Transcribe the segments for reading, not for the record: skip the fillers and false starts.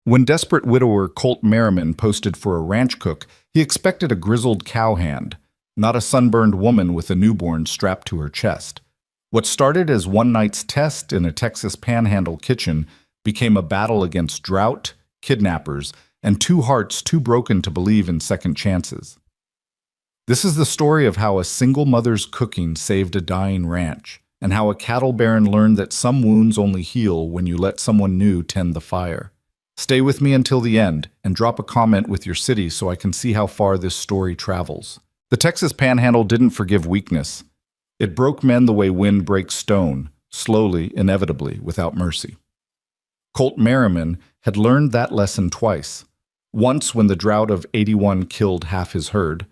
When desperate widower Colt Merriman posted for a ranch cook, he expected a grizzled cowhand, not a sunburned woman with a newborn strapped to her chest. What started as one night's test in a Texas panhandle kitchen became a battle against drought, kidnappers, and two hearts too broken to believe in second chances. This is the story of how a single mother's cooking saved a dying ranch, and how a cattle baron learned that some wounds only heal when you let someone new tend the fire. Stay with me until the end, and drop a comment with your city so I can see how far this story travels. The Texas Panhandle didn't forgive weakness. It broke men the way wind breaks stone, slowly, inevitably, without mercy. Colt Merriman had learned that lesson twice. Once when the drought of '81 killed half his herd,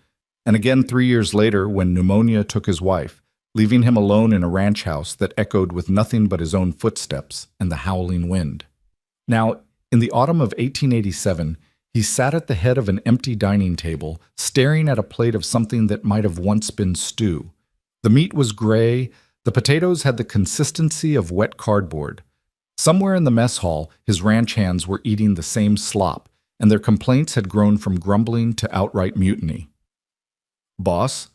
and again 3 years later when pneumonia took his wife, leaving him alone in a ranch house that echoed with nothing but his own footsteps and the howling wind. Now, in the autumn of 1887, he sat at the head of an empty dining table, staring at a plate of something that might have once been stew. The meat was gray, the potatoes had the consistency of wet cardboard. Somewhere in the mess hall, his ranch hands were eating the same slop, and their complaints had grown from grumbling to outright mutiny. "Boss?"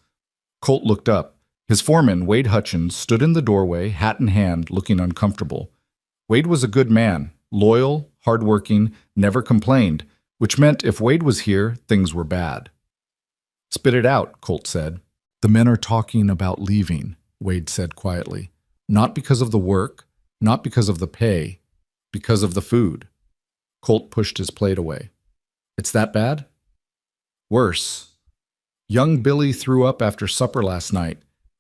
Colt looked up. His foreman, Wade Hutchins, stood in the doorway, hat in hand, looking uncomfortable. Wade was a good man, loyal, hardworking, never complained, which meant if Wade was here, things were bad. "Spit it out," Colt said. "The men are talking about leaving," Wade said quietly. "Not because of the work, not because of the pay, because of the food." Colt pushed his plate away. "It's that bad?" "Worse. Young Billy threw up after supper last night.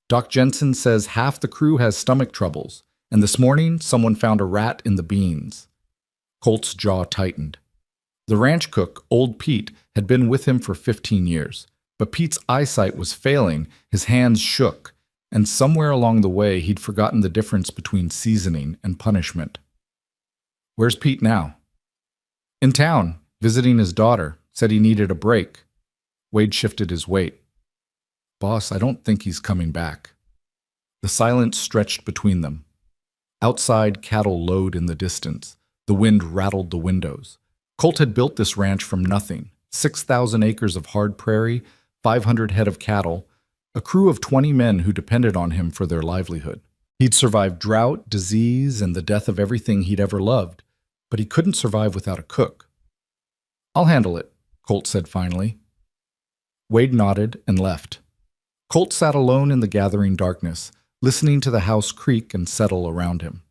Doc Jensen says half the crew has stomach troubles, and this morning someone found a rat in the beans." Colt's jaw tightened. The ranch cook, Old Pete, had been with him for 15 years, but Pete's eyesight was failing, his hands shook, and somewhere along the way he'd forgotten the difference between seasoning and punishment. "Where's Pete now?" "In town, visiting his daughter. Said he needed a break." Wade shifted his weight. "Boss, I don't think he's coming back." The silence stretched between them. Outside, cattle lowed in the distance. The wind rattled the windows. Colt had built this ranch from nothing. 6,000 acres of hard prairie, 500 head of cattle, a crew of 20 men who depended on him for their livelihood. He'd survived drought, disease, and the death of everything he'd ever loved, but he couldn't survive without a cook. "I'll handle it," Colt said finally. Wade nodded and left. Colt sat alone in the gathering darkness, listening to the house creak and settle around him.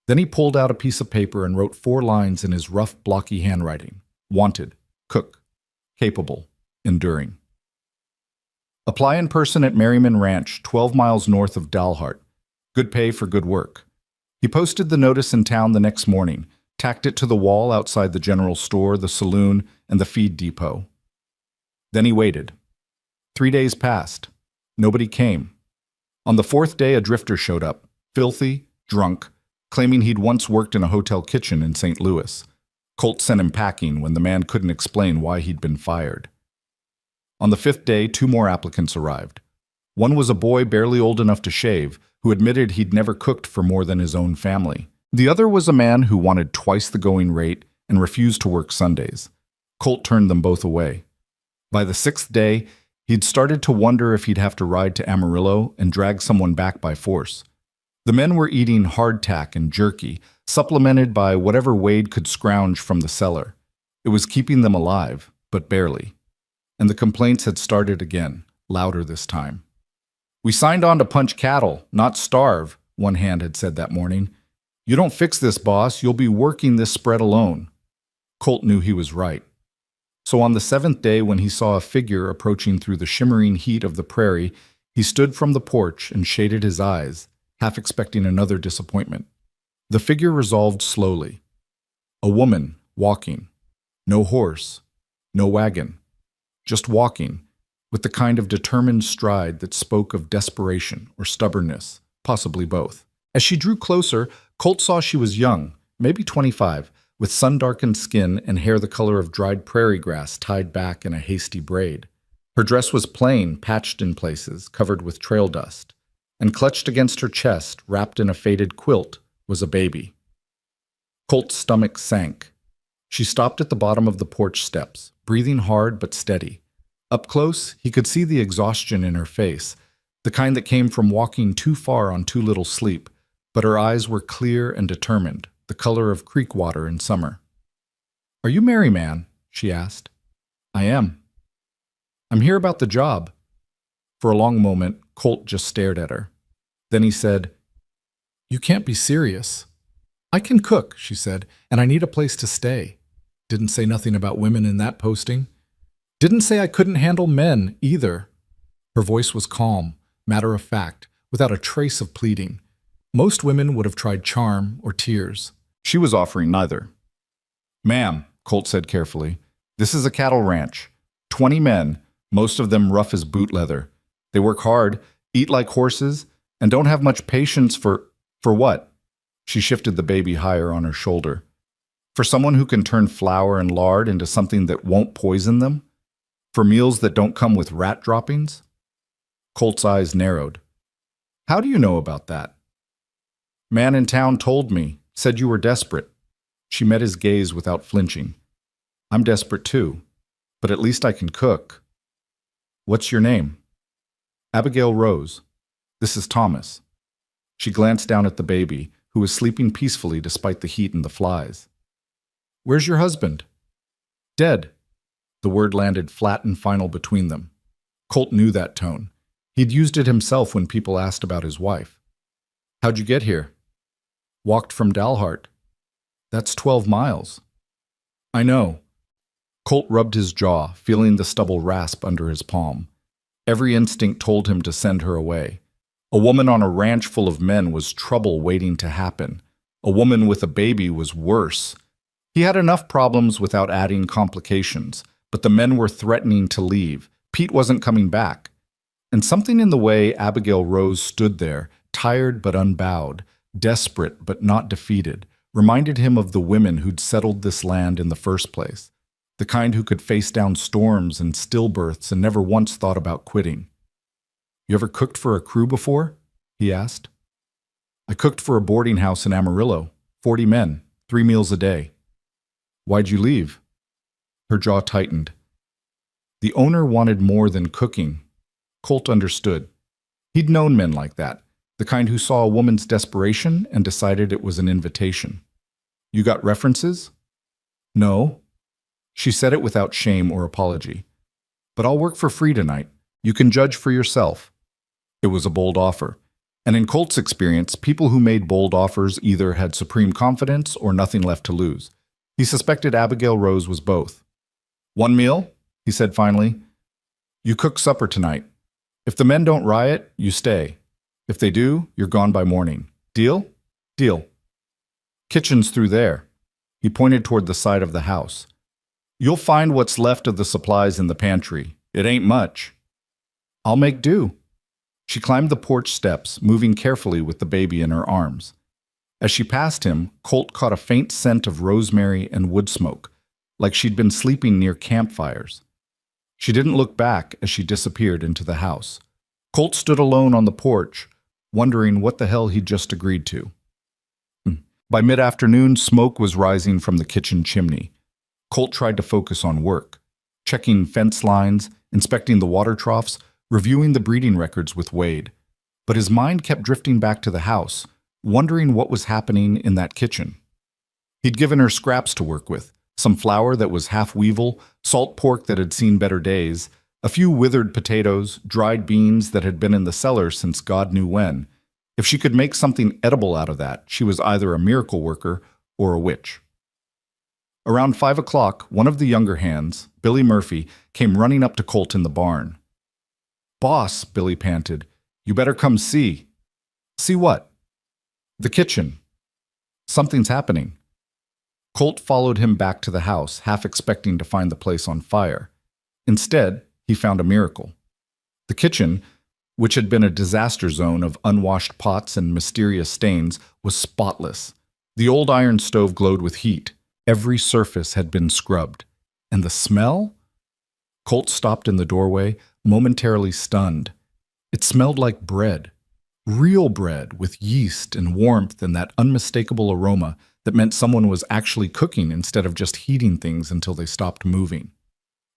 Then he pulled out a piece of paper and wrote 4 lines in his rough, blocky handwriting. Wanted, cook, capable, enduring. Apply in person at Merriman Ranch, 12 miles north of Dalhart. Good pay for good work. He posted the notice in town the next morning, tacked it to the wall outside the general store, the saloon, and the feed depot. Then he waited. 3 days passed. Nobody came. On the 4th day, a drifter showed up, filthy, drunk, claiming he'd once worked in a hotel kitchen in St. Louis. Colt sent him packing when the man couldn't explain why he'd been fired. On the 5th day, 2 more applicants arrived. One was a boy barely old enough to shave, who admitted he'd never cooked for more than his own family. The other was a man who wanted twice the going rate and refused to work Sundays. Colt turned them both away. By the 6th day, he'd started to wonder if he'd have to ride to Amarillo and drag someone back by force. The men were eating hardtack and jerky, supplemented by whatever Wade could scrounge from the cellar. It was keeping them alive, but barely. And the complaints had started again, louder this time. "We signed on to punch cattle, not starve," one hand had said that morning. "You don't fix this, boss. You'll be working this spread alone." Colt knew he was right. So on the 7th day, when he saw a figure approaching through the shimmering heat of the prairie, he stood from the porch and shaded his eyes, half expecting another disappointment. The figure resolved slowly. A woman, walking. No horse, no wagon. Just walking, with the kind of determined stride that spoke of desperation or stubbornness, possibly both. As she drew closer, Colt saw she was young, maybe 25, with sun-darkened skin and hair the color of dried prairie grass tied back in a hasty braid. Her dress was plain, patched in places, covered with trail dust, and clutched against her chest, wrapped in a faded quilt, was a baby. Colt's stomach sank. She stopped at the bottom of the porch steps, breathing hard but steady. Up close, he could see the exhaustion in her face, the kind that came from walking too far on too little sleep, but her eyes were clear and determined, the color of creek water in summer. "Are you Mary, man?" she asked. "I am." "I'm here about the job." For a long moment, Colt just stared at her. Then he said, "You can't be serious." "I can cook," she said, "and I need a place to stay." Didn't say nothing about women in that posting. Didn't say I couldn't handle men, either. Her voice was calm, matter of fact, without a trace of pleading. Most women would have tried charm or tears. She was offering neither. "Ma'am," Colt said carefully, "this is a cattle ranch. 20 men, most of them rough as boot leather. They work hard, eat like horses, and don't have much patience for what?" She shifted the baby higher on her shoulder. "For someone who can turn flour and lard into something that won't poison them? For meals that don't come with rat droppings?" Colt's eyes narrowed. "How do you know about that?" "Man in town told me, said you were desperate." She met his gaze without flinching. "I'm desperate too, but at least I can cook." "What's your name?" "Abigail Rose. This is Thomas." She glanced down at the baby, who was sleeping peacefully despite the heat and the flies. "Where's your husband?" "Dead." The word landed flat and final between them. Colt knew that tone. He'd used it himself when people asked about his wife. "How'd you get here?" "Walked from Dalhart." "That's 12 miles." "I know." Colt rubbed his jaw, feeling the stubble rasp under his palm. Every instinct told him to send her away. A woman on a ranch full of men was trouble waiting to happen. A woman with a baby was worse. He had enough problems without adding complications, but the men were threatening to leave. Pete wasn't coming back. And something in the way Abigail Rose stood there, tired but unbowed, desperate but not defeated, reminded him of the women who'd settled this land in the first place, the kind who could face down storms and stillbirths and never once thought about quitting. "You ever cooked for a crew before?" he asked. "I cooked for a boarding house in Amarillo, 40 men, 3 meals a day." "Why'd you leave?" Her jaw tightened. The owner wanted more than cooking. Colt understood. He'd known men like that, the kind who saw a woman's desperation and decided it was an invitation. "You got references?" "No." She said it without shame or apology. "But I'll work for free tonight. You can judge for yourself." It was a bold offer. And in Colt's experience, people who made bold offers either had supreme confidence or nothing left to lose. He suspected Abigail Rose was both. "1 meal?" he said finally. "You cook supper tonight. If the men don't riot, you stay. If they do, you're gone by morning. Deal?" "Deal." "Kitchen's through there." He pointed toward the side of the house. "You'll find what's left of the supplies in the pantry. It ain't much." "I'll make do." She climbed the porch steps, moving carefully with the baby in her arms. As she passed him, Colt caught a faint scent of rosemary and wood smoke, like she'd been sleeping near campfires. She didn't look back as she disappeared into the house. Colt stood alone on the porch, wondering what the hell he'd just agreed to. By mid-afternoon, smoke was rising from the kitchen chimney. Colt tried to focus on work, checking fence lines, inspecting the water troughs, reviewing the breeding records with Wade. But his mind kept drifting back to the house, wondering what was happening in that kitchen. He'd given her scraps to work with, some flour that was half weevil, salt pork that had seen better days, a few withered potatoes, dried beans that had been in the cellar since God knew when. If she could make something edible out of that, she was either a miracle worker or a witch. Around 5 o'clock, one of the younger hands, Billy Murphy, came running up to Colt in the barn. "Boss," Billy panted, "you better come see." "See what?" "The kitchen. Something's happening." Colt followed him back to the house, half expecting to find the place on fire. Instead, he found a miracle. The kitchen, which had been a disaster zone of unwashed pots and mysterious stains, was spotless. The old iron stove glowed with heat. Every surface had been scrubbed. And the smell? Colt stopped in the doorway, momentarily stunned. It smelled like bread. Real bread with yeast and warmth and that unmistakable aroma That meant someone was actually cooking instead of just heating things until they stopped moving.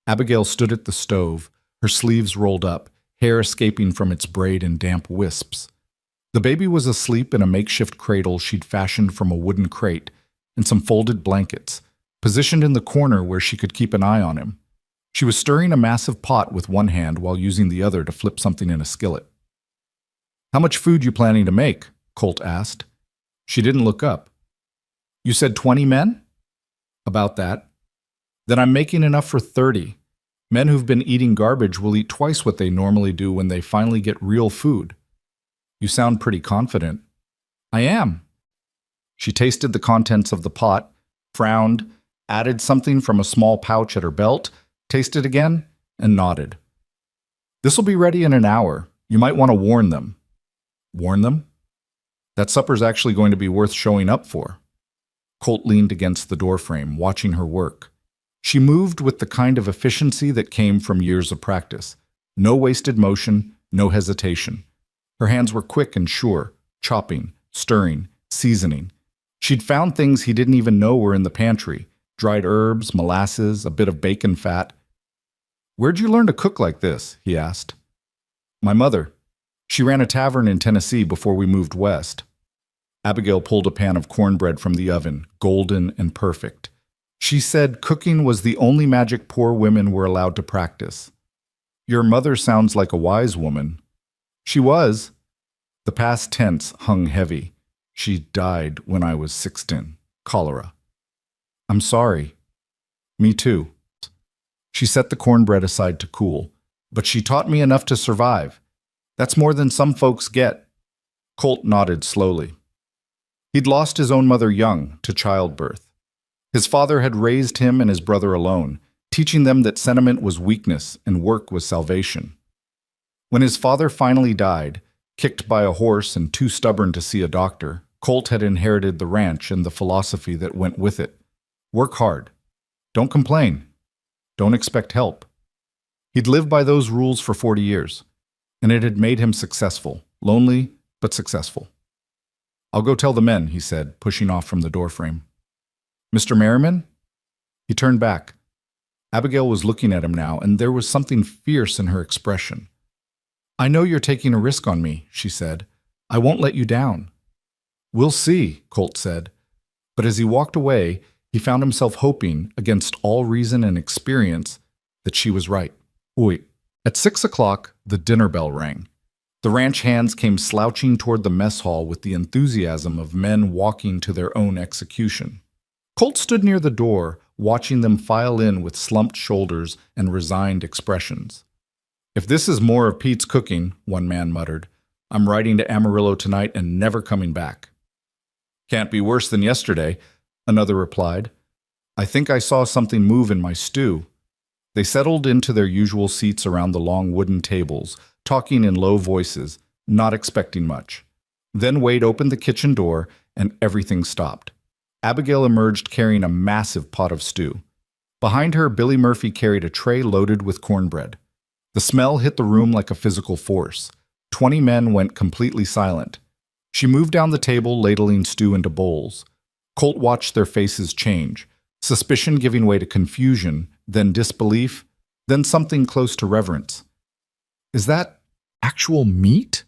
Abigail stood at the stove, her sleeves rolled up, hair escaping from its braid in damp wisps. The baby was asleep in a makeshift cradle she'd fashioned from a wooden crate and some folded blankets, positioned in the corner where she could keep an eye on him. She was stirring a massive pot with one hand while using the other to flip something in a skillet. "How much food you planning to make?" Colt asked. She didn't look up. "You said 20 men?" "About that." "Then I'm making enough for 30. Men who've been eating garbage will eat twice what they normally do when they finally get real food." "You sound pretty confident." "I am." She tasted the contents of the pot, frowned, added something from a small pouch at her belt, tasted again, and nodded. "This'll be ready in an hour. You might want to warn them." "Warn them?" "That supper's actually going to be worth showing up for." Colt leaned against the doorframe, watching her work. She moved with the kind of efficiency that came from years of practice. No wasted motion, no hesitation. Her hands were quick and sure, chopping, stirring, seasoning. She'd found things he didn't even know were in the pantry: dried herbs, molasses, a bit of bacon fat. "Where'd you learn to cook like this?" he asked. "My mother. She ran a tavern in Tennessee before we moved west." Abigail pulled a pan of cornbread from the oven, golden and perfect. She said cooking was the only magic poor women were allowed to practice. "Your mother sounds like a wise woman." "She was." The past tense hung heavy. "She died when I was 16. Cholera." "I'm sorry." "Me too." She set the cornbread aside to cool. "But she taught me enough to survive. That's more than some folks get." Colt nodded slowly. He'd lost his own mother young, to childbirth. His father had raised him and his brother alone, teaching them that sentiment was weakness and work was salvation. When his father finally died, kicked by a horse and too stubborn to see a doctor, Colt had inherited the ranch and the philosophy that went with it. Work hard. Don't complain. Don't expect help. He'd lived by those rules for 40 years, and it had made him successful, lonely, but successful. "I'll go tell the men," he said, pushing off from the doorframe. "Mr. Merriman?" He turned back. Abigail was looking at him now, and there was something fierce in her expression. "I know you're taking a risk on me," she said. "I won't let you down." "We'll see," Colt said. But as he walked away, he found himself hoping, against all reason and experience, that she was right. Wait. At 6 o'clock, the dinner bell rang. The ranch hands came slouching toward the mess hall with the enthusiasm of men walking to their own execution. Colt stood near the door, watching them file in with slumped shoulders and resigned expressions. "If this is more of Pete's cooking," one man muttered, "I'm riding to Amarillo tonight and never coming back." "Can't be worse than yesterday," another replied. "I think I saw something move in my stew." They settled into their usual seats around the long wooden tables, talking in low voices, not expecting much. Then Wade opened the kitchen door, and everything stopped. Abigail emerged carrying a massive pot of stew. Behind her, Billy Murphy carried a tray loaded with cornbread. The smell hit the room like a physical force. 20 men went completely silent. She moved down the table, ladling stew into bowls. Colt watched their faces change, suspicion giving way to confusion, then disbelief, then something close to reverence. "Is that actual meat?"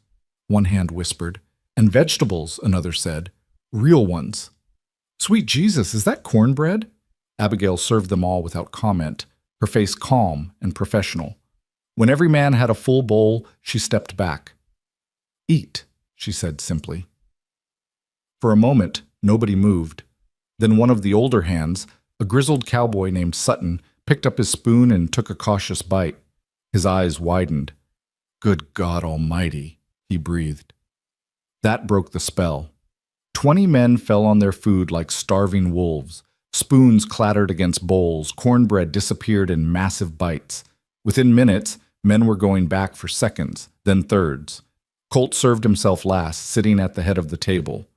one hand whispered. "And vegetables," another said. "Real ones." "Sweet Jesus, is that cornbread?" Abigail served them all without comment, her face calm and professional. When every man had a full bowl, she stepped back. "Eat," she said simply. For a moment, nobody moved. Then one of the older hands, a grizzled cowboy named Sutton, picked up his spoon and took a cautious bite. His eyes widened. "Good God Almighty," he breathed. That broke the spell. 20 men fell on their food like starving wolves. Spoons clattered against bowls, cornbread disappeared in massive bites. Within minutes, men were going back for seconds, then thirds. Colt served himself last, sitting at the head of the table.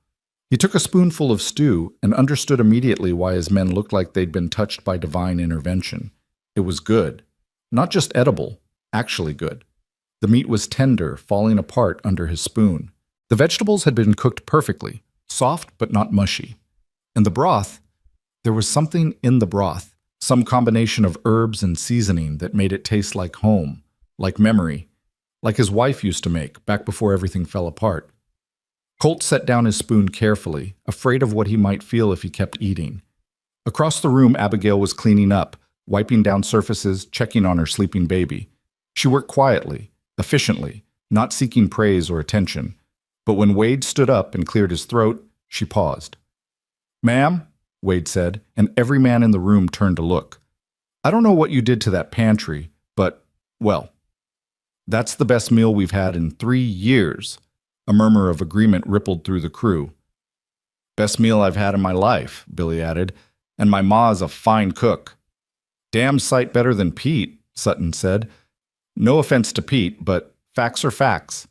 He took a spoonful of stew and understood immediately why his men looked like they'd been touched by divine intervention. It was good. Not just edible, actually good. The meat was tender, falling apart under his spoon. The vegetables had been cooked perfectly, soft but not mushy. And the broth, there was something in the broth, some combination of herbs and seasoning that made it taste like home, like memory, like his wife used to make back before everything fell apart. Colt set down his spoon carefully, afraid of what he might feel if he kept eating. Across the room, Abigail was cleaning up, wiping down surfaces, checking on her sleeping baby. She worked quietly, efficiently, not seeking praise or attention. But when Wade stood up and cleared his throat, she paused. "Ma'am," Wade said, and every man in the room turned to look. "I don't know what you did to that pantry, but, well, that's the best meal we've had in 3 years." A murmur of agreement rippled through the crew. "Best meal I've had in my life," Billy added, "and my ma's a fine cook." "Damn sight better than Pete," Sutton said. "No offense to Pete, but facts are facts."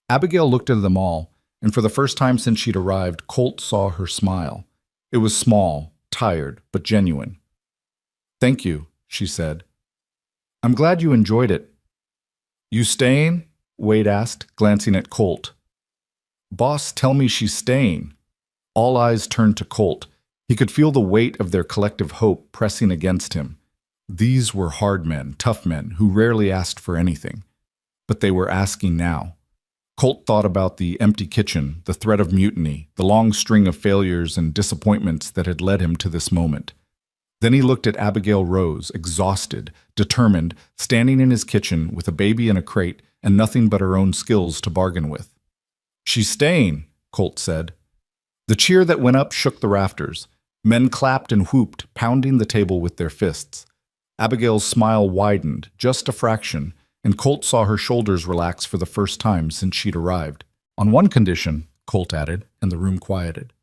Abigail looked at them all, and for the first time since she'd arrived, Colt saw her smile. It was small, tired, but genuine. "Thank you," she said. "I'm glad you enjoyed it." "You staying?" Wade asked, glancing at Colt. "Boss, tell me she's staying." All eyes turned to Colt. He could feel the weight of their collective hope pressing against him. These were hard men, tough men, who rarely asked for anything. But they were asking now. Colt thought about the empty kitchen, the threat of mutiny, the long string of failures and disappointments that had led him to this moment. Then he looked at Abigail Rose, exhausted, determined, standing in his kitchen with a baby in a crate and nothing but her own skills to bargain with. "She's staying," Colt said. The cheer that went up shook the rafters. Men clapped and whooped, pounding the table with their fists. Abigail's smile widened, just a fraction, and Colt saw her shoulders relax for the first time since she'd arrived. "On one condition," Colt added, and the room quieted.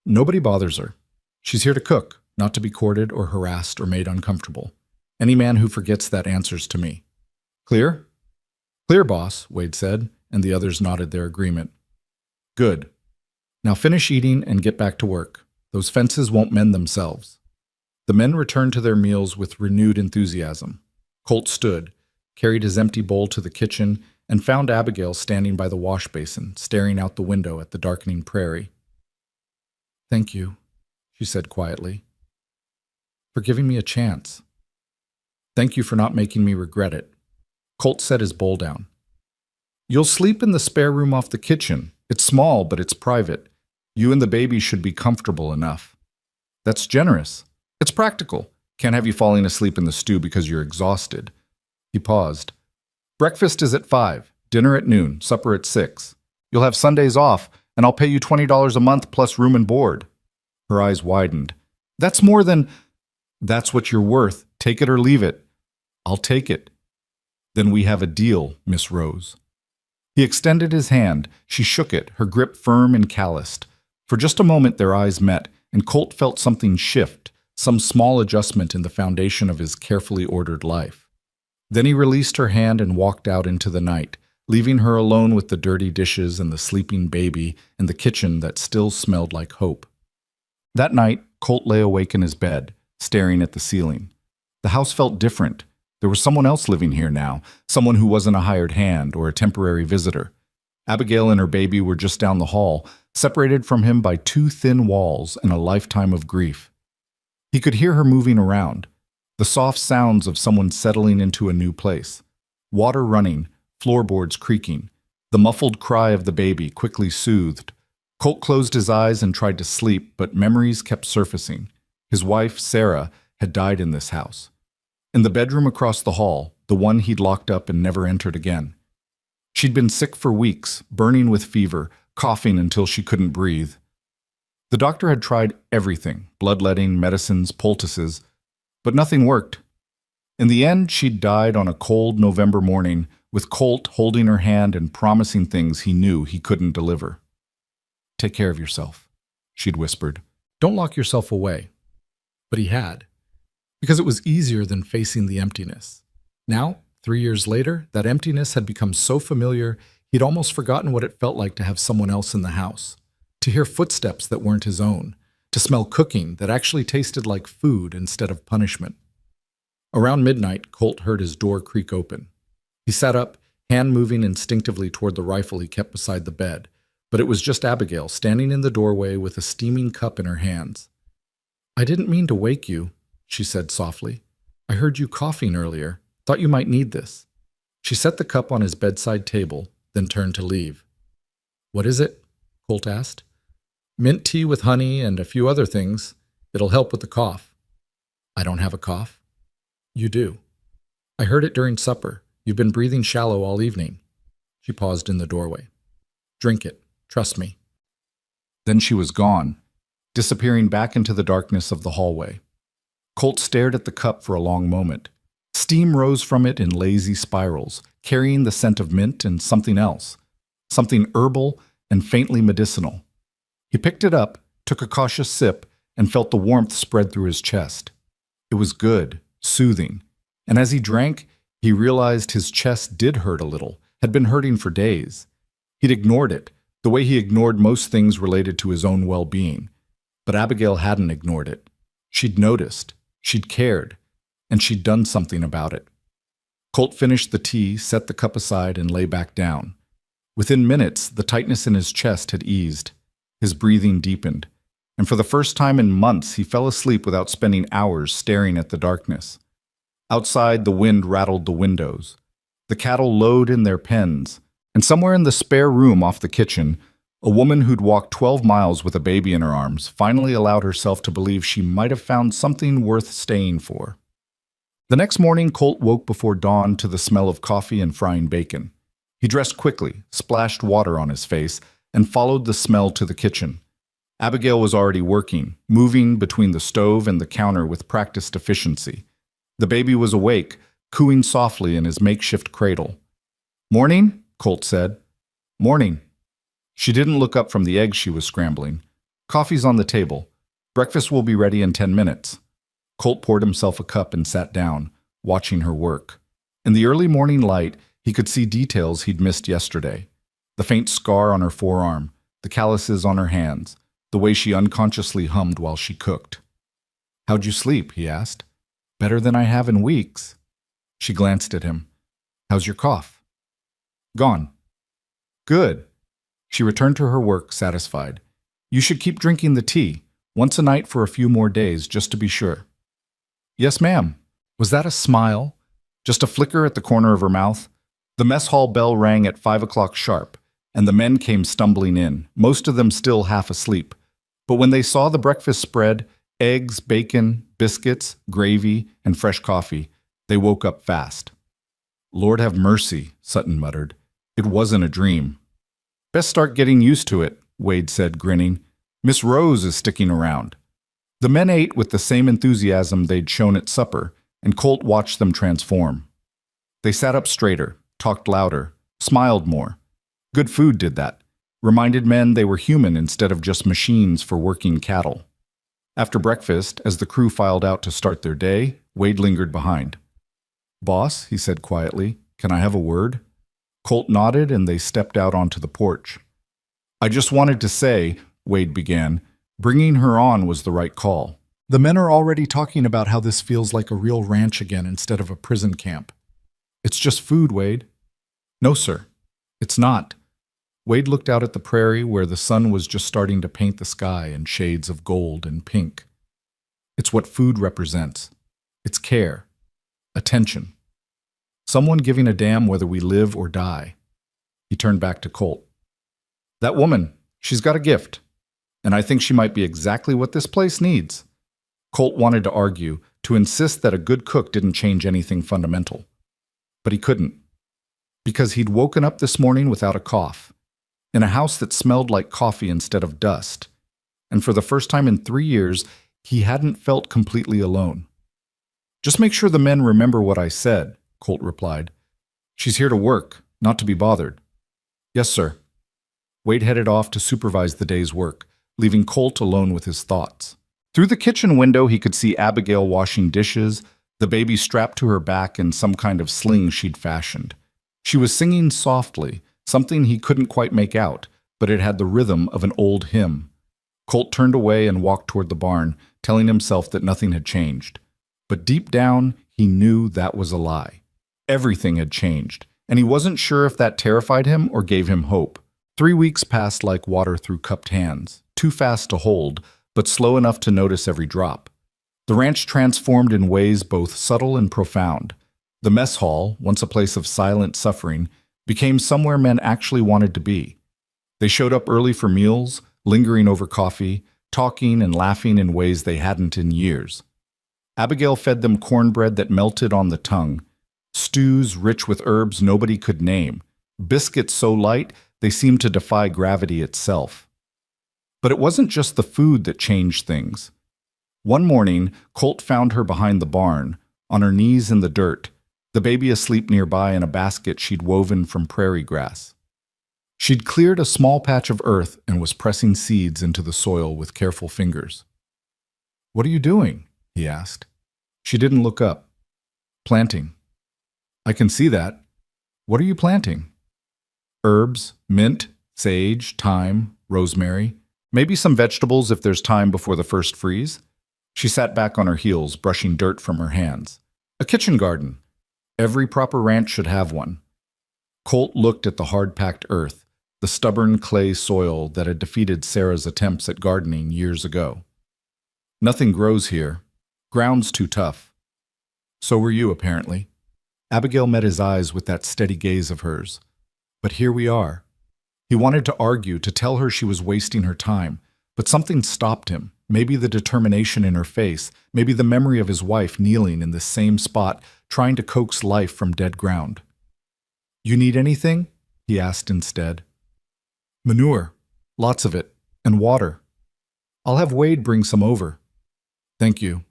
"Nobody bothers her. She's here to cook, not to be courted or harassed or made uncomfortable. Any man who forgets that answers to me. Clear?" "Clear, boss," Wade said, and the others nodded their agreement. "Good. Now finish eating and get back to work. Those fences won't mend themselves." The men returned to their meals with renewed enthusiasm. Colt stood, carried his empty bowl to the kitchen, and found Abigail standing by the wash basin, staring out the window at the darkening prairie. "Thank you," she said quietly, "for giving me a chance. Thank you for not making me regret it." Colt set his bowl down. "You'll sleep in the spare room off the kitchen. It's small, but it's private. You and the baby should be comfortable enough." "That's generous. It's practical. Can't have you falling asleep in the stew because you're exhausted." He paused. "Breakfast is at 5, dinner at noon, supper at 6. You'll have Sundays off, and I'll pay you $20 a month plus room and board." Her eyes widened. "That's more than—" "That's what you're worth. Take it or leave it." "I'll take it." "Then we have a deal, Miss Rose." He extended his hand. She shook it, her grip firm and calloused. For just a moment their eyes met, and Colt felt something shift, some small adjustment in the foundation of his carefully ordered life. Then he released her hand and walked out into the night, leaving her alone with the dirty dishes and the sleeping baby and the kitchen that still smelled like hope. That night, Colt lay awake in his bed, staring at the ceiling. The house felt different. There was someone else living here now, someone who wasn't a hired hand or a temporary visitor. Abigail and her baby were just down the hall, separated from him by 2 thin walls and a lifetime of grief. He could hear her moving around, the soft sounds of someone settling into a new place. Water running, floorboards creaking, the muffled cry of the baby quickly soothed. Colt closed his eyes and tried to sleep, but memories kept surfacing. His wife, Sarah, had died in this house. In the bedroom across the hall, the one he'd locked up and never entered again. She'd been sick for weeks, burning with fever, coughing until she couldn't breathe. The doctor had tried everything, bloodletting, medicines, poultices, but nothing worked. In the end, she'd died on a cold November morning, with Colt holding her hand and promising things he knew he couldn't deliver. "Take care of yourself," she'd whispered. "Don't lock yourself away." But he had, because it was easier than facing the emptiness. Now, 3 years later, that emptiness had become so familiar, he'd almost forgotten what it felt like to have someone else in the house, to hear footsteps that weren't his own, to smell cooking that actually tasted like food instead of punishment. Around midnight, Colt heard his door creak open. He sat up, hand moving instinctively toward the rifle he kept beside the bed, But it was just Abigail standing in the doorway with a steaming cup in her hands. "I didn't mean to wake you," she said softly. "I heard you coughing earlier. Thought you might need this." She set the cup on his bedside table, then turned to leave. "What is it?" Colt asked. "Mint tea with honey and a few other things. It'll help with the cough." "I don't have a cough." "You do. I heard it during supper. You've been breathing shallow all evening." She paused in the doorway. "Drink it. Trust me." Then she was gone, disappearing back into the darkness of the hallway. Colt stared at the cup for a long moment. Steam rose from it in lazy spirals, carrying the scent of mint and something else, something herbal and faintly medicinal. He picked it up, took a cautious sip, and felt the warmth spread through his chest. It was good, soothing, and as he drank, he realized his chest did hurt a little, had been hurting for days. He'd ignored it, the way he ignored most things related to his own well-being. But Abigail hadn't ignored it. She'd noticed, she'd cared, and she'd done something about it. Colt finished the tea, set the cup aside, and lay back down. Within minutes, the tightness in his chest had eased. His breathing deepened, and for the first time in months, he fell asleep without spending hours staring at the darkness. Outside, the wind rattled the windows. The cattle lowed in their pens, and somewhere in the spare room off the kitchen, a woman who'd walked 12 miles with a baby in her arms finally allowed herself to believe she might have found something worth staying for. The next morning, Colt woke before dawn to the smell of coffee and frying bacon. He dressed quickly, splashed water on his face, and followed the smell to the kitchen. Abigail was already working, moving between the stove and the counter with practiced efficiency. The baby was awake, cooing softly in his makeshift cradle. "Morning?" Colt said. "Morning." She didn't look up from the eggs she was scrambling. "Coffee's on the table. Breakfast will be ready in 10 minutes. Colt poured himself a cup and sat down, watching her work. In the early morning light, he could see details he'd missed yesterday. The faint scar on her forearm, the calluses on her hands, the way she unconsciously hummed while she cooked. "How'd you sleep?" he asked. "Better than I have in weeks." She glanced at him. "How's your cough?" "Gone." "Good." She returned to her work, satisfied. "You should keep drinking the tea, once a night for a few more days, just to be sure." "Yes, ma'am." Was that a smile? Just a flicker at the corner of her mouth? The mess hall bell rang at 5 o'clock sharp, and the men came stumbling in, most of them still half asleep. But when they saw the breakfast spread, eggs, bacon, biscuits, gravy, and fresh coffee, they woke up fast. "Lord have mercy," Sutton muttered. "It wasn't a dream." "Best start getting used to it," Wade said, grinning. "Miss Rose is sticking around." The men ate with the same enthusiasm they'd shown at supper, and Colt watched them transform. They sat up straighter, talked louder, smiled more. Good food did that. Reminded men they were human instead of just machines for working cattle. After breakfast, as the crew filed out to start their day, Wade lingered behind. "Boss," he said quietly, "can I have a word?" Colt nodded and they stepped out onto the porch. "I just wanted to say," Wade began, "bringing her on was the right call. The men are already talking about how this feels like a real ranch again instead of a prison camp." "It's just food, Wade." "No, sir, it's not." Wade looked out at the prairie where the sun was just starting to paint the sky in shades of gold and pink. "It's what food represents. It's care. Attention. Someone giving a damn whether we live or die." He turned back to Colt. "That woman, she's got a gift. And I think she might be exactly what this place needs." Colt wanted to argue, to insist that a good cook didn't change anything fundamental. But he couldn't. Because he'd woken up this morning without a cough, in a house that smelled like coffee instead of dust, and for the first time in 3 years, he hadn't felt completely alone. "Just make sure the men remember what I said," Colt replied. "She's here to work, not to be bothered." "Yes, sir." Wade headed off to supervise the day's work, leaving Colt alone with his thoughts. Through the kitchen window, he could see Abigail washing dishes, the baby strapped to her back in some kind of sling she'd fashioned. She was singing softly, something he couldn't quite make out, but it had the rhythm of an old hymn. Colt turned away and walked toward the barn, telling himself that nothing had changed. But deep down, he knew that was a lie. Everything had changed, and he wasn't sure if that terrified him or gave him hope. 3 weeks passed like water through cupped hands, too fast to hold, but slow enough to notice every drop. The ranch transformed in ways both subtle and profound. The mess hall, once a place of silent suffering, became somewhere men actually wanted to be. They showed up early for meals, lingering over coffee, talking and laughing in ways they hadn't in years. Abigail fed them cornbread that melted on the tongue, stews rich with herbs nobody could name, biscuits so light they seemed to defy gravity itself. But it wasn't just the food that changed things. One morning, Colt found her behind the barn, on her knees in the dirt, the baby asleep nearby in a basket she'd woven from prairie grass. She'd cleared a small patch of earth and was pressing seeds into the soil with careful fingers. "What are you doing?" he asked. She didn't look up. "Planting." "I can see that. What are you planting?" "Herbs, mint, sage, thyme, rosemary, maybe some vegetables if there's time before the first freeze." She sat back on her heels, brushing dirt from her hands. "A kitchen garden. Every proper ranch should have one." Colt looked at the hard-packed earth, the stubborn clay soil that had defeated Sarah's attempts at gardening years ago. "Nothing grows here. Ground's too tough." "So were you, apparently." Abigail met his eyes with that steady gaze of hers. "But here we are." He wanted to argue, to tell her she was wasting her time, but something stopped him. Maybe the determination in her face, maybe the memory of his wife kneeling in this same spot, trying to coax life from dead ground. "You need anything?" he asked instead. "Manure. Lots of it. And water. I'll have Wade bring some over." "Thank you."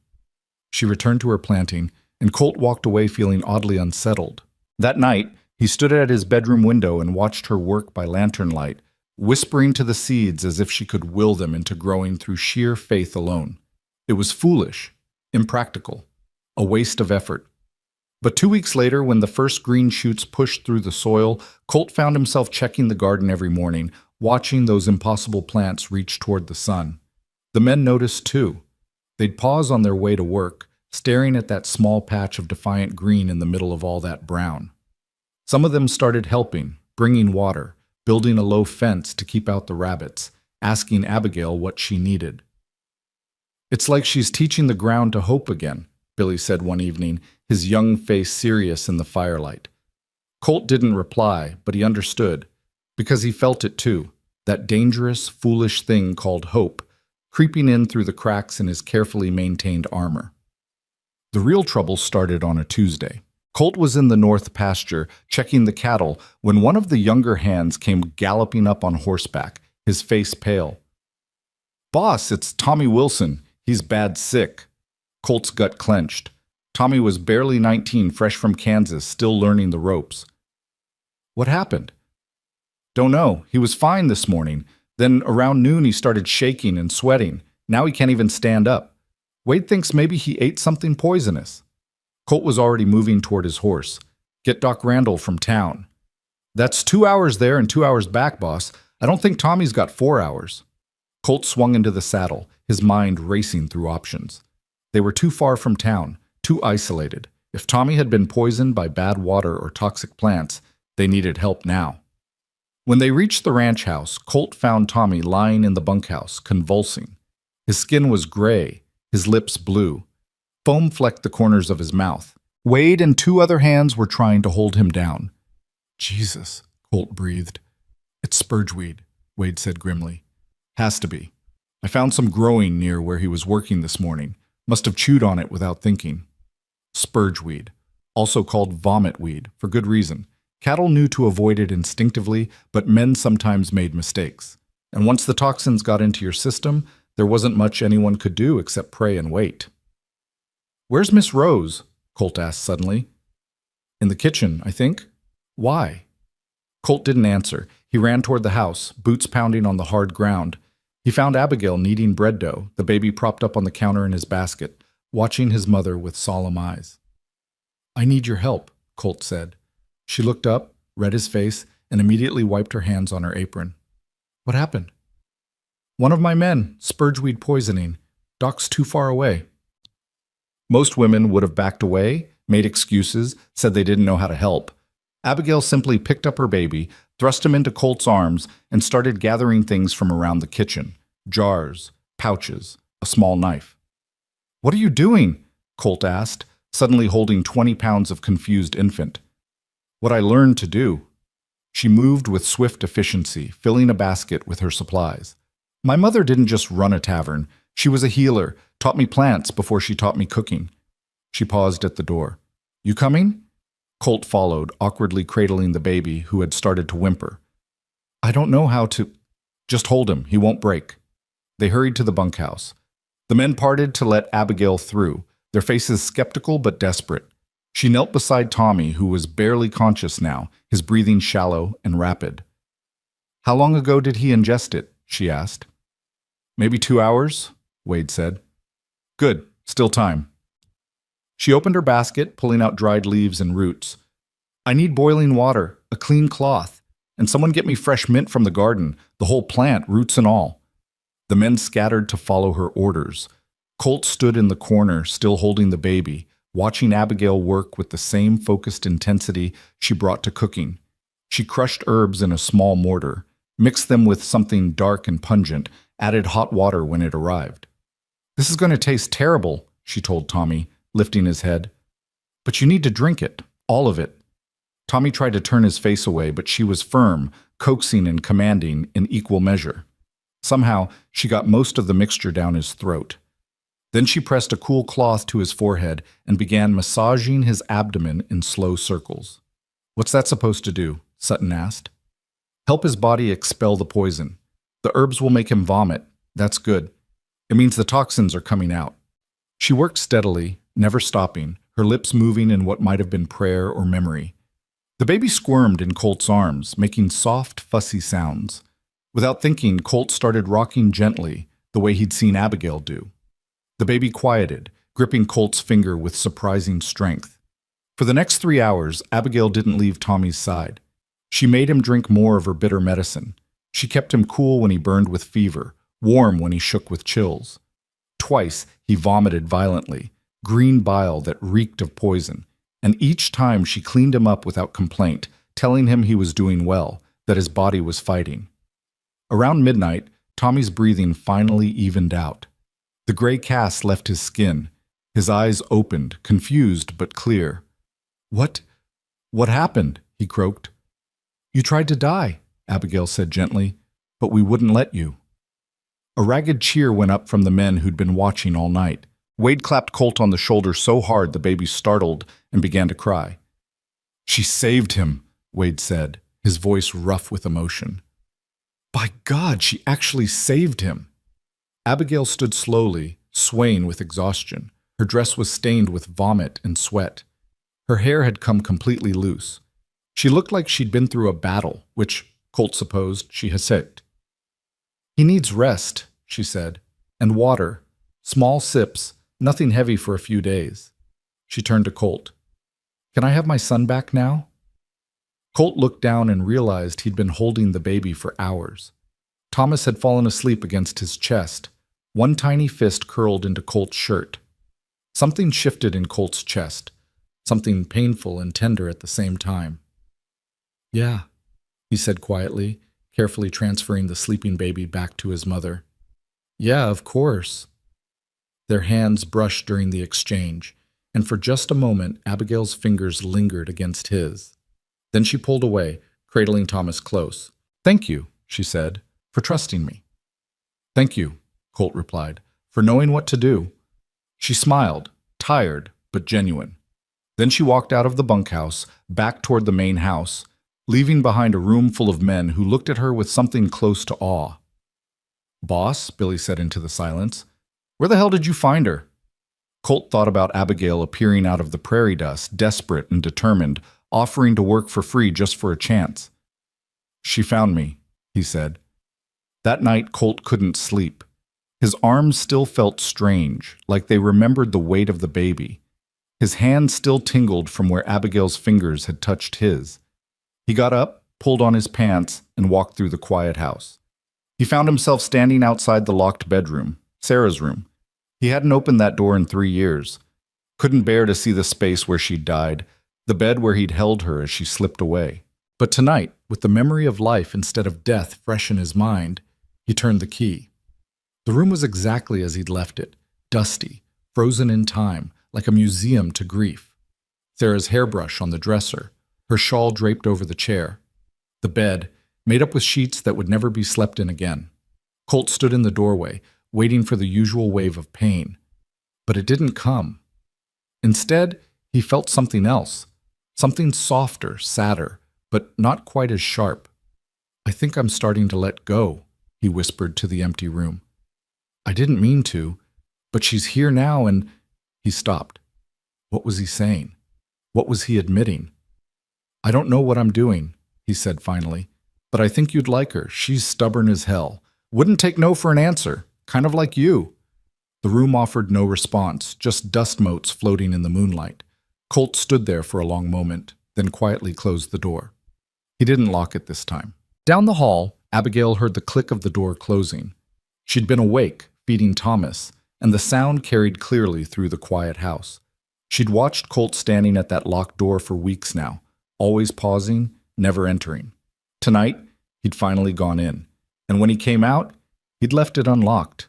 She returned to her planting, and Colt walked away feeling oddly unsettled. That night, he stood at his bedroom window and watched her work by lantern light, whispering to the seeds as if she could will them into growing through sheer faith alone. It was foolish, impractical, a waste of effort. But 2 weeks later, when the first green shoots pushed through the soil, Colt found himself checking the garden every morning, watching those impossible plants reach toward the sun. The men noticed too. They'd pause on their way to work, staring at that small patch of defiant green in the middle of all that brown. Some of them started helping, bringing water, building a low fence to keep out the rabbits, asking Abigail what she needed. "It's like she's teaching the ground to hope again," Billy said one evening, his young face serious in the firelight. Colt didn't reply, but he understood, because he felt it too, that dangerous, foolish thing called hope, creeping in through the cracks in his carefully maintained armor. The real trouble started on a Tuesday. Colt was in the north pasture, checking the cattle, when one of the younger hands came galloping up on horseback, his face pale. "Boss, it's Tommy Wilson. He's bad sick." Colt's gut clenched. Tommy was barely 19, fresh from Kansas, still learning the ropes. "What happened?" "Don't know. He was fine this morning. Then around noon he started shaking and sweating. Now he can't even stand up. Wade thinks maybe he ate something poisonous." Colt was already moving toward his horse. "Get Doc Randall from town." "That's 2 hours there and 2 hours back, boss. I don't think Tommy's got 4 hours." Colt swung into the saddle, his mind racing through options. They were too far from town, too isolated. If Tommy had been poisoned by bad water or toxic plants, they needed help now. When they reached the ranch house, Colt found Tommy lying in the bunkhouse, convulsing. His skin was gray, his lips blue. Foam flecked the corners of his mouth. Wade and 2 other hands were trying to hold him down. "Jesus," Colt breathed. "It's spurgeweed," Wade said grimly. "Has to be. I found some growing near where he was working this morning. Must have chewed on it without thinking." Spurgeweed, also called vomit weed, for good reason. Cattle knew to avoid it instinctively, but men sometimes made mistakes. And once the toxins got into your system, there wasn't much anyone could do except pray and wait. "Where's Miss Rose?" Colt asked suddenly. "In the kitchen, I think." "Why?" Colt didn't answer. He ran toward the house, boots pounding on the hard ground. He found Abigail kneading bread dough, the baby propped up on the counter in his basket, watching his mother with solemn eyes. "I need your help," Colt said. She looked up, read his face, and immediately wiped her hands on her apron. "What happened?" "One of my men, spurgeweed poisoning. Doc's too far away." Most women would have backed away, made excuses, said they didn't know how to help. Abigail simply picked up her baby, thrust him into Colt's arms, and started gathering things from around the kitchen: jars, pouches, a small knife. "What are you doing?" Colt asked, suddenly holding 20 pounds of confused infant. "What I learned to do." She moved with swift efficiency, filling a basket with her supplies. "My mother didn't just run a tavern. She was a healer, taught me plants before she taught me cooking." She paused at the door. "You coming?" Colt followed, awkwardly cradling the baby, who had started to whimper. "I don't know how to—" "Just hold him, he won't break." They hurried to the bunkhouse. The men parted to let Abigail through, their faces skeptical but desperate. She knelt beside Tommy, who was barely conscious now, his breathing shallow and rapid. "How long ago did he ingest it?" she asked. "Maybe 2 hours," Wade said. "Good, still time." She opened her basket, pulling out dried leaves and roots. "I need boiling water, a clean cloth, and someone get me fresh mint from the garden, the whole plant, roots and all." The men scattered to follow her orders. Colt stood in the corner, still holding the baby, watching Abigail work with the same focused intensity she brought to cooking. She crushed herbs in a small mortar, mixed them with something dark and pungent, added hot water when it arrived. "This is going to taste terrible," she told Tommy, lifting his head. "But you need to drink it, all of it." Tommy tried to turn his face away, but she was firm, coaxing and commanding in equal measure. Somehow, she got most of the mixture down his throat. Then she pressed a cool cloth to his forehead and began massaging his abdomen in slow circles. "What's that supposed to do?" Sutton asked. "Help his body expel the poison. The herbs will make him vomit. That's good. It means the toxins are coming out." She worked steadily, never stopping, her lips moving in what might have been prayer or memory. The baby squirmed in Colt's arms, making soft, fussy sounds. Without thinking, Colt started rocking gently, the way he'd seen Abigail do. The baby quieted, gripping Colt's finger with surprising strength. For the next 3 hours, Abigail didn't leave Tommy's side. She made him drink more of her bitter medicine. She kept him cool when he burned with fever, warm when he shook with chills. Twice, he vomited violently, green bile that reeked of poison, and each time she cleaned him up without complaint, telling him he was doing well, that his body was fighting. Around midnight, Tommy's breathing finally evened out. The gray cast left his skin. His eyes opened, confused but clear. What happened?" he croaked. "You tried to die," Abigail said gently, "but we wouldn't let you." A ragged cheer went up from the men who'd been watching all night. Wade clapped Colt on the shoulder so hard the baby startled and began to cry. "She saved him," Wade said, his voice rough with emotion. "By God, she actually saved him." Abigail stood slowly, swaying with exhaustion. Her dress was stained with vomit and sweat. Her hair had come completely loose. She looked like she'd been through a battle, which, Colt supposed, she hissed. "He needs rest," she said, "and water. Small sips, nothing heavy for a few days." She turned to Colt. "Can I have my son back now?" Colt looked down and realized he'd been holding the baby for hours. Thomas had fallen asleep against his chest, one tiny fist curled into Colt's shirt. Something shifted in Colt's chest, something painful and tender at the same time. "Yeah," he said quietly, carefully transferring the sleeping baby back to his mother. "Yeah, of course." Their hands brushed during the exchange, and for just a moment Abigail's fingers lingered against his. Then she pulled away, cradling Thomas close. "Thank you," she said, "for trusting me." "Thank you," Colt replied, "for knowing what to do." She smiled, tired but genuine. Then she walked out of the bunkhouse, back toward the main house, leaving behind a room full of men who looked at her with something close to awe. "Boss," Billy said into the silence, "where the hell did you find her?" Colt thought about Abigail appearing out of the prairie dust, desperate and determined, offering to work for free just for a chance. "She found me," he said. That night, Colt couldn't sleep. His arms still felt strange, like they remembered the weight of the baby. His hand still tingled from where Abigail's fingers had touched his. He got up, pulled on his pants, and walked through the quiet house. He found himself standing outside the locked bedroom, Sarah's room. He hadn't opened that door in 3 years. Couldn't bear to see the space where she'd died, the bed where he'd held her as she slipped away. But tonight, with the memory of life instead of death fresh in his mind, he turned the key. The room was exactly as he'd left it, dusty, frozen in time, like a museum to grief. Sarah's hairbrush on the dresser, her shawl draped over the chair. The bed, made up with sheets that would never be slept in again. Colt stood in the doorway, waiting for the usual wave of pain. But it didn't come. Instead, he felt something else, something softer, sadder, but not quite as sharp. "I think I'm starting to let go," he whispered to the empty room. "I didn't mean to, but she's here now and—" He stopped. What was he saying? What was he admitting? "I don't know what I'm doing," he said finally, "but I think you'd like her. She's stubborn as hell. Wouldn't take no for an answer, kind of like you." The room offered no response, just dust motes floating in the moonlight. Colt stood there for a long moment, then quietly closed the door. He didn't lock it this time. Down the hall, Abigail heard the click of the door closing. She'd been awake, feeding Thomas, and the sound carried clearly through the quiet house. She'd watched Colt standing at that locked door for weeks now, always pausing, never entering. Tonight, he'd finally gone in, and when he came out, he'd left it unlocked.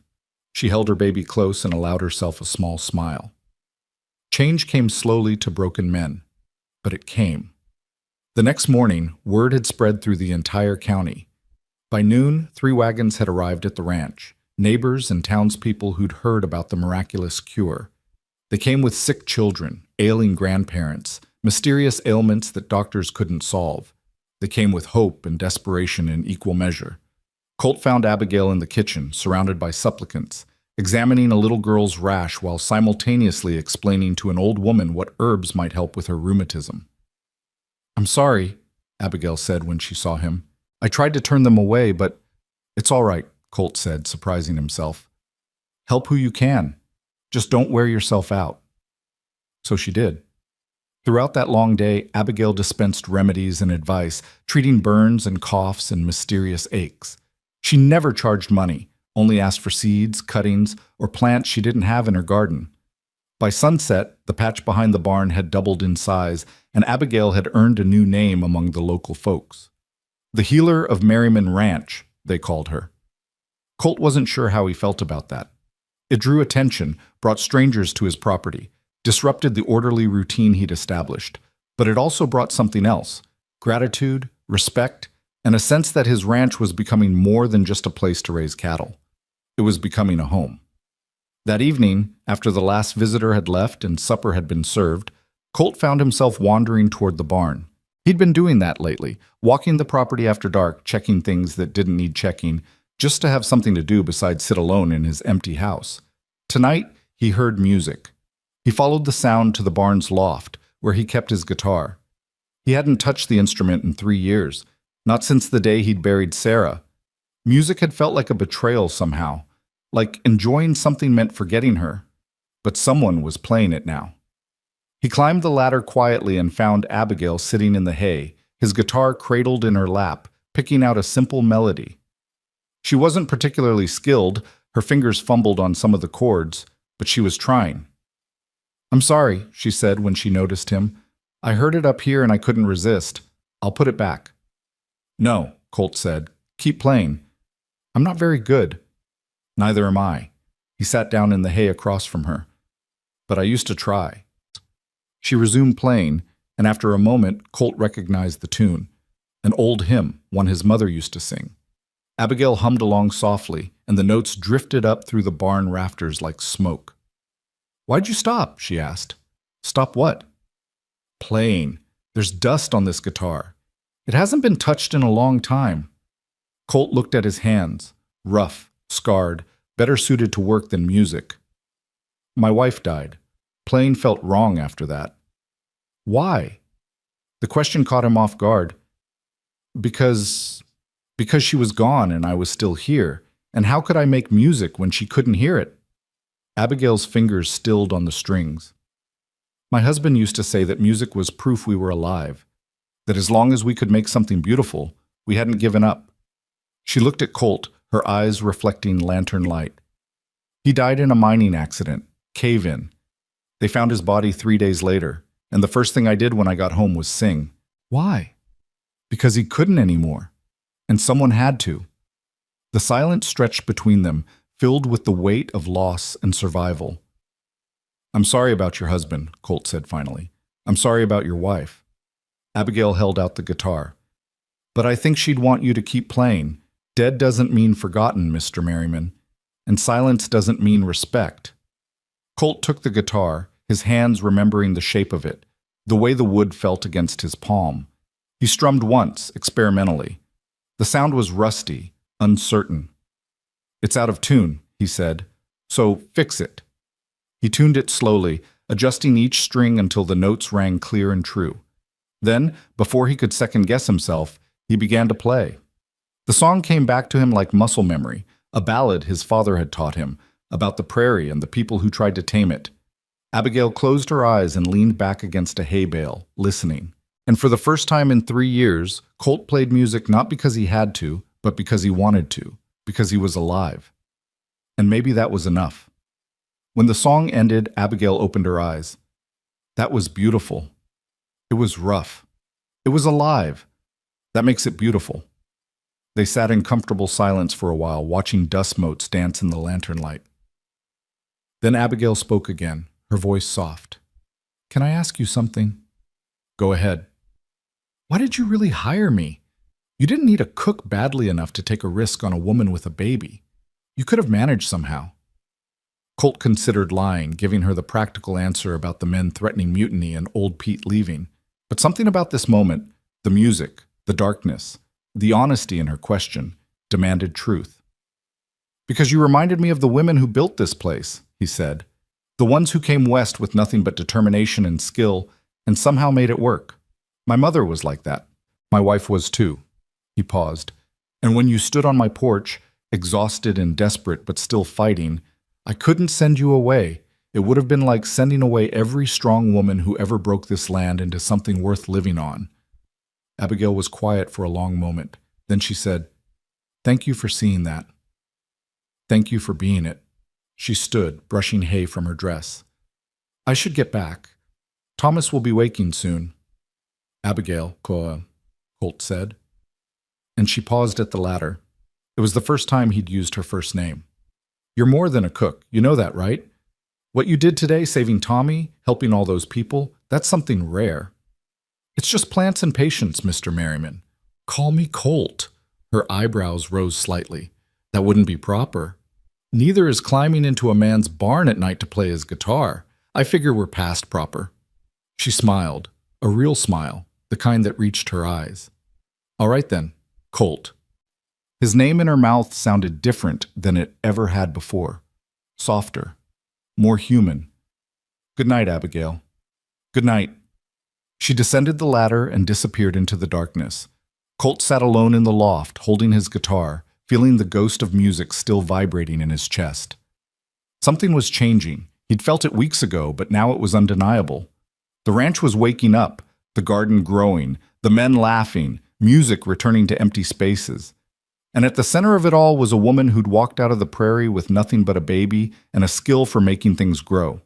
She held her baby close and allowed herself a small smile. Change came slowly to broken men, but it came. The next morning, word had spread through the entire county. By noon, 3 wagons had arrived at the ranch, neighbors and townspeople who'd heard about the miraculous cure. They came with sick children, ailing grandparents, mysterious ailments that doctors couldn't solve. They came with hope and desperation in equal measure. Colt found Abigail in the kitchen, surrounded by supplicants, examining a little girl's rash while simultaneously explaining to an old woman what herbs might help with her rheumatism. "I'm sorry," Abigail said when she saw him. "I tried to turn them away, but—" "It's all right," Colt said, surprising himself. "Help who you can. Just don't wear yourself out." So she did. Throughout that long day, Abigail dispensed remedies and advice, treating burns and coughs and mysterious aches. She never charged money, only asked for seeds, cuttings, or plants she didn't have in her garden. By sunset, the patch behind the barn had doubled in size, and Abigail had earned a new name among the local folks. The healer of Merriman Ranch, they called her. Colt wasn't sure how he felt about that. It drew attention, brought strangers to his property, disrupted the orderly routine he'd established. But it also brought something else: gratitude, respect, and a sense that his ranch was becoming more than just a place to raise cattle. It was becoming a home. That evening, after the last visitor had left and supper had been served, Colt found himself wandering toward the barn. He'd been doing that lately, walking the property after dark, checking things that didn't need checking, just to have something to do besides sit alone in his empty house. Tonight, he heard music. He followed the sound to the barn's loft, where he kept his guitar. He hadn't touched the instrument in 3 years, not since the day he'd buried Sarah. Music had felt like a betrayal somehow, like enjoying something meant forgetting her. But someone was playing it now. He climbed the ladder quietly and found Abigail sitting in the hay, his guitar cradled in her lap, picking out a simple melody. She wasn't particularly skilled, her fingers fumbled on some of the chords, but she was trying. "I'm sorry," she said when she noticed him. "I heard it up here and I couldn't resist. I'll put it back." "No," Colt said. "Keep playing." "I'm not very good." "Neither am I." He sat down in the hay across from her. "But I used to try." She resumed playing, and after a moment, Colt recognized the tune. An old hymn, one his mother used to sing. Abigail hummed along softly, and the notes drifted up through the barn rafters like smoke. "Why'd you stop?" she asked. "Stop what?" "Playing. There's dust on this guitar. It hasn't been touched in a long time." Colt looked at his hands, rough, scarred, better suited to work than music. "My wife died. Playing felt wrong after that." "Why?" The question caught him off guard. Because she was gone and I was still here, and how could I make music when she couldn't hear it?" Abigail's fingers stilled on the strings. "My husband used to say that music was proof we were alive, that as long as we could make something beautiful, we hadn't given up." She looked at Colt, her eyes reflecting lantern light. "He died in a mining accident, cave-in. They found his body 3 days later. And the first thing I did when I got home was sing. Why? Because he couldn't anymore. And someone had to. The silence stretched between them, filled with the weight of loss and survival. I'm sorry about your husband, Colt said finally. I'm sorry about your wife. Abigail held out the guitar. But I think she'd want you to keep playing. Dead doesn't mean forgotten, Mr. Merriman. And silence doesn't mean respect. Colt took the guitar, his hands remembering the shape of it, the way the wood felt against his palm. He strummed once, experimentally. The sound was rusty, uncertain. It's out of tune, he said, so fix it. He tuned it slowly, adjusting each string until the notes rang clear and true. Then, before he could second-guess himself, he began to play. The song came back to him like muscle memory, a ballad his father had taught him, about the prairie and the people who tried to tame it. Abigail closed her eyes and leaned back against a hay bale, listening. And for the first time in 3 years, Colt played music not because he had to, but because he wanted to, because he was alive. And maybe that was enough. When the song ended, Abigail opened her eyes. That was beautiful. It was rough. It was alive. That makes it beautiful. They sat in comfortable silence for a while, watching dust motes dance in the lantern light. Then Abigail spoke again, her voice soft. Can I ask you something? Go ahead. Why did you really hire me? You didn't need a cook badly enough to take a risk on a woman with a baby. You could have managed somehow. Colt considered lying, giving her the practical answer about the men threatening mutiny and old Pete leaving. But something about this moment, the music, the darkness, the honesty in her question, demanded truth. Because you reminded me of the women who built this place, he said. The ones who came west with nothing but determination and skill and somehow made it work. My mother was like that. My wife was too. He paused. And when you stood on my porch, exhausted and desperate but still fighting, I couldn't send you away. It would have been like sending away every strong woman who ever broke this land into something worth living on. Abigail was quiet for a long moment. Then she said, Thank you for seeing that. Thank you for being it. She stood, brushing hay from her dress. I should get back. Thomas will be waking soon. Abigail, Colt said. And she paused at the ladder. It was the first time he'd used her first name. You're more than a cook, you know that, right? What you did today, saving Tommy, helping all those people, that's something rare. It's just plants and patience, Mr. Merriman. Call me Colt. Her eyebrows rose slightly. That wouldn't be proper. Neither is climbing into a man's barn at night to play his guitar. I figure we're past proper. She smiled, a real smile, the kind that reached her eyes. All right then, Colt. His name in her mouth sounded different than it ever had before. Softer, more human. Good night, Abigail. Good night. She descended the ladder and disappeared into the darkness. Colt sat alone in the loft, holding his guitar, feeling the ghost of music still vibrating in his chest. Something was changing. He'd felt it weeks ago, but now it was undeniable. The ranch was waking up, the garden growing, the men laughing, music returning to empty spaces. And at the center of it all was a woman who'd walked out of the prairie with nothing but a baby and a skill for making things grow.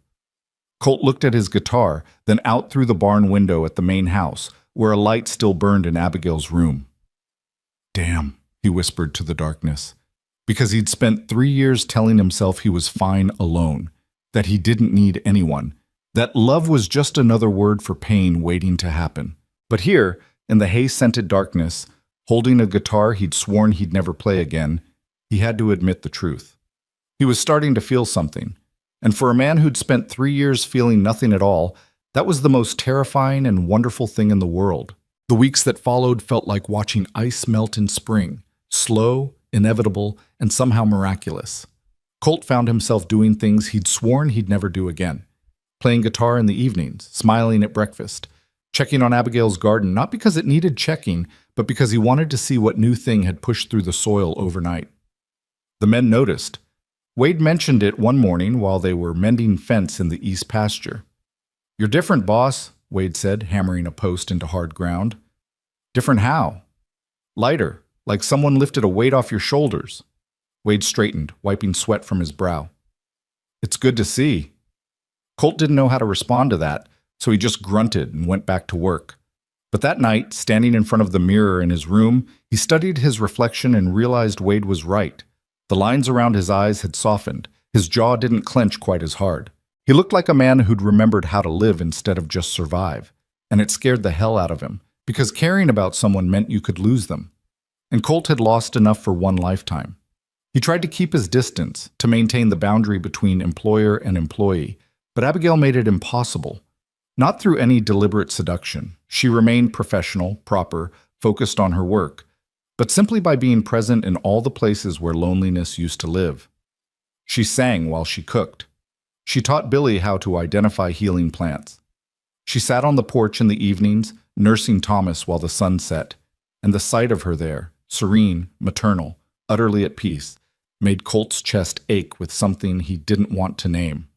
Colt looked at his guitar, then out through the barn window at the main house, where a light still burned in Abigail's room. Damn, he whispered to the darkness, because he'd spent 3 years telling himself he was fine alone, that he didn't need anyone, that love was just another word for pain waiting to happen. But here, in the hay-scented darkness, holding a guitar he'd sworn he'd never play again, he had to admit the truth. He was starting to feel something. And for a man who'd spent 3 years feeling nothing at all, that was the most terrifying and wonderful thing in the world. The weeks that followed felt like watching ice melt in spring, slow, inevitable, and somehow miraculous. Colt found himself doing things he'd sworn he'd never do again. Playing guitar in the evenings, smiling at breakfast, checking on Abigail's garden not because it needed checking, but because he wanted to see what new thing had pushed through the soil overnight. The men noticed. Wade mentioned it one morning while they were mending fence in the east pasture. You're different, boss, Wade said, hammering a post into hard ground. Different how? Lighter, like someone lifted a weight off your shoulders. Wade straightened, wiping sweat from his brow. It's good to see. Colt didn't know how to respond to that, so he just grunted and went back to work. But that night, standing in front of the mirror in his room, he studied his reflection and realized Wade was right. The lines around his eyes had softened. His jaw didn't clench quite as hard. He looked like a man who'd remembered how to live instead of just survive. And it scared the hell out of him, because caring about someone meant you could lose them. And Colt had lost enough for one lifetime. He tried to keep his distance, to maintain the boundary between employer and employee, but Abigail made it impossible. Not through any deliberate seduction. She remained professional, proper, focused on her work, but simply by being present in all the places where loneliness used to live. She sang while she cooked. She taught Billy how to identify healing plants. She sat on the porch in the evenings, nursing Thomas while the sun set, and the sight of her there, serene, maternal, utterly at peace, made Colt's chest ache with something he didn't want to name.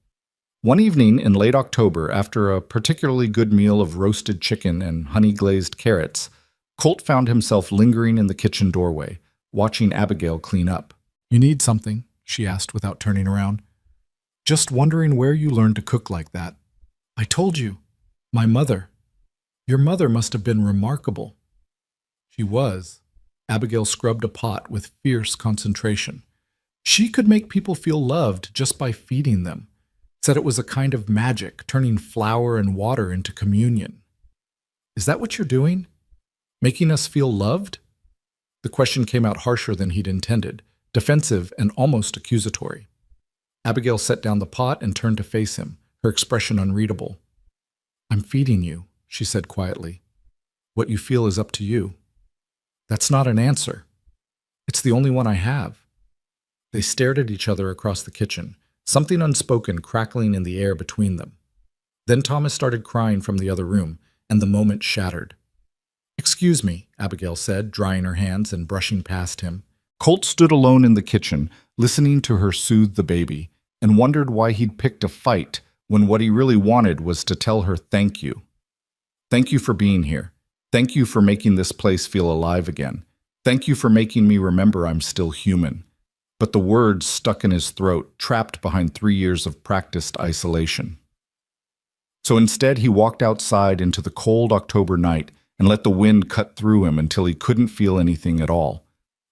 One evening in late October, after a particularly good meal of roasted chicken and honey-glazed carrots, Colt found himself lingering in the kitchen doorway, watching Abigail clean up. "You need something?" she asked without turning around. "Just wondering where you learned to cook like that." "I told you. My mother. Your mother must have been remarkable." She was. Abigail scrubbed a pot with fierce concentration. She could make people feel loved just by feeding them. Said it was a kind of magic, turning flour and water into communion. "Is that what you're doing? Making us feel loved?" The question came out harsher than he'd intended, defensive and almost accusatory. Abigail set down the pot and turned to face him, her expression unreadable. "I'm feeding you," she said quietly. "What you feel is up to you." "That's not an answer. It's the only one I have." They stared at each other across the kitchen, something unspoken crackling in the air between them. Then Thomas started crying from the other room, and the moment shattered. "Excuse me," Abigail said, drying her hands and brushing past him. Colt stood alone in the kitchen, listening to her soothe the baby, and wondered why he'd picked a fight when what he really wanted was to tell her thank you. "Thank you for being here. Thank you for making this place feel alive again. Thank you for making me remember I'm still human." But the words stuck in his throat, trapped behind 3 years of practiced isolation. So instead, he walked outside into the cold October night and let the wind cut through him until he couldn't feel anything at all.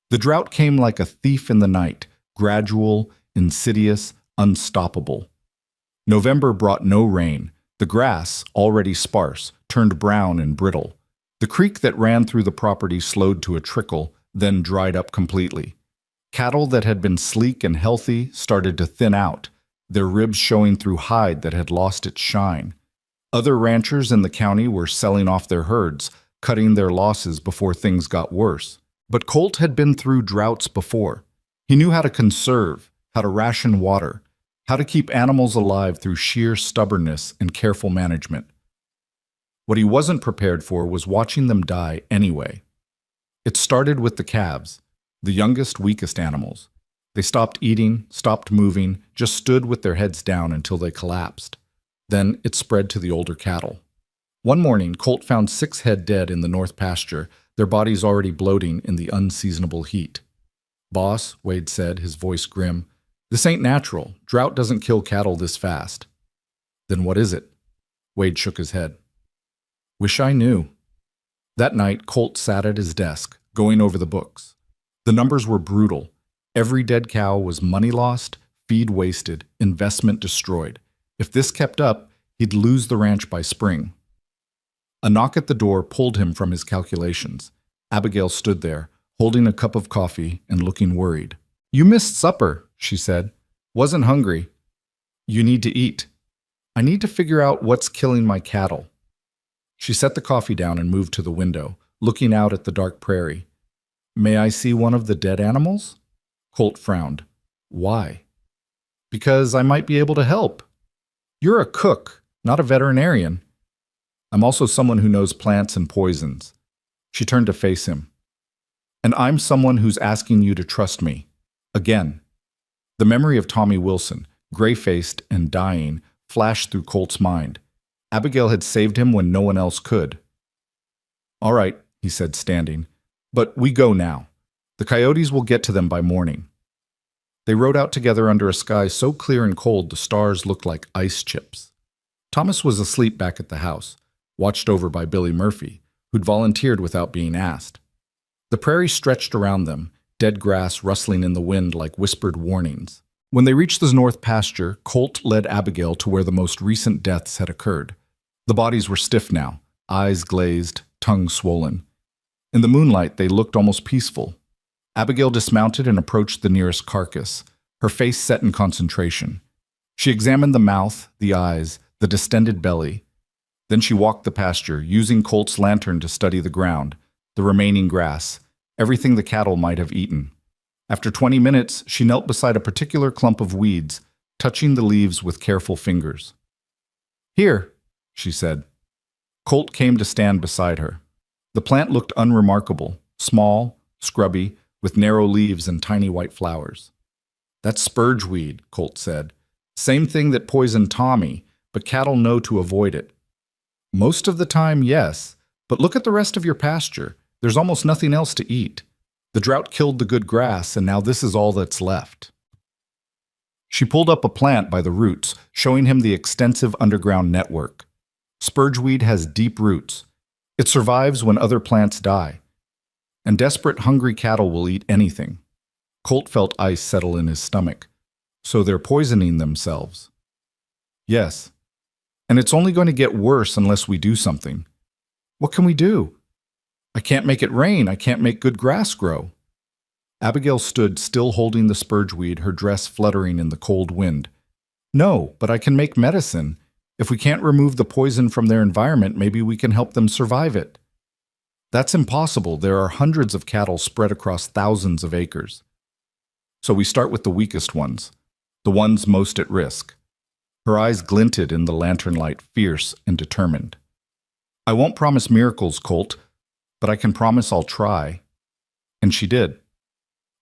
The drought came like a thief in the night, gradual, insidious, unstoppable. November brought no rain. The grass, already sparse, turned brown and brittle. The creek that ran through the property slowed to a trickle, then dried up completely. Cattle that had been sleek and healthy started to thin out, their ribs showing through hide that had lost its shine. Other ranchers in the county were selling off their herds, cutting their losses before things got worse. But Colt had been through droughts before. He knew how to conserve, how to ration water, how to keep animals alive through sheer stubbornness and careful management. What he wasn't prepared for was watching them die anyway. It started with the calves, the youngest, weakest animals. They stopped eating, stopped moving, just stood with their heads down until they collapsed. Then it spread to the older cattle. One morning, Colt found 6 head dead in the north pasture, their bodies already bloating in the unseasonable heat. "Boss," Wade said, his voice grim, "this ain't natural. Drought doesn't kill cattle this fast." "Then what is it?" Wade shook his head. "Wish I knew." That night, Colt sat at his desk, going over the books. The numbers were brutal. Every dead cow was money lost, feed wasted, investment destroyed. If this kept up, he'd lose the ranch by spring. A knock at the door pulled him from his calculations. Abigail stood there, holding a cup of coffee and looking worried. "You missed supper," she said. "Wasn't hungry." "You need to eat." "I need to figure out what's killing my cattle." She set the coffee down and moved to the window, looking out at the dark prairie. "May I see one of the dead animals?" Colt frowned. "Why?" "Because I might be able to help." "You're a cook, not a veterinarian." "I'm also someone who knows plants and poisons." She turned to face him. "And I'm someone who's asking you to trust me. Again." The memory of Tommy Wilson, gray-faced and dying, flashed through Colt's mind. Abigail had saved him when no one else could. "All right," he said, standing. "But we go now. The coyotes will get to them by morning." They rode out together under a sky so clear and cold the stars looked like ice chips. Thomas was asleep back at the house, watched over by Billy Murphy, who'd volunteered without being asked. The prairie stretched around them, dead grass rustling in the wind like whispered warnings. When they reached the north pasture, Colt led Abigail to where the most recent deaths had occurred. The bodies were stiff now, eyes glazed, tongues swollen. In the moonlight, they looked almost peaceful. Abigail dismounted and approached the nearest carcass, her face set in concentration. She examined the mouth, the eyes, the distended belly. Then she walked the pasture, using Colt's lantern to study the ground, the remaining grass, everything the cattle might have eaten. After 20 minutes, she knelt beside a particular clump of weeds, touching the leaves with careful fingers. "Here," she said. Colt came to stand beside her. The plant looked unremarkable, small, scrubby, with narrow leaves and tiny white flowers. "That's spurgeweed," Colt said. "Same thing that poisoned Tommy, but cattle know to avoid it." "Most of the time, yes, but look at the rest of your pasture. There's almost nothing else to eat. The drought killed the good grass, and now this is all that's left." She pulled up a plant by the roots, showing him the extensive underground network. Spurgeweed has deep roots. It survives when other plants die. And desperate, hungry cattle will eat anything. Colt felt ice settle in his stomach. So they're poisoning themselves. Yes. And it's only going to get worse unless we do something. What can we do? I can't make it rain. I can't make good grass grow. Abigail stood still holding the spurgeweed, her dress fluttering in the cold wind. "No, but I can make medicine. If we can't remove the poison from their environment, maybe we can help them survive it." "That's impossible. There are hundreds of cattle spread across thousands of acres." "So we start with the weakest ones, the ones most at risk." Her eyes glinted in the lantern light, fierce and determined. "I won't promise miracles, Colt, but I can promise I'll try." And she did.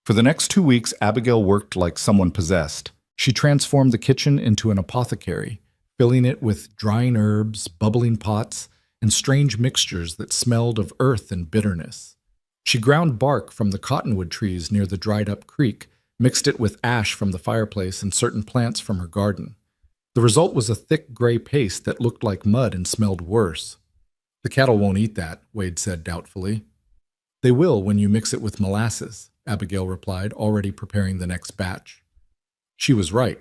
For the next 2 weeks, Abigail worked like someone possessed. She transformed the kitchen into an apothecary, filling it with drying herbs, bubbling pots, and strange mixtures that smelled of earth and bitterness. She ground bark from the cottonwood trees near the dried-up creek, mixed it with ash from the fireplace and certain plants from her garden. The result was a thick gray paste that looked like mud and smelled worse. "The cattle won't eat that," Wade said doubtfully. "They will when you mix it with molasses," Abigail replied, already preparing the next batch. She was right.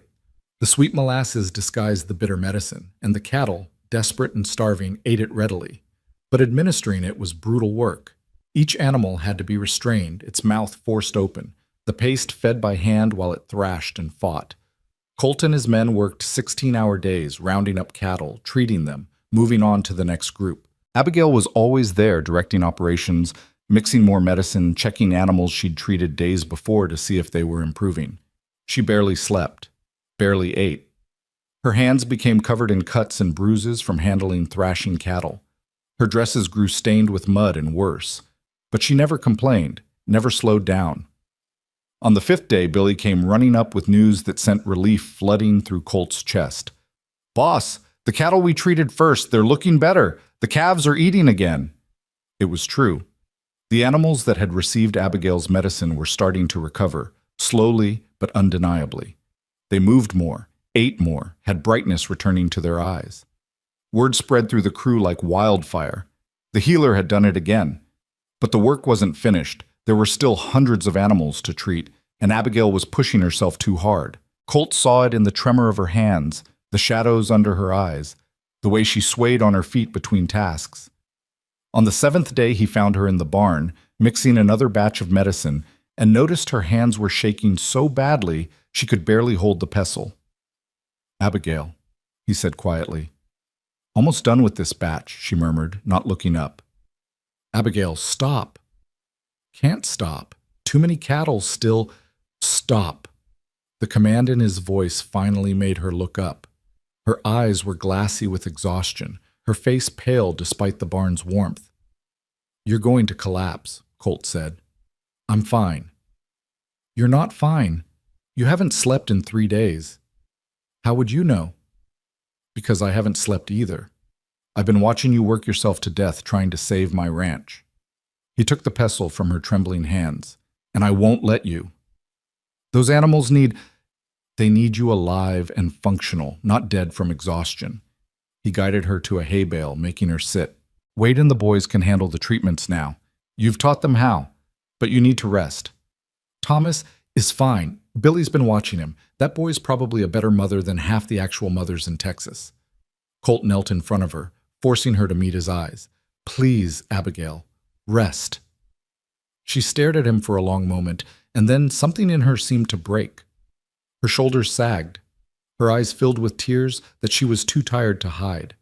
The sweet molasses disguised the bitter medicine, and the cattle, desperate and starving, ate it readily. But administering it was brutal work. Each animal had to be restrained, its mouth forced open, the paste fed by hand while it thrashed and fought. Colt and his men worked 16-hour days, rounding up cattle, treating them, moving on to the next group. Abigail was always there, directing operations, mixing more medicine, checking animals she'd treated days before to see if they were improving. She barely slept, barely ate. Her hands became covered in cuts and bruises from handling thrashing cattle. Her dresses grew stained with mud and worse. But she never complained, never slowed down. On the 5th day, Billy came running up with news that sent relief flooding through Colt's chest. "Boss, the cattle we treated first, they're looking better. The calves are eating again." It was true. The animals that had received Abigail's medicine were starting to recover, slowly but undeniably. They moved more, ate more, had brightness returning to their eyes. Word spread through the crew like wildfire. The healer had done it again. But the work wasn't finished. There were still hundreds of animals to treat, and Abigail was pushing herself too hard. Colt saw it in the tremor of her hands, the shadows under her eyes, the way she swayed on her feet between tasks. On the 7th day, he found her in the barn, mixing another batch of medicine, and noticed her hands were shaking so badly she could barely hold the pestle. "Abigail," he said quietly. "Almost done with this batch," she murmured, not looking up. "Abigail, stop." "Can't stop. Too many cattle still—" "Stop." The command in his voice finally made her look up. Her eyes were glassy with exhaustion, her face pale despite the barn's warmth. "You're going to collapse," Colt said. "I'm fine." "You're not fine. You haven't slept in 3 days." "How would you know?" "Because I haven't slept either. I've been watching you work yourself to death trying to save my ranch." He took the pestle from her trembling hands. "And I won't let you. Those animals need you alive and functional, not dead from exhaustion. He guided her to a hay bale, making her sit. Wade and the boys can handle the treatments now. You've taught them how, but you need to rest. Thomas is fine. Billy's been watching him. That boy's probably a better mother than half the actual mothers in Texas. Colt knelt in front of her, forcing her to meet his eyes. Please, Abigail, rest. She stared at him for a long moment, and then something in her seemed to break. Her shoulders sagged. Her eyes filled with tears that she was too tired to hide.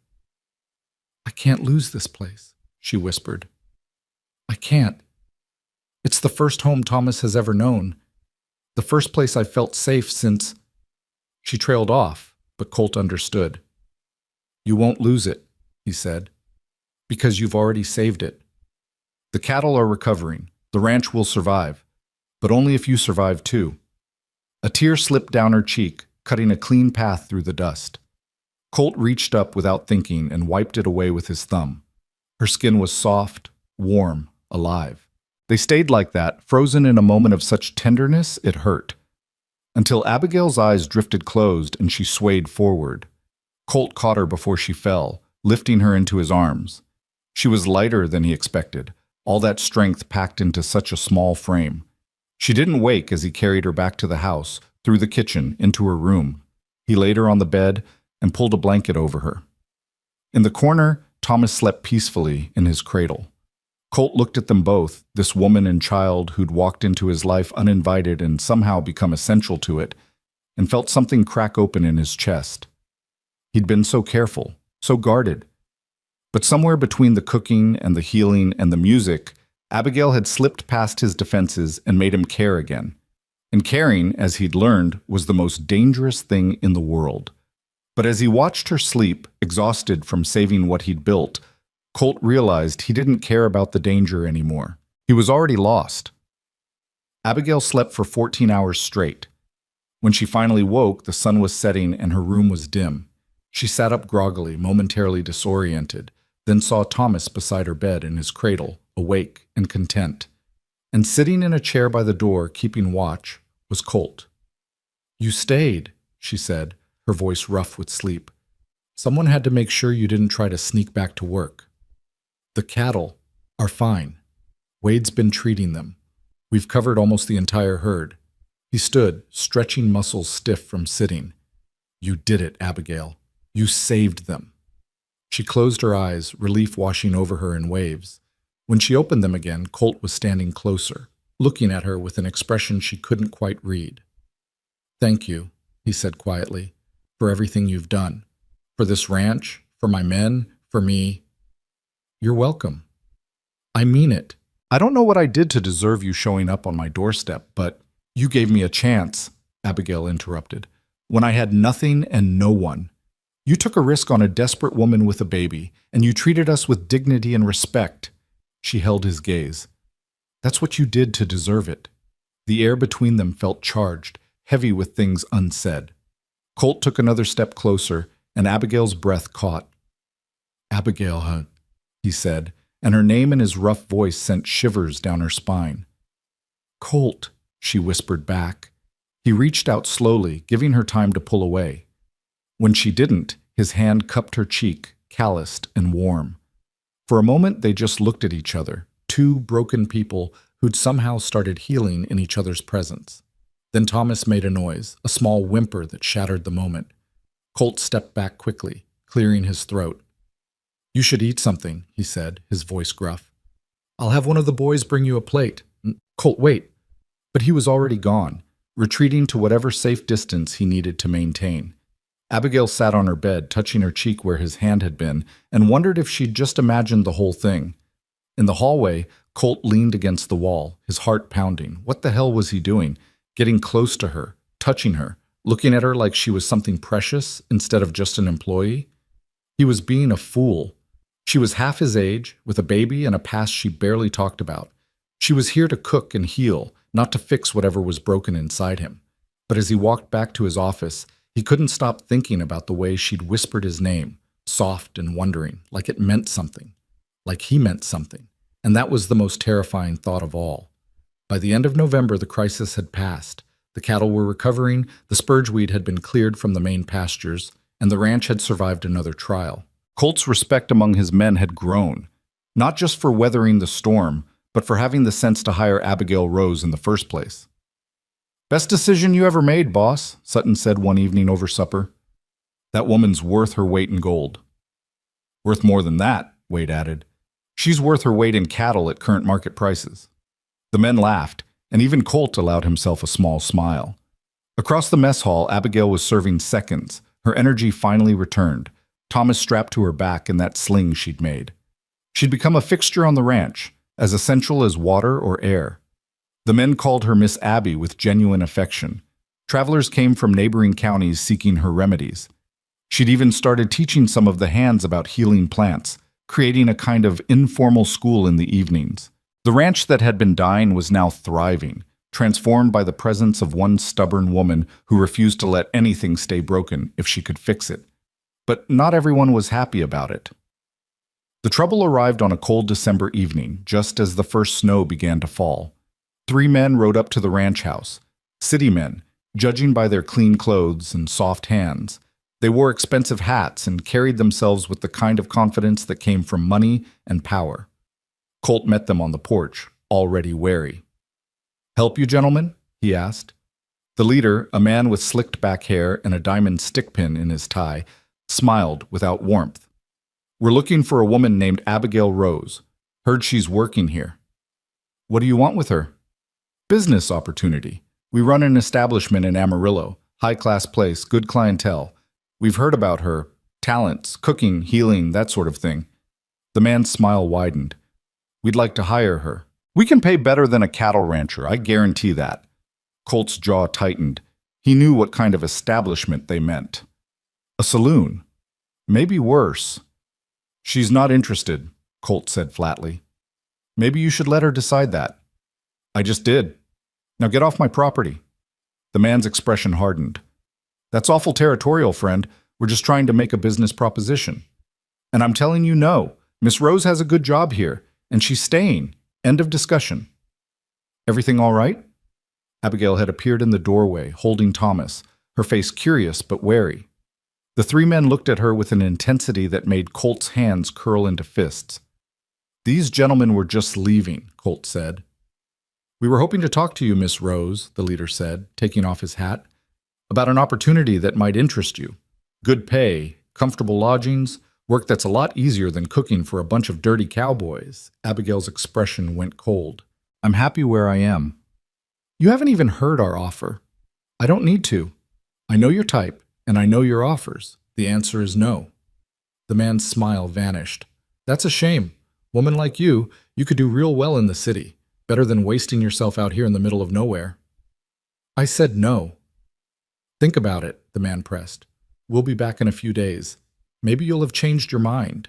I can't lose this place, she whispered. I can't. It's the first home Thomas has ever known. The first place I felt safe since... She trailed off, but Colt understood. You won't lose it, he said, because you've already saved it. The cattle are recovering. The ranch will survive, but only if you survive too. A tear slipped down her cheek, cutting a clean path through the dust. Colt reached up without thinking and wiped it away with his thumb. Her skin was soft, warm, alive. They stayed like that, frozen in a moment of such tenderness it hurt. Until Abigail's eyes drifted closed and she swayed forward. Colt caught her before she fell, lifting her into his arms. She was lighter than he expected, all that strength packed into such a small frame. She didn't wake as he carried her back to the house, through the kitchen, into her room. He laid her on the bed and pulled a blanket over her. In the corner, Thomas slept peacefully in his cradle. Colt looked at them both, this woman and child who'd walked into his life uninvited and somehow become essential to it, and felt something crack open in his chest. He'd been so careful, so guarded. But somewhere between the cooking and the healing and the music, Abigail had slipped past his defenses and made him care again. And caring, as he'd learned, was the most dangerous thing in the world. But as he watched her sleep, exhausted from saving what he'd built, Colt realized he didn't care about the danger anymore. He was already lost. Abigail slept for 14 hours straight. When she finally woke, the sun was setting and her room was dim. She sat up groggily, momentarily disoriented, then saw Thomas beside her bed in his cradle, awake and content. And sitting in a chair by the door, keeping watch, was Colt. You stayed, she said, her voice rough with sleep. Someone had to make sure you didn't try to sneak back to work. The cattle are fine. Wade's been treating them. We've covered almost the entire herd. He stood, stretching muscles stiff from sitting. You did it, Abigail. You saved them. She closed her eyes, relief washing over her in waves. When she opened them again, Colt was standing closer, looking at her with an expression she couldn't quite read. Thank you, he said quietly, for everything you've done. For this ranch, for my men, for me. You're welcome. I mean it. I don't know what I did to deserve you showing up on my doorstep, but you gave me a chance, Abigail interrupted, when I had nothing and no one. You took a risk on a desperate woman with a baby, and you treated us with dignity and respect. She held his gaze. That's what you did to deserve it. The air between them felt charged, heavy with things unsaid. Colt took another step closer, and Abigail's breath caught. Abigail, huh? He said, and her name in his rough voice sent shivers down her spine. Colt, she whispered back. He reached out slowly, giving her time to pull away. When she didn't, his hand cupped her cheek, calloused and warm. For a moment, they just looked at each other, two broken people who'd somehow started healing in each other's presence. Then Thomas made a noise, a small whimper that shattered the moment. Colt stepped back quickly, clearing his throat. You should eat something, he said, his voice gruff. I'll have one of the boys bring you a plate. Colt, wait. But he was already gone, retreating to whatever safe distance he needed to maintain. Abigail sat on her bed, touching her cheek where his hand had been, and wondered if she'd just imagined the whole thing. In the hallway, Colt leaned against the wall, his heart pounding. What the hell was he doing? Getting close to her, touching her, looking at her like she was something precious instead of just an employee? He was being a fool. She was half his age, with a baby and a past she barely talked about. She was here to cook and heal, not to fix whatever was broken inside him. But as he walked back to his office, he couldn't stop thinking about the way she'd whispered his name, soft and wondering, like it meant something, like he meant something. And that was the most terrifying thought of all. By the end of November, the crisis had passed. The cattle were recovering, the spurge weed had been cleared from the main pastures, and the ranch had survived another trial. Colt's respect among his men had grown, not just for weathering the storm, but for having the sense to hire Abigail Rose in the first place. "Best decision you ever made, boss," Sutton said one evening over supper. "That woman's worth her weight in gold." "Worth more than that," Wade added. "She's worth her weight in cattle at current market prices." The men laughed, and even Colt allowed himself a small smile. Across the mess hall, Abigail was serving seconds. Her energy finally returned, Thomas strapped to her back in that sling she'd made. She'd become a fixture on the ranch, as essential as water or air. The men called her Miss Abby with genuine affection. Travelers came from neighboring counties seeking her remedies. She'd even started teaching some of the hands about healing plants, creating a kind of informal school in the evenings. The ranch that had been dying was now thriving, transformed by the presence of one stubborn woman who refused to let anything stay broken if she could fix it. But not everyone was happy about it. The trouble arrived on a cold December evening, just as the first snow began to fall. 3 men rode up to the ranch house. City men, judging by their clean clothes and soft hands. They wore expensive hats and carried themselves with the kind of confidence that came from money and power. Colt met them on the porch, already wary. "Help you, gentlemen?" he asked. The leader, a man with slicked back hair and a diamond stickpin in his tie, smiled without warmth. "We're looking for a woman named Abigail Rose. Heard she's working here." "What do you want with her?" "Business opportunity. We run an establishment in Amarillo. High-class place, good clientele. We've heard about her. Talents, cooking, healing, that sort of thing." The man's smile widened. "We'd like to hire her. We can pay better than a cattle rancher, I guarantee that." Colt's jaw tightened. He knew what kind of establishment they meant. A saloon. Maybe worse. "She's not interested," Colt said flatly. "Maybe you should let her decide that." "I just did. Now get off my property." The man's expression hardened. "That's awful territorial, friend. We're just trying to make a business proposition. And I'm telling you no. Miss Rose has a good job here, and she's staying. End of discussion." "Everything all right?" Abigail had appeared in the doorway, holding Thomas, her face curious but wary. The 3 men looked at her with an intensity that made Colt's hands curl into fists. "These gentlemen were just leaving," Colt said. "We were hoping to talk to you, Miss Rose," the leader said, taking off his hat, "about an opportunity that might interest you. Good pay, comfortable lodgings, work that's a lot easier than cooking for a bunch of dirty cowboys." Abigail's expression went cold. "I'm happy where I am." "You haven't even heard our offer." "I don't need to. I know your type, and I know your offers. The answer is no." The man's smile vanished. "That's a shame. Woman like you could do real well in the city. Better than wasting yourself out here in the middle of nowhere." "I said no." "Think about it," the man pressed. "We'll be back in a few days. Maybe you'll have changed your mind."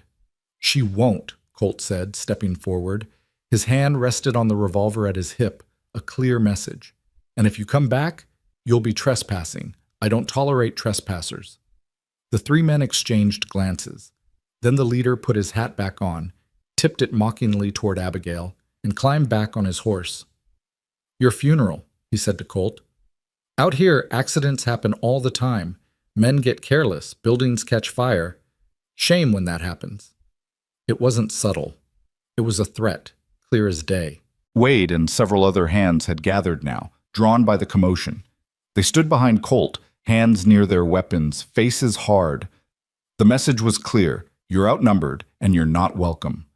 "She won't," Colt said, stepping forward. His hand rested on the revolver at his hip, a clear message. "And if you come back, you'll be trespassing. I don't tolerate trespassers." The 3 men exchanged glances. Then the leader put his hat back on, tipped it mockingly toward Abigail, and climbed back on his horse. "Your funeral," he said to Colt. "Out here, accidents happen all the time. Men get careless, buildings catch fire. Shame when that happens." It wasn't subtle. It was a threat, clear as day. Wade and several other hands had gathered now, drawn by the commotion. They stood behind Colt, hands near their weapons, faces hard. The message was clear: you're outnumbered, and you're not welcome.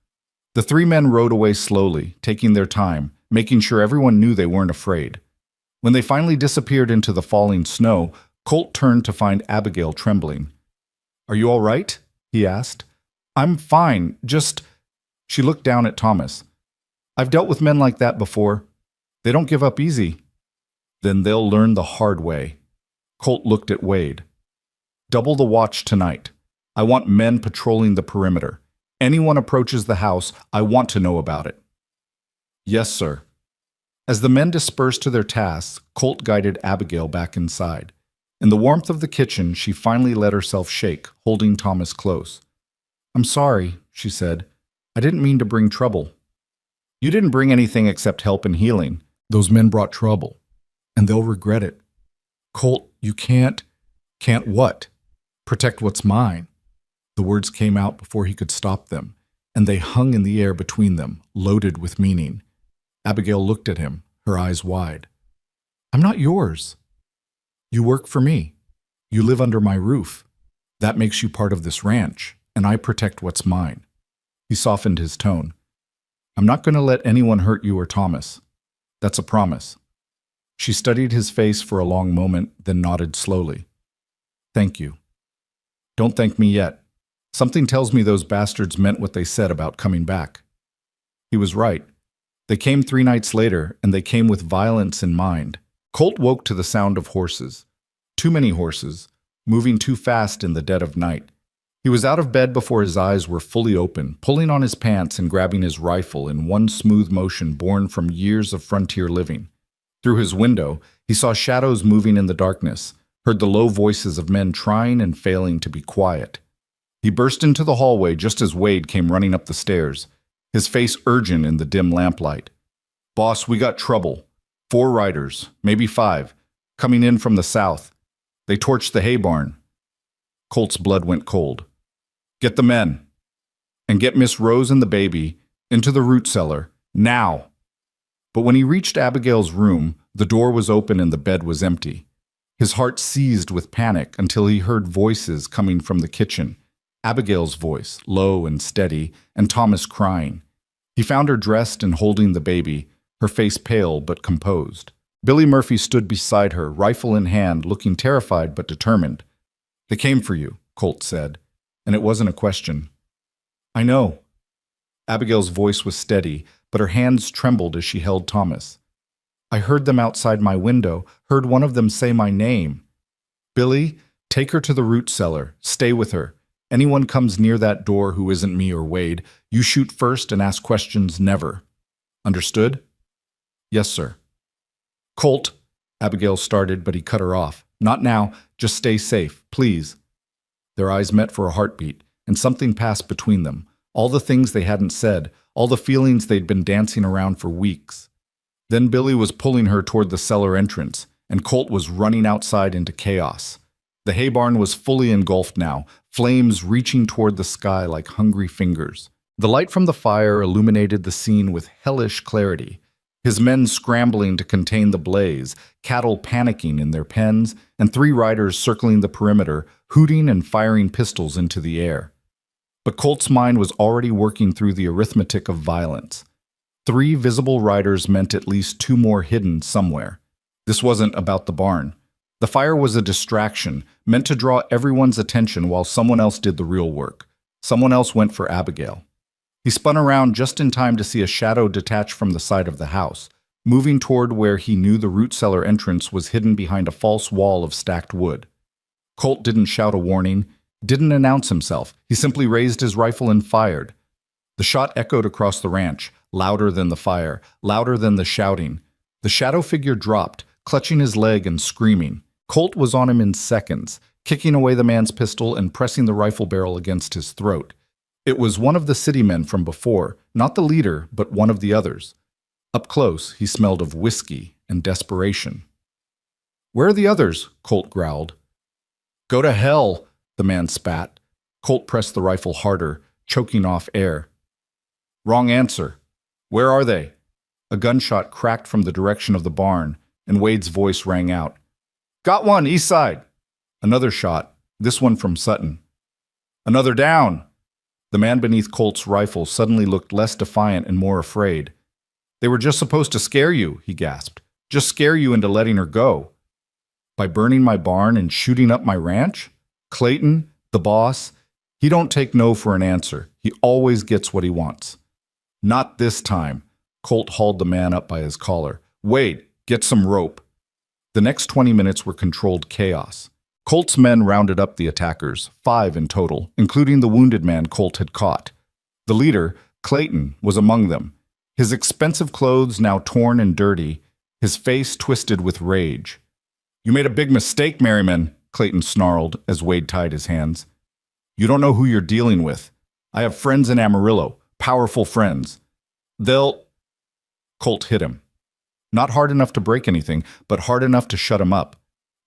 The 3 men rode away slowly, taking their time, making sure everyone knew they weren't afraid. When they finally disappeared into the falling snow, Colt turned to find Abigail trembling. "Are you all right?" he asked. "I'm fine, just—" She looked down at Thomas. "I've dealt with men like that before. They don't give up easy." "Then they'll learn the hard way." Colt looked at Wade. "Double the watch tonight. I want men patrolling the perimeter. Anyone approaches the house, I want to know about it." "Yes, sir." As the men dispersed to their tasks, Colt guided Abigail back inside. In the warmth of the kitchen, she finally let herself shake, holding Thomas close. "I'm sorry," she said. "I didn't mean to bring trouble." "You didn't bring anything except help and healing. Those men brought trouble, and they'll regret it." "Colt, you can't—" "Can't what?" "Protect what's mine." The words came out before he could stop them, and they hung in the air between them, loaded with meaning. Abigail looked at him, her eyes wide. "I'm not yours. You work for me. You live under my roof. That makes you part of this ranch, and I protect what's mine." He softened his tone. "I'm not going to let anyone hurt you or Thomas. That's a promise." She studied his face for a long moment, then nodded slowly. "Thank you." "Don't thank me yet. Something tells me those bastards meant what they said about coming back." He was right. They came 3 nights later, and they came with violence in mind. Colt woke to the sound of horses. Too many horses, moving too fast in the dead of night. He was out of bed before his eyes were fully open, pulling on his pants and grabbing his rifle in one smooth motion born from years of frontier living. Through his window, he saw shadows moving in the darkness, heard the low voices of men trying and failing to be quiet. He burst into the hallway just as Wade came running up the stairs, his face urgent in the dim lamplight. "Boss, we got trouble. 4 riders, maybe 5, coming in from the south. They torched the hay barn." Colt's blood went cold. "Get the men. And get Miss Rose and the baby into the root cellar, now." But when he reached Abigail's room, the door was open and the bed was empty. His heart seized with panic until he heard voices coming from the kitchen. Abigail's voice, low and steady, and Thomas crying. He found her dressed and holding the baby, her face pale but composed. Billy Murphy stood beside her, rifle in hand, looking terrified but determined. "They came for you," Colt said, and it wasn't a question. "I know." Abigail's voice was steady, but her hands trembled as she held Thomas. "I heard them outside my window, heard one of them say my name. Billy, take her to the root cellar. Stay with her. Anyone comes near that door who isn't me or Wade, you shoot first and ask questions never. Understood?" "Yes, sir." "Colt," Abigail started, but he cut her off. "Not now. Just stay safe, please." Their eyes met for a heartbeat, and something passed between them. All the things they hadn't said, all the feelings they'd been dancing around for weeks. Then Billy was pulling her toward the cellar entrance, and Colt was running outside into chaos. The hay barn was fully engulfed now, flames reaching toward the sky like hungry fingers. The light from the fire illuminated the scene with hellish clarity. His men scrambling to contain the blaze, cattle panicking in their pens, and 3 riders circling the perimeter, hooting and firing pistols into the air. But Colt's mind was already working through the arithmetic of violence. 3 visible riders meant at least 2 more hidden somewhere. This wasn't about the barn. The fire was a distraction, meant to draw everyone's attention while someone else did the real work. Someone else went for Abigail. He spun around just in time to see a shadow detach from the side of the house, moving toward where he knew the root cellar entrance was hidden behind a false wall of stacked wood. Colt didn't shout a warning, didn't announce himself. He simply raised his rifle and fired. The shot echoed across the ranch, louder than the fire, louder than the shouting. The shadow figure dropped, clutching his leg and screaming. Colt was on him in seconds, kicking away the man's pistol and pressing the rifle barrel against his throat. It was one of the city men from before, not the leader, but one of the others. Up close, he smelled of whiskey and desperation. "Where are the others?" Colt growled. "Go to hell," the man spat. Colt pressed the rifle harder, choking off air. "Wrong answer. Where are they?" A gunshot cracked from the direction of the barn, and Wade's voice rang out. "Got one, east side." Another shot, this one from Sutton. "Another down." The man beneath Colt's rifle suddenly looked less defiant and more afraid. "They were just supposed to scare you," he gasped. "Just scare you into letting her go." "By burning my barn and shooting up my ranch? Clayton, the boss, he don't take no for an answer. He always gets what he wants." "Not this time." Colt hauled the man up by his collar. "Wade, get some rope." The next 20 minutes were controlled chaos. Colt's men rounded up the attackers, 5 in total, including the wounded man Colt had caught. The leader, Clayton, was among them. His expensive clothes now torn and dirty, his face twisted with rage. "You made a big mistake, Merriman," Clayton snarled as Wade tied his hands. "You don't know who you're dealing with. I have friends in Amarillo, powerful friends. They'll—" Colt hit him. Not hard enough to break anything, but hard enough to shut him up.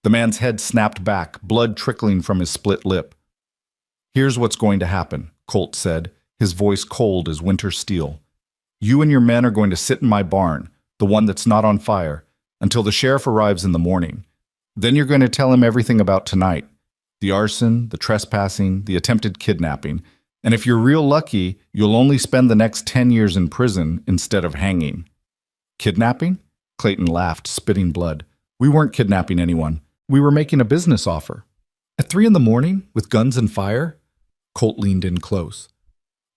The man's head snapped back, blood trickling from his split lip. Here's what's going to happen, Colt said, his voice cold as winter steel. You and your men are going to sit in my barn, the one that's not on fire, until the sheriff arrives in the morning. Then you're going to tell him everything about tonight. The arson, the trespassing, the attempted kidnapping. And if you're real lucky, you'll only spend the next 10 years in prison instead of hanging. Kidnapping? Clayton laughed, spitting blood. We weren't kidnapping anyone. We were making a business offer. At 3 in the morning, with guns and fire? Colt leaned in close.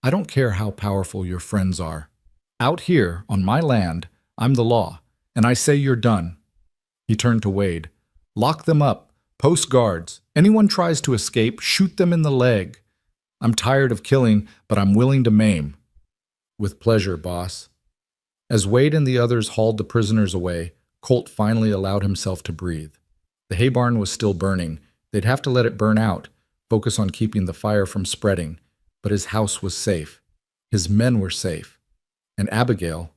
I don't care how powerful your friends are. Out here, on my land, I'm the law, and I say you're done. He turned to Wade. Lock them up. Post guards. Anyone tries to escape, shoot them in the leg. I'm tired of killing, but I'm willing to maim. With pleasure, boss. As Wade and the others hauled the prisoners away, Colt finally allowed himself to breathe. The hay barn was still burning. They'd have to let it burn out, focus on keeping the fire from spreading. But his house was safe. His men were safe. And Abigail...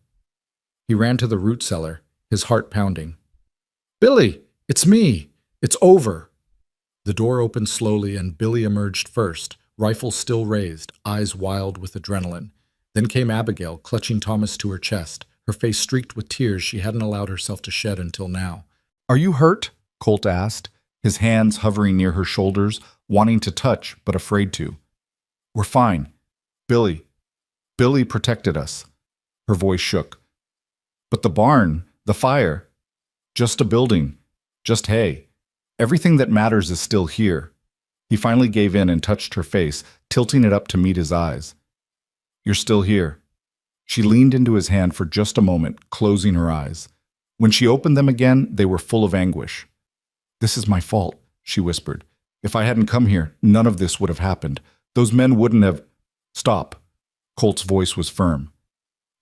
He ran to the root cellar, his heart pounding. Billy, it's me. It's over. The door opened slowly and Billy emerged first, rifle still raised, eyes wild with adrenaline. Then came Abigail, clutching Thomas to her chest, her face streaked with tears she hadn't allowed herself to shed until now. Are you hurt? Colt asked, his hands hovering near her shoulders, wanting to touch but afraid to. We're fine. Billy protected us. Her voice shook. But the barn, the fire, just a building, just hay. Everything that matters is still here. He finally gave in and touched her face, tilting it up to meet his eyes. You're still here. She leaned into his hand for just a moment, closing her eyes. When she opened them again, they were full of anguish. This is my fault, she whispered. If I hadn't come here, none of this would have happened. Those men wouldn't have... Stop. Colt's voice was firm.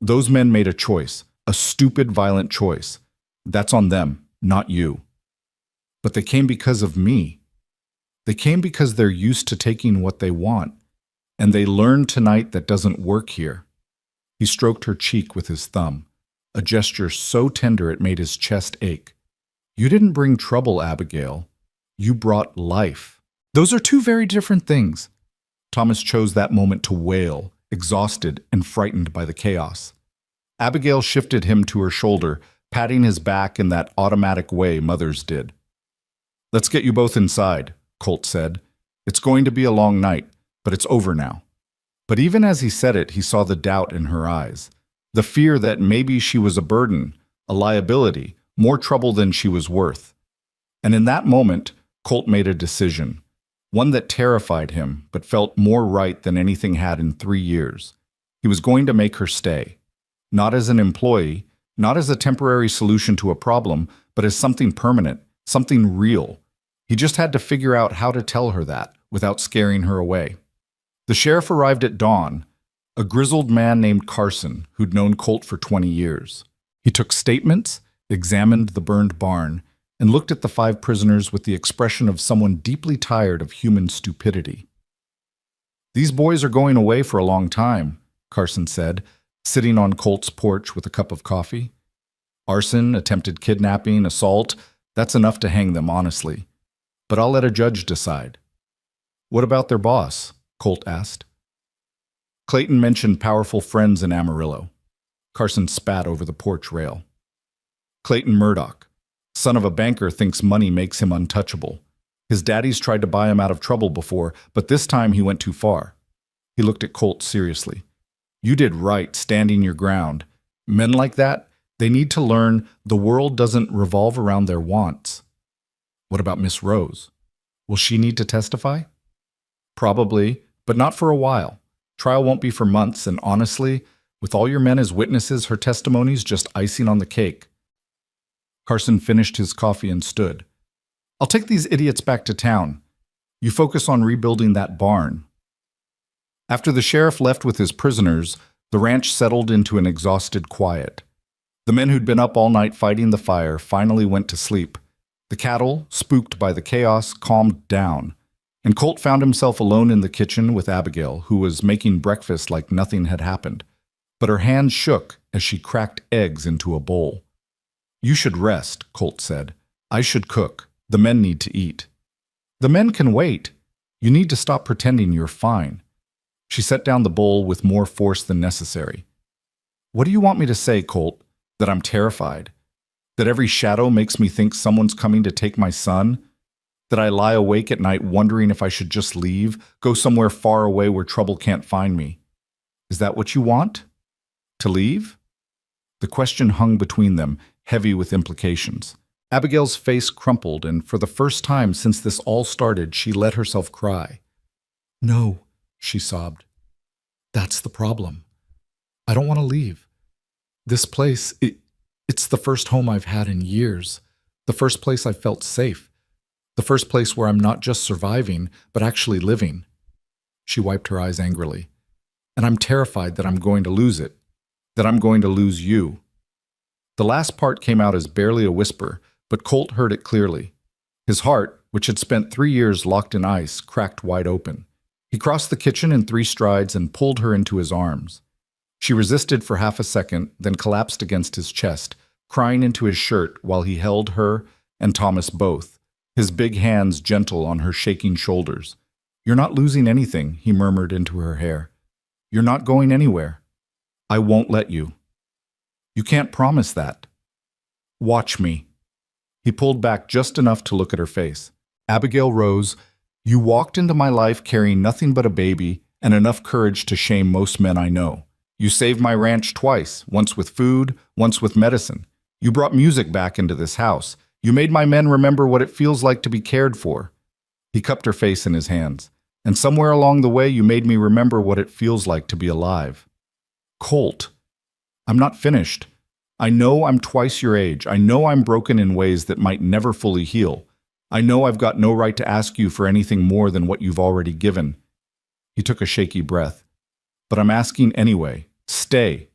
Those men made a choice, a stupid, violent choice. That's on them, not you. But they came because of me. They came because they're used to taking what they want, and they learned tonight that doesn't work here. He stroked her cheek with his thumb, a gesture so tender it made his chest ache. You didn't bring trouble, Abigail. You brought life. Those are two very different things. Thomas chose that moment to wail, exhausted and frightened by the chaos. Abigail shifted him to her shoulder, patting his back in that automatic way mothers did. Let's get you both inside, Colt said. It's going to be a long night, but it's over now. But even as he said it, he saw the doubt in her eyes, the fear that maybe she was a burden, a liability, more trouble than she was worth. And in that moment, Colt made a decision, one that terrified him, but felt more right than anything had in 3 years. He was going to make her stay. Not as an employee, not as a temporary solution to a problem, but as something permanent, something real. He just had to figure out how to tell her that without scaring her away. The sheriff arrived at dawn, a grizzled man named Carson who'd known Colt for 20 years. He took statements, examined the burned barn, and looked at the 5 prisoners with the expression of someone deeply tired of human stupidity. These boys are going away for a long time, Carson said, sitting on Colt's porch with a cup of coffee. Arson, attempted kidnapping, assault, that's enough to hang them, honestly. But I'll let a judge decide. What about their boss? Colt asked. Clayton mentioned powerful friends in Amarillo. Carson spat over the porch rail. Clayton Murdoch, son of a banker, thinks money makes him untouchable. His daddy's tried to buy him out of trouble before, but this time he went too far. He looked at Colt seriously. You did right standing your ground. Men like that, they need to learn the world doesn't revolve around their wants. What about Miss Rose? Will she need to testify? Probably, but not for a while. Trial won't be for months, and honestly, with all your men as witnesses, her testimony's just icing on the cake. Carson finished his coffee and stood. I'll take these idiots back to town. You focus on rebuilding that barn. After the sheriff left with his prisoners, the ranch settled into an exhausted quiet. The men who'd been up all night fighting the fire finally went to sleep. The cattle, spooked by the chaos, calmed down, and Colt found himself alone in the kitchen with Abigail, who was making breakfast like nothing had happened. But her hands shook as she cracked eggs into a bowl. You should rest, Colt said. I should cook. The men need to eat. The men can wait. You need to stop pretending you're fine." She set down the bowl with more force than necessary. "What do you want me to say, Colt? That I'm terrified? That every shadow makes me think someone's coming to take my son? That I lie awake at night wondering if I should just leave, go somewhere far away where trouble can't find me? Is that what you want? To leave?" The question hung between them, heavy with implications. Abigail's face crumpled, and for the first time since this all started, she let herself cry. "No," she sobbed. "That's the problem. I don't want to leave. This place, it's the first home I've had in years. The first place I felt safe. The first place where I'm not just surviving, but actually living." She wiped her eyes angrily. "And I'm terrified that I'm going to lose it. That I'm going to lose you." The last part came out as barely a whisper, but Colt heard it clearly. His heart, which had spent 3 years locked in ice, cracked wide open. He crossed the kitchen in 3 strides and pulled her into his arms. She resisted for half a second, then collapsed against his chest, crying into his shirt while he held her and Thomas both, his big hands gentle on her shaking shoulders. "You're not losing anything," he murmured into her hair. "You're not going anywhere. I won't let you." "You can't promise that." "Watch me." He pulled back just enough to look at her face. Abigail rose. "You walked into my life carrying nothing but a baby and enough courage to shame most men I know. You saved my ranch twice, once with food, once with medicine. You brought music back into this house. You made my men remember what it feels like to be cared for." He cupped her face in his hands. "And somewhere along the way you made me remember what it feels like to be alive." "Colt, I'm not finished. I know I'm twice your age. I know I'm broken in ways that might never fully heal. I know I've got no right to ask you for anything more than what you've already given." He took a shaky breath. "But I'm asking anyway. Stay.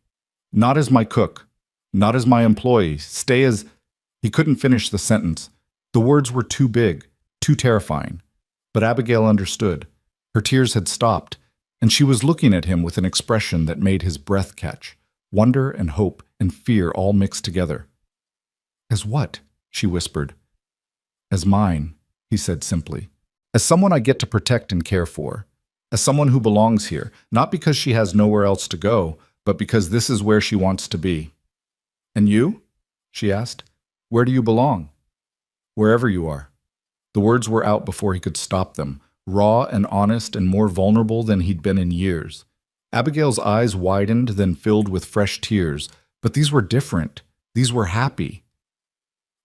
Not as my cook. Not as my employee. Stay as—" He couldn't finish the sentence. The words were too big, too terrifying. But Abigail understood. Her tears had stopped, and she was looking at him with an expression that made his breath catch. Wonder and hope and fear all mixed together. "As what?" she whispered. "As mine," he said simply. "As someone I get to protect and care for. As someone who belongs here, not because she has nowhere else to go, but because this is where she wants to be." "And you?" she asked. "Where do you belong?" "Wherever you are." The words were out before he could stop them, raw and honest and more vulnerable than he'd been in years. Abigail's eyes widened, then filled with fresh tears, but these were different. These were happy.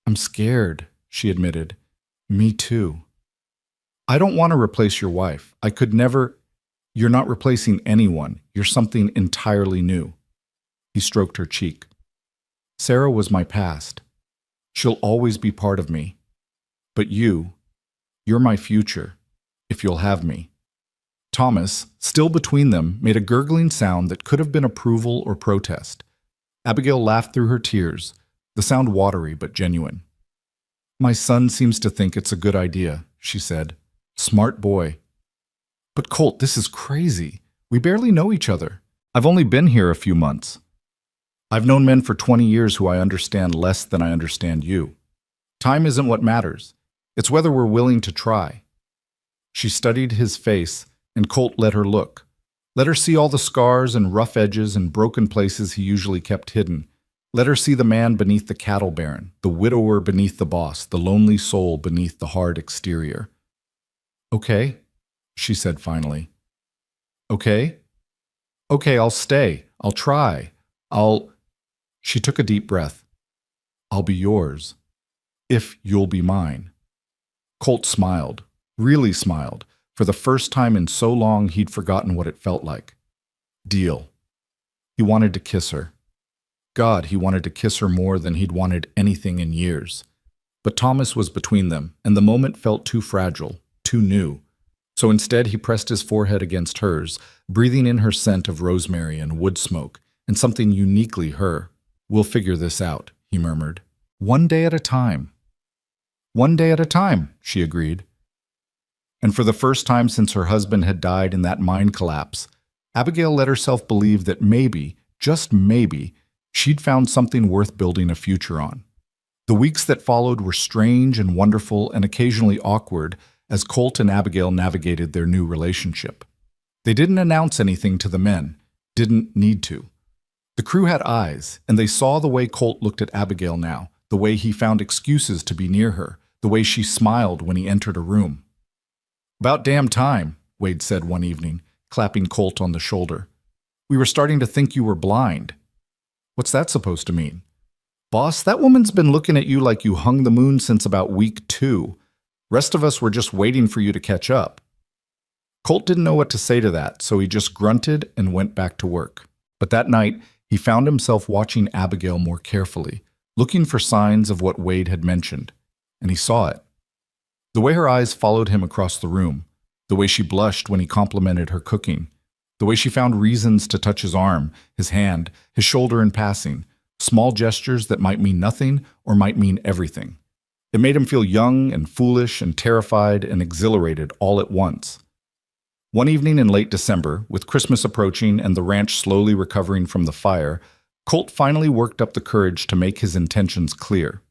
"I'm scared," she admitted. "Me too." "I don't want to replace your wife. I could never—" "You're not replacing anyone. You're something entirely new." He stroked her cheek. "Sarah was my past. She'll always be part of me. But you're my future, if you'll have me." Thomas, still between them, made a gurgling sound that could have been approval or protest. Abigail laughed through her tears, the sound watery but genuine. "My son seems to think it's a good idea," she said. "Smart boy." "But Colt, this is crazy. We barely know each other. I've only been here a few months. I've known men for 20 years who I understand less than I understand you. Time isn't what matters. It's whether we're willing to try." She studied his face, and Colt let her look. Let her see all the scars and rough edges and broken places he usually kept hidden. Let her see the man beneath the cattle baron, the widower beneath the boss, the lonely soul beneath the hard exterior. "Okay," she said finally. "Okay? Okay, I'll stay. I'll try. She took a deep breath. "I'll be yours, if you'll be mine." Colt smiled, really smiled. For the first time in so long, he'd forgotten what it felt like. Deal. He wanted to kiss her. God, he wanted to kiss her more than he'd wanted anything in years. But Thomas was between them, and the moment felt too fragile, too new. So instead, he pressed his forehead against hers, breathing in her scent of rosemary and wood smoke, and something uniquely her. "We'll figure this out," he murmured. "One day at a time." "One day at a time," she agreed. And for the first time since her husband had died in that mind collapse, Abigail let herself believe that maybe, just maybe, she'd found something worth building a future on. The weeks that followed were strange and wonderful and occasionally awkward, as Colt and Abigail navigated their new relationship. They didn't announce anything to the men, didn't need to. The crew had eyes, and they saw the way Colt looked at Abigail now, the way he found excuses to be near her, the way she smiled when he entered a room. "About damn time," Wade said one evening, clapping Colt on the shoulder. "We were starting to think you were blind." "What's that supposed to mean?" "Boss, that woman's been looking at you like you hung the moon since about week 2. Rest of us were just waiting for you to catch up." Colt didn't know what to say to that, so he just grunted and went back to work. But that night, he found himself watching Abigail more carefully, looking for signs of what Wade had mentioned, and he saw it. The way her eyes followed him across the room, the way she blushed when he complimented her cooking, the way she found reasons to touch his arm, his hand, his shoulder in passing, small gestures that might mean nothing or might mean everything. It made him feel young and foolish and terrified and exhilarated all at once. One evening in late December, with Christmas approaching and the ranch slowly recovering from the fire, Colt finally worked up the courage to make his intentions clear.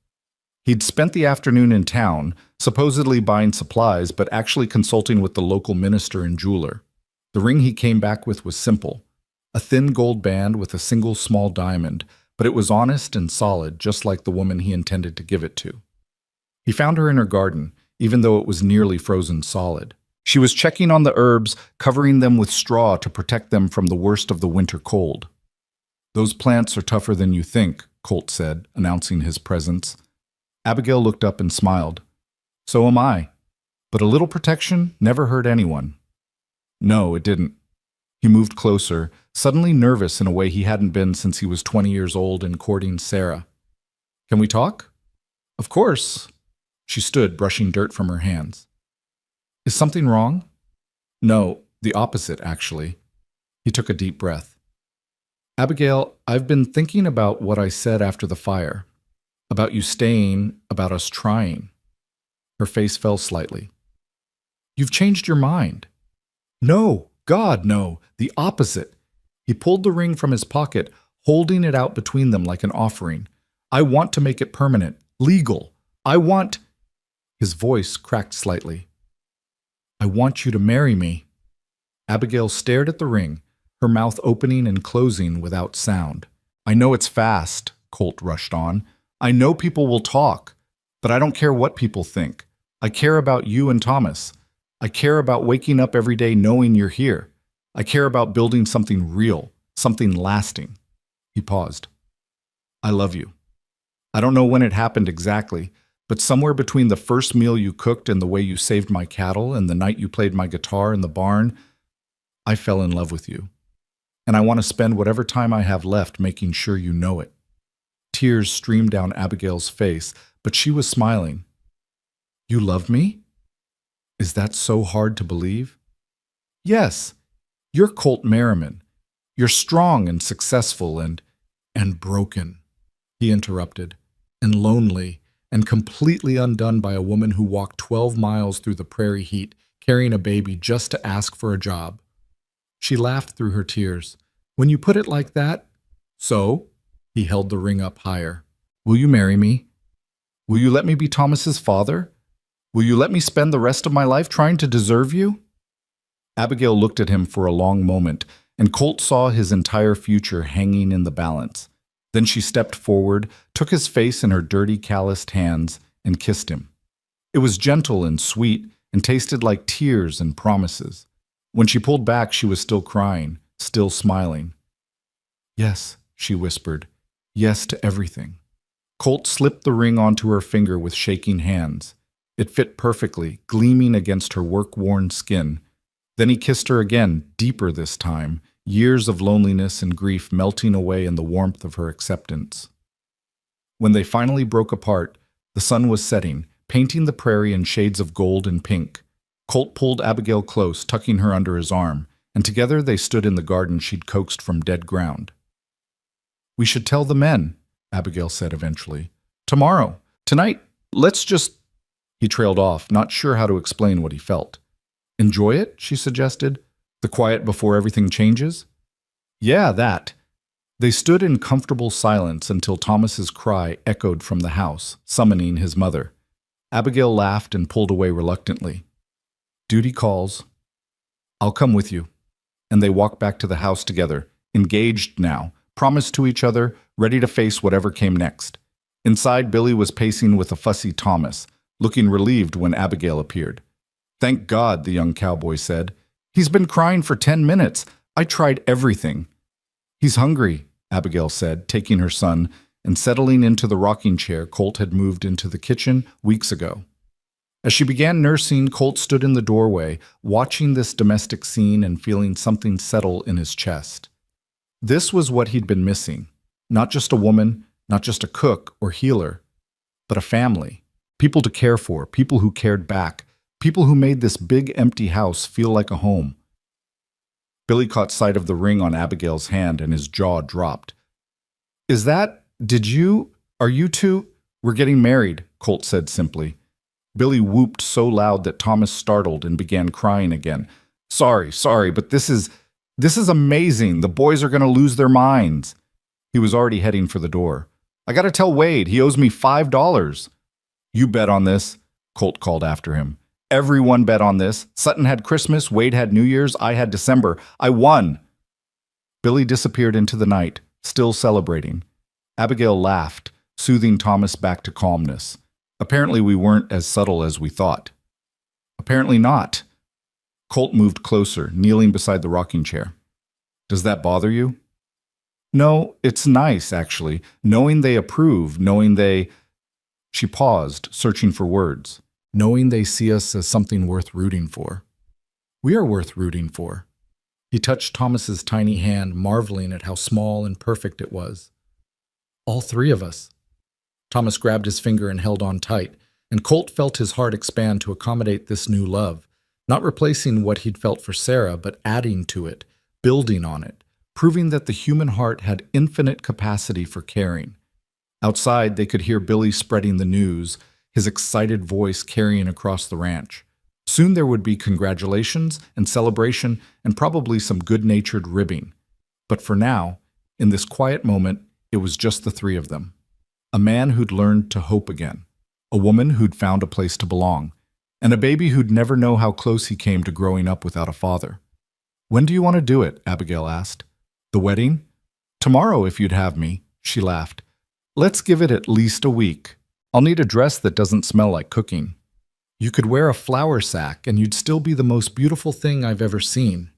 He'd spent the afternoon in town, supposedly buying supplies, but actually consulting with the local minister and jeweler. The ring he came back with was simple, a thin gold band with a single small diamond, but it was honest and solid, just like the woman he intended to give it to. He found her in her garden, even though it was nearly frozen solid. She was checking on the herbs, covering them with straw to protect them from the worst of the winter cold. "Those plants are tougher than you think," Colt said, announcing his presence. Abigail looked up and smiled. "So am I. But a little protection never hurt anyone." "No, it didn't." He moved closer, suddenly nervous in a way he hadn't been since he was 20 years old and courting Sarah. "Can we talk?" "Of course." She stood, brushing dirt from her hands. "Is something wrong?" "No, the opposite, actually." He took a deep breath. "Abigail, I've been thinking about what I said after the fire. About you staying, about us trying." Her face fell slightly. "You've changed your mind." "No, God, no, the opposite." He pulled the ring from his pocket, holding it out between them like an offering. "I want to make it permanent, legal. I want—" His voice cracked slightly. "I want you to marry me." Abigail stared at the ring, her mouth opening and closing without sound. "I know it's fast," Colt rushed on. "I know people will talk, but I don't care what people think. I care about you and Thomas. I care about waking up every day knowing you're here. I care about building something real, something lasting." He paused. "I love you. I don't know when it happened exactly, but somewhere between the first meal you cooked and the way you saved my cattle and the night you played my guitar in the barn, I fell in love with you. And I want to spend whatever time I have left making sure you know it." Tears streamed down Abigail's face, but she was smiling. "You love me? Is that so hard to believe?" "Yes, you're Colt Merriman. You're strong and successful and broken," he interrupted, "and lonely, and completely undone by a woman who walked 12 miles through the prairie heat, carrying a baby just to ask for a job." She laughed through her tears. "When you put it like that, so?" He held the ring up higher. "Will you marry me? Will you let me be Thomas's father? Will you let me spend the rest of my life trying to deserve you?" Abigail looked at him for a long moment, and Colt saw his entire future hanging in the balance. Then she stepped forward, took his face in her dirty, calloused hands, and kissed him. It was gentle and sweet, and tasted like tears and promises. When she pulled back, she was still crying, still smiling. "Yes," she whispered, "yes to everything." Colt slipped the ring onto her finger with shaking hands. It fit perfectly, gleaming against her work-worn skin. Then he kissed her again, deeper this time, years of loneliness and grief melting away in the warmth of her acceptance. When they finally broke apart, the sun was setting, painting the prairie in shades of gold and pink. Colt pulled Abigail close, tucking her under his arm, and together they stood in the garden she'd coaxed from dead ground. "We should tell the men," Abigail said eventually. "Tomorrow. Tonight. Let's just—" He trailed off, not sure how to explain what he felt. "Enjoy it," she suggested. "The quiet before everything changes?" "Yeah, that." They stood in comfortable silence until Thomas's cry echoed from the house, summoning his mother. Abigail laughed and pulled away reluctantly. Duty calls. I'll come with you. And they walked back to the house together, engaged now, promised to each other, ready to face whatever came next. Inside, Billy was pacing with a fussy Thomas, looking relieved when Abigail appeared. Thank God, the young cowboy said. He's been crying for 10 minutes. I tried everything. He's hungry, Abigail said, taking her son and settling into the rocking chair Colt had moved into the kitchen weeks ago. As she began nursing, Colt stood in the doorway, watching this domestic scene and feeling something settle in his chest. This was what he'd been missing. Not just a woman, not just a cook or healer, but a family. People to care for, people who cared back, people who made this big empty house feel like a home. Billy caught sight of the ring on Abigail's hand and his jaw dropped. Are you two? We're getting married, Colt said simply. Billy whooped so loud that Thomas startled and began crying again. Sorry, but this is amazing. The boys are going to lose their minds. He was already heading for the door. I got to tell Wade, he owes me $5. You bet on this, Colt called after him. Everyone bet on this. Sutton had Christmas, Wade had New Year's, I had December. I won. Billy disappeared into the night, still celebrating. Abigail laughed, soothing Thomas back to calmness. Apparently we weren't as subtle as we thought. Apparently not. Colt moved closer, kneeling beside the rocking chair. Does that bother you? No, it's nice, actually, knowing they approve, knowing they... She paused, searching for words. Knowing they see us as something worth rooting for. We are worth rooting for. He touched Thomas's tiny hand, marveling at how small and perfect it was. All three of us. Thomas grabbed his finger and held on tight, and Colt felt his heart expand to accommodate this new love, not replacing what he'd felt for Sarah, but adding to it, building on it, proving that the human heart had infinite capacity for caring. Outside, they could hear Billy spreading the news, his excited voice carrying across the ranch. Soon there would be congratulations and celebration and probably some good-natured ribbing. But for now, in this quiet moment, it was just the three of them. A man who'd learned to hope again, a woman who'd found a place to belong, and a baby who'd never know how close he came to growing up without a father. When do you want to do it? Abigail asked. The wedding? Tomorrow, if you'd have me, she laughed. Let's give it at least a week. I'll need a dress that doesn't smell like cooking. You could wear a flour sack and you'd still be the most beautiful thing I've ever seen.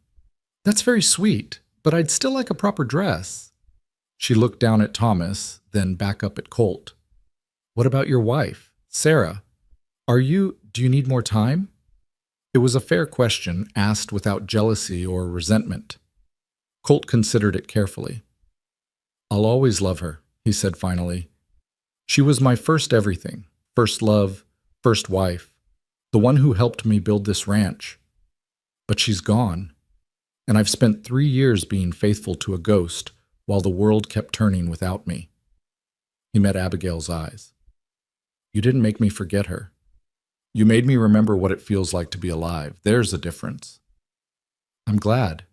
That's very sweet, but I'd still like a proper dress. She looked down at Thomas, then back up at Colt. What about your wife, Sarah? Do you need more time? It was a fair question, asked without jealousy or resentment. Colt considered it carefully. I'll always love her, he said finally. She was my first everything, first love, first wife, the one who helped me build this ranch. But she's gone, and I've spent 3 years being faithful to a ghost while the world kept turning without me. He met Abigail's eyes. You didn't make me forget her. You made me remember what it feels like to be alive. There's a difference. I'm glad,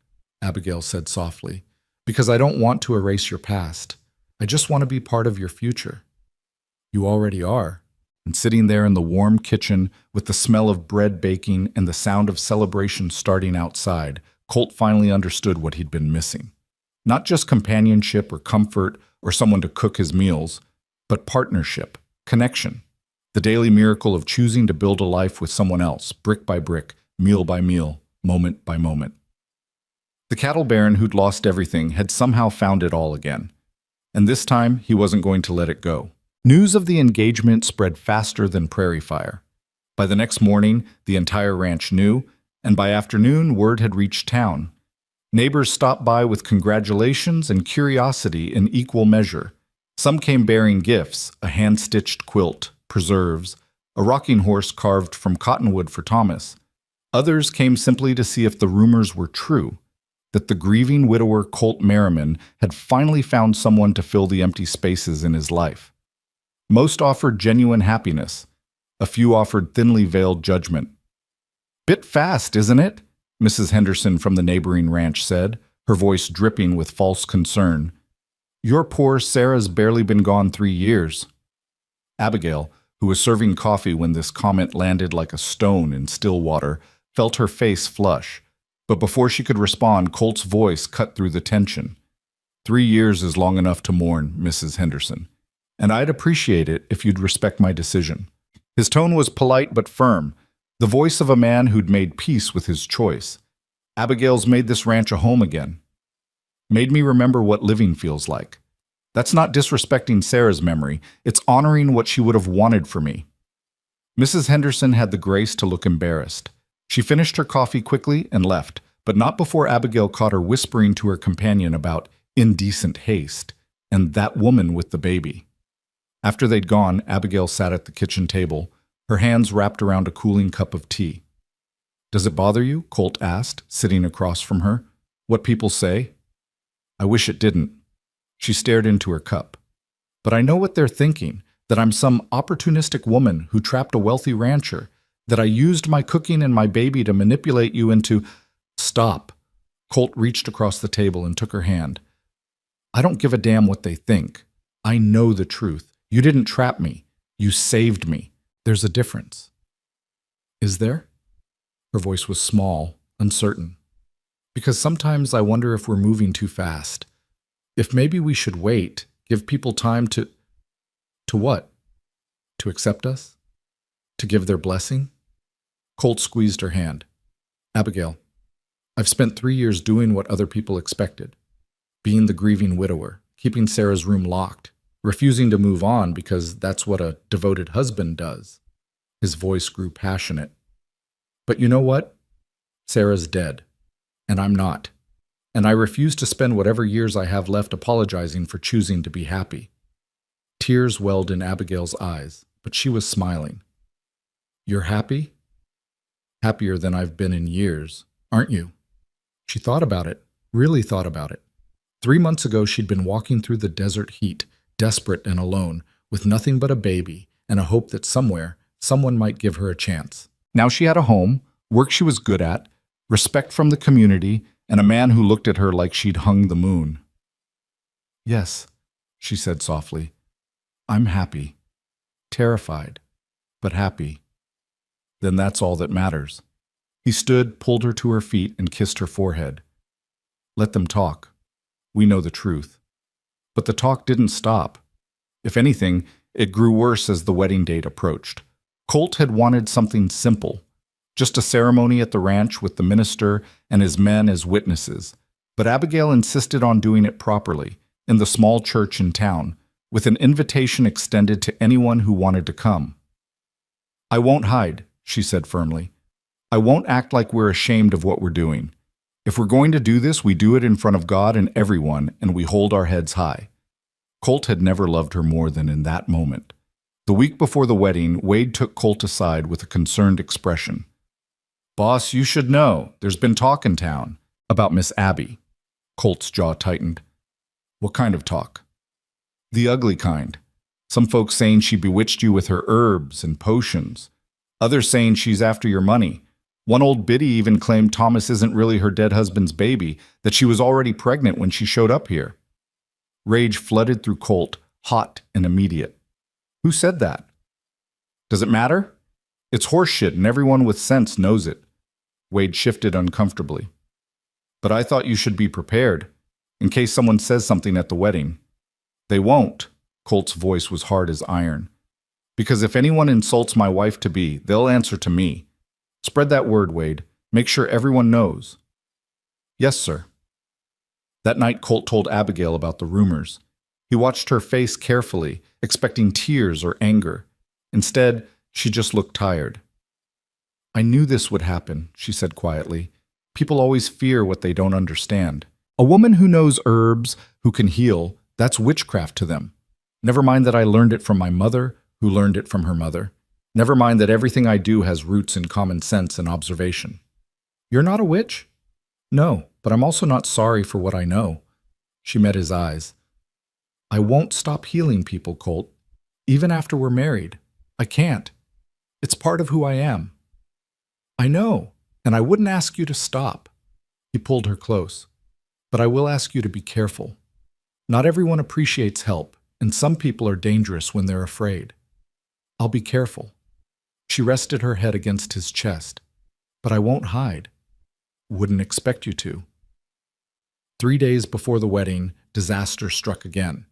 Abigail said softly, because I don't want to erase your past. I just want to be part of your future. You already are. And sitting there in the warm kitchen with the smell of bread baking and the sound of celebration starting outside, Colt finally understood what he'd been missing. Not just companionship or comfort or someone to cook his meals, but partnership, connection, the daily miracle of choosing to build a life with someone else, brick by brick, meal by meal, moment by moment. The cattle baron who'd lost everything had somehow found it all again. And this time, he wasn't going to let it go. News of the engagement spread faster than prairie fire. By the next morning, the entire ranch knew, and by afternoon, word had reached town. Neighbors stopped by with congratulations and curiosity in equal measure. Some came bearing gifts, a hand-stitched quilt, preserves, a rocking horse carved from cottonwood for Thomas. Others came simply to see if the rumors were true, that the grieving widower Colt Merriman had finally found someone to fill the empty spaces in his life. Most offered genuine happiness. A few offered thinly veiled judgment. Bit fast, isn't it? Mrs. Henderson from the neighboring ranch said, her voice dripping with false concern. Your poor Sarah's barely been gone 3 years. Abigail, who was serving coffee when this comment landed like a stone in still water, felt her face flush. But before she could respond, Colt's voice cut through the tension. 3 years is long enough to mourn, Mrs. Henderson, and I'd appreciate it if you'd respect my decision. His tone was polite but firm, the voice of a man who'd made peace with his choice. Abigail's made this ranch a home again. Made me remember what living feels like. That's not disrespecting Sarah's memory, it's honoring what she would have wanted for me. Mrs. Henderson had the grace to look embarrassed. She finished her coffee quickly and left, but not before Abigail caught her whispering to her companion about indecent haste and that woman with the baby. After they'd gone, Abigail sat at the kitchen table, her hands wrapped around a cooling cup of tea. "Does it bother you?" Colt asked, sitting across from her. "What people say?" "I wish it didn't." She stared into her cup. "But I know what they're thinking, that I'm some opportunistic woman who trapped a wealthy rancher, that I used my cooking and my baby to manipulate you into—" "Stop." Colt reached across the table and took her hand. "I don't give a damn what they think. I know the truth. You didn't trap me. You saved me. There's a difference." "Is there?" Her voice was small, uncertain. "Because sometimes I wonder if we're moving too fast. If maybe we should wait, give people time to— To what? To accept us? To give their blessing?" Colt squeezed her hand. "Abigail, I've spent 3 years doing what other people expected. Being the grieving widower, keeping Sarah's room locked, refusing to move on because that's what a devoted husband does." His voice grew passionate. "But you know what? Sarah's dead, and I'm not. And I refuse to spend whatever years I have left apologizing for choosing to be happy." Tears welled in Abigail's eyes, but she was smiling. "You're happy? Happier than I've been in years, aren't you?" She thought about it, really thought about it. 3 months ago, she'd been walking through the desert heat, desperate and alone, with nothing but a baby and a hope that somewhere, someone might give her a chance. Now she had a home, work she was good at, respect from the community, and a man who looked at her like she'd hung the moon. "Yes," she said softly. "I'm happy. Terrified, but happy. Then that's all that matters." He stood, pulled her to her feet, and kissed her forehead. "Let them talk. We know the truth." But the talk didn't stop. If anything, it grew worse as the wedding date approached. Colt had wanted something simple, just a ceremony at the ranch with the minister and his men as witnesses. But Abigail insisted on doing it properly, in the small church in town, with an invitation extended to anyone who wanted to come. "I won't hide," she said firmly. "I won't act like we're ashamed of what we're doing. If we're going to do this, we do it in front of God and everyone, and we hold our heads high." Colt had never loved her more than in that moment. The week before the wedding, Wade took Colt aside with a concerned expression. "Boss, you should know. There's been talk in town about Miss Abby." Colt's jaw tightened. "What kind of talk?" "The ugly kind. Some folks saying she bewitched you with her herbs and potions. Others saying she's after your money. One old biddy even claimed Thomas isn't really her dead husband's baby, that she was already pregnant when she showed up here." Rage flooded through Colt, hot and immediate. "Who said that?" "Does it matter? It's horseshit and everyone with sense knows it." Wade shifted uncomfortably. "But I thought you should be prepared, in case someone says something at the wedding." "They won't." Colt's voice was hard as iron. "Because if anyone insults my wife-to-be, they'll answer to me. Spread that word, Wade. Make sure everyone knows." "Yes, sir." That night, Colt told Abigail about the rumors. He watched her face carefully, expecting tears or anger. Instead, she just looked tired. "I knew this would happen," she said quietly. "People always fear what they don't understand. A woman who knows herbs, who can heal, that's witchcraft to them. Never mind that I learned it from my mother, who learned it from her mother. Never mind that everything I do has roots in common sense and observation." "You're not a witch?" "No, but I'm also not sorry for what I know." She met his eyes. "I won't stop healing people, Colt. Even after we're married. I can't. It's part of who I am." "I know, and I wouldn't ask you to stop." He pulled her close. "But I will ask you to be careful. Not everyone appreciates help, and some people are dangerous when they're afraid. I'll be careful." She rested her head against his chest. But I won't hide. Wouldn't expect you to. 3 days before the wedding, disaster struck again,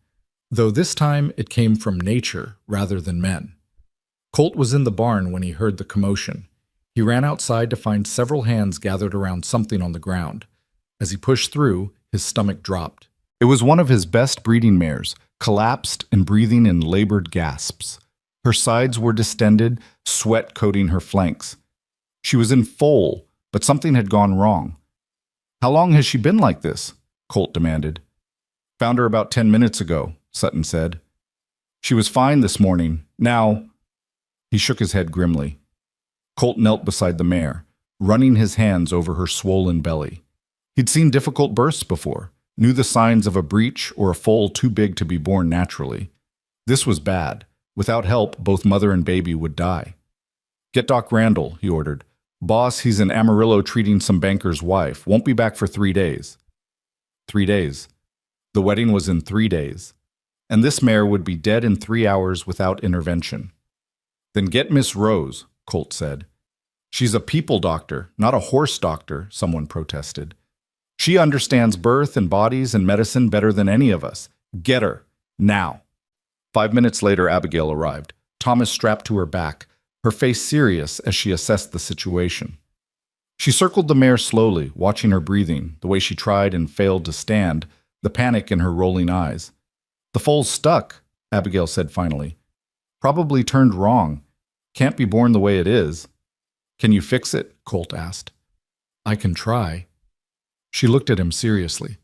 though this time it came from nature rather than men. Colt was in the barn when he heard the commotion. He ran outside to find several hands gathered around something on the ground. As he pushed through, his stomach dropped. It was one of his best breeding mares, collapsed and breathing in labored gasps. Her sides were distended, sweat coating her flanks. She was in foal, but something had gone wrong. "How long has she been like this?" Colt demanded. "Found her about 10 minutes ago," Sutton said. "She was fine this morning. Now—" He shook his head grimly. Colt knelt beside the mare, running his hands over her swollen belly. He'd seen difficult births before, knew the signs of a breech or a foal too big to be born naturally. This was bad. Without help, both mother and baby would die. "Get Doc Randall," he ordered. "Boss, he's in Amarillo treating some banker's wife. Won't be back for 3 days. 3 days. The wedding was in 3 days. And this mare would be dead in 3 hours without intervention. "Then get Miss Rose," Colt said. "She's a people doctor, not a horse doctor," someone protested. "She understands birth and bodies and medicine better than any of us. Get her. Now." 5 minutes later, Abigail arrived, Thomas strapped to her back, her face serious as she assessed the situation. She circled the mare slowly, watching her breathing, the way she tried and failed to stand, the panic in her rolling eyes. "The foal's stuck," Abigail said finally. "Probably turned wrong. Can't be born the way it is." "Can you fix it?" Colt asked. "I can try." She looked at him seriously.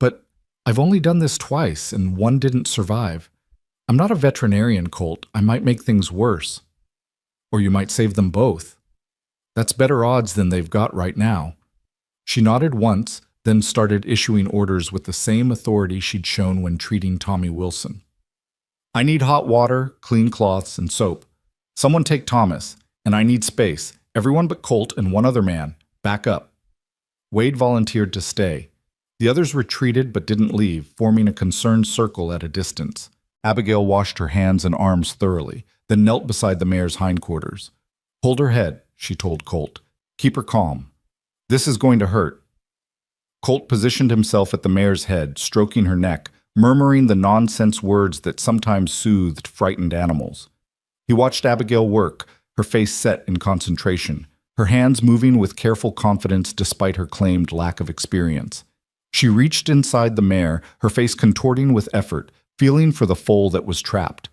"But I've only done this twice, and one didn't survive. I'm not a veterinarian, Colt. I might make things worse. Or you might save them both. That's better odds than they've got right now." She nodded once, then started issuing orders with the same authority she'd shown when treating Tommy Wilson. "I need hot water, clean cloths, and soap. Someone take Thomas, and I need space. Everyone but Colt and one other man. Back up." Wade volunteered to stay. The others retreated but didn't leave, forming a concerned circle at a distance. Abigail washed her hands and arms thoroughly, then knelt beside the mare's hindquarters. "Hold her head," she told Colt. "Keep her calm. This is going to hurt." Colt positioned himself at the mare's head, stroking her neck, murmuring the nonsense words that sometimes soothed frightened animals. He watched Abigail work, her face set in concentration, her hands moving with careful confidence despite her claimed lack of experience. She reached inside the mare, her face contorting with effort, feeling for the foal that was trapped.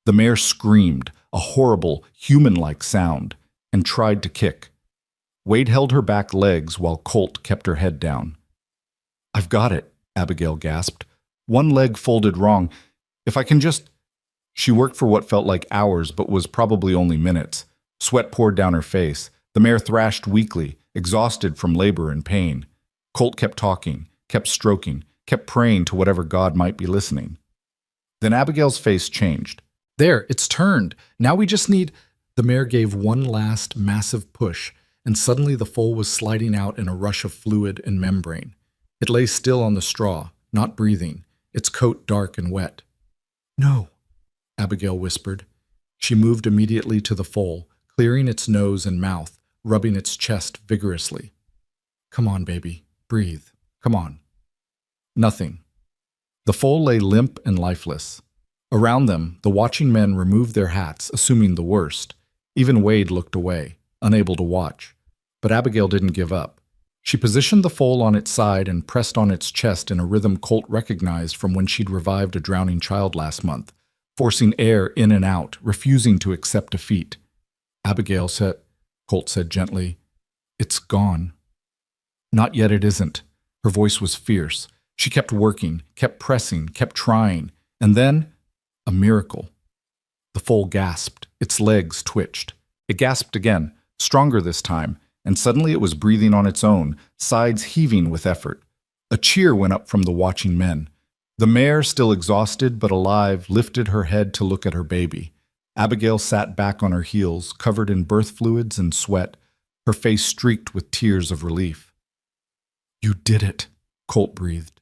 The mare screamed, a horrible, human-like sound, and tried to kick. Wade held her back legs while Colt kept her head down. "I've got it," Abigail gasped. "One leg folded wrong. If I can just—" She worked for what felt like hours but was probably only minutes. Sweat poured down her face. The mare thrashed weakly, exhausted from labor and pain. Colt kept talking, kept stroking, kept praying to whatever God might be listening. Then Abigail's face changed. "There, it's turned. Now we just need—" The mare gave one last massive push, and suddenly the foal was sliding out in a rush of fluid and membrane. It lay still on the straw, not breathing, its coat dark and wet. "No," Abigail whispered. She moved immediately to the foal, clearing its nose and mouth, rubbing its chest vigorously. "Come on, baby. Breathe. Come on." Nothing. The foal lay limp and lifeless. Around them, the watching men removed their hats, assuming the worst. Even Wade looked away, unable to watch. But Abigail didn't give up. She positioned the foal on its side and pressed on its chest in a rhythm Colt recognized from when she'd revived a drowning child last month, forcing air in and out, refusing to accept defeat. "Abigail said," Colt said gently, "it's gone." "Not yet it isn't." Her voice was fierce. She kept working, kept pressing, kept trying. And then, a miracle. The foal gasped. Its legs twitched. It gasped again, stronger this time, and suddenly it was breathing on its own, sides heaving with effort. A cheer went up from the watching men. The mare, still exhausted but alive, lifted her head to look at her baby. Abigail sat back on her heels, covered in birth fluids and sweat, her face streaked with tears of relief. "You did it," Colt breathed.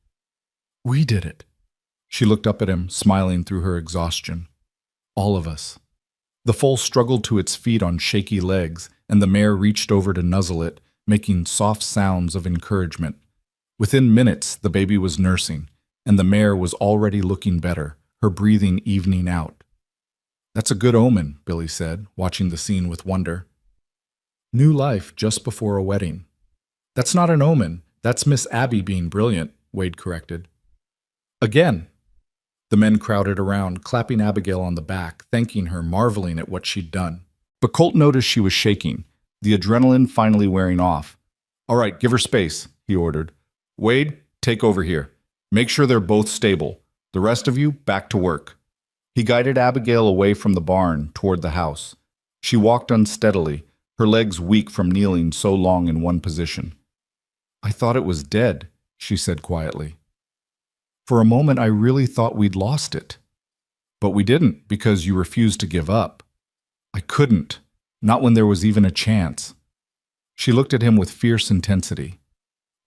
"We did it." She looked up at him, smiling through her exhaustion. "All of us." The foal struggled to its feet on shaky legs, and the mare reached over to nuzzle it, making soft sounds of encouragement. Within minutes, the baby was nursing, and the mare was already looking better, her breathing evening out. "That's a good omen," Billy said, watching the scene with wonder. "New life just before a wedding." "That's not an omen. That's Miss Abby being brilliant," Wade corrected. "Again." The men crowded around, clapping Abigail on the back, thanking her, marveling at what she'd done. But Colt noticed she was shaking, the adrenaline finally wearing off. "All right, give her space," he ordered. "Wade, take over here. Make sure they're both stable. The rest of you, back to work." He guided Abigail away from the barn, toward the house. She walked unsteadily, her legs weak from kneeling so long in one position. "I thought it was dead," she said quietly. "For a moment I really thought we'd lost it. But we didn't, because you refused to give up." "I couldn't, not when there was even a chance." She looked at him with fierce intensity.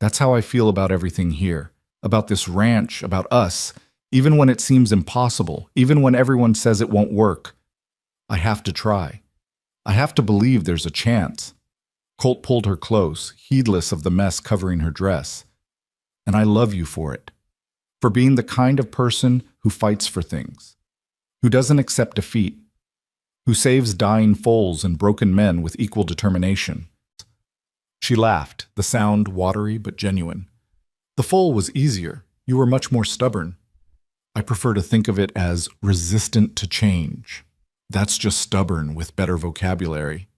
"That's how I feel about everything here, about this ranch, about us, even when it seems impossible, even when everyone says it won't work. I have to try. I have to believe there's a chance." Colt pulled her close, heedless of the mess covering her dress. "And I love you for it. For being the kind of person who fights for things, who doesn't accept defeat, who saves dying foals and broken men with equal determination." She laughed, the sound watery but genuine. "The foal was easier. You were much more stubborn. I prefer to think of it as resistant to change. That's just stubborn with better vocabulary."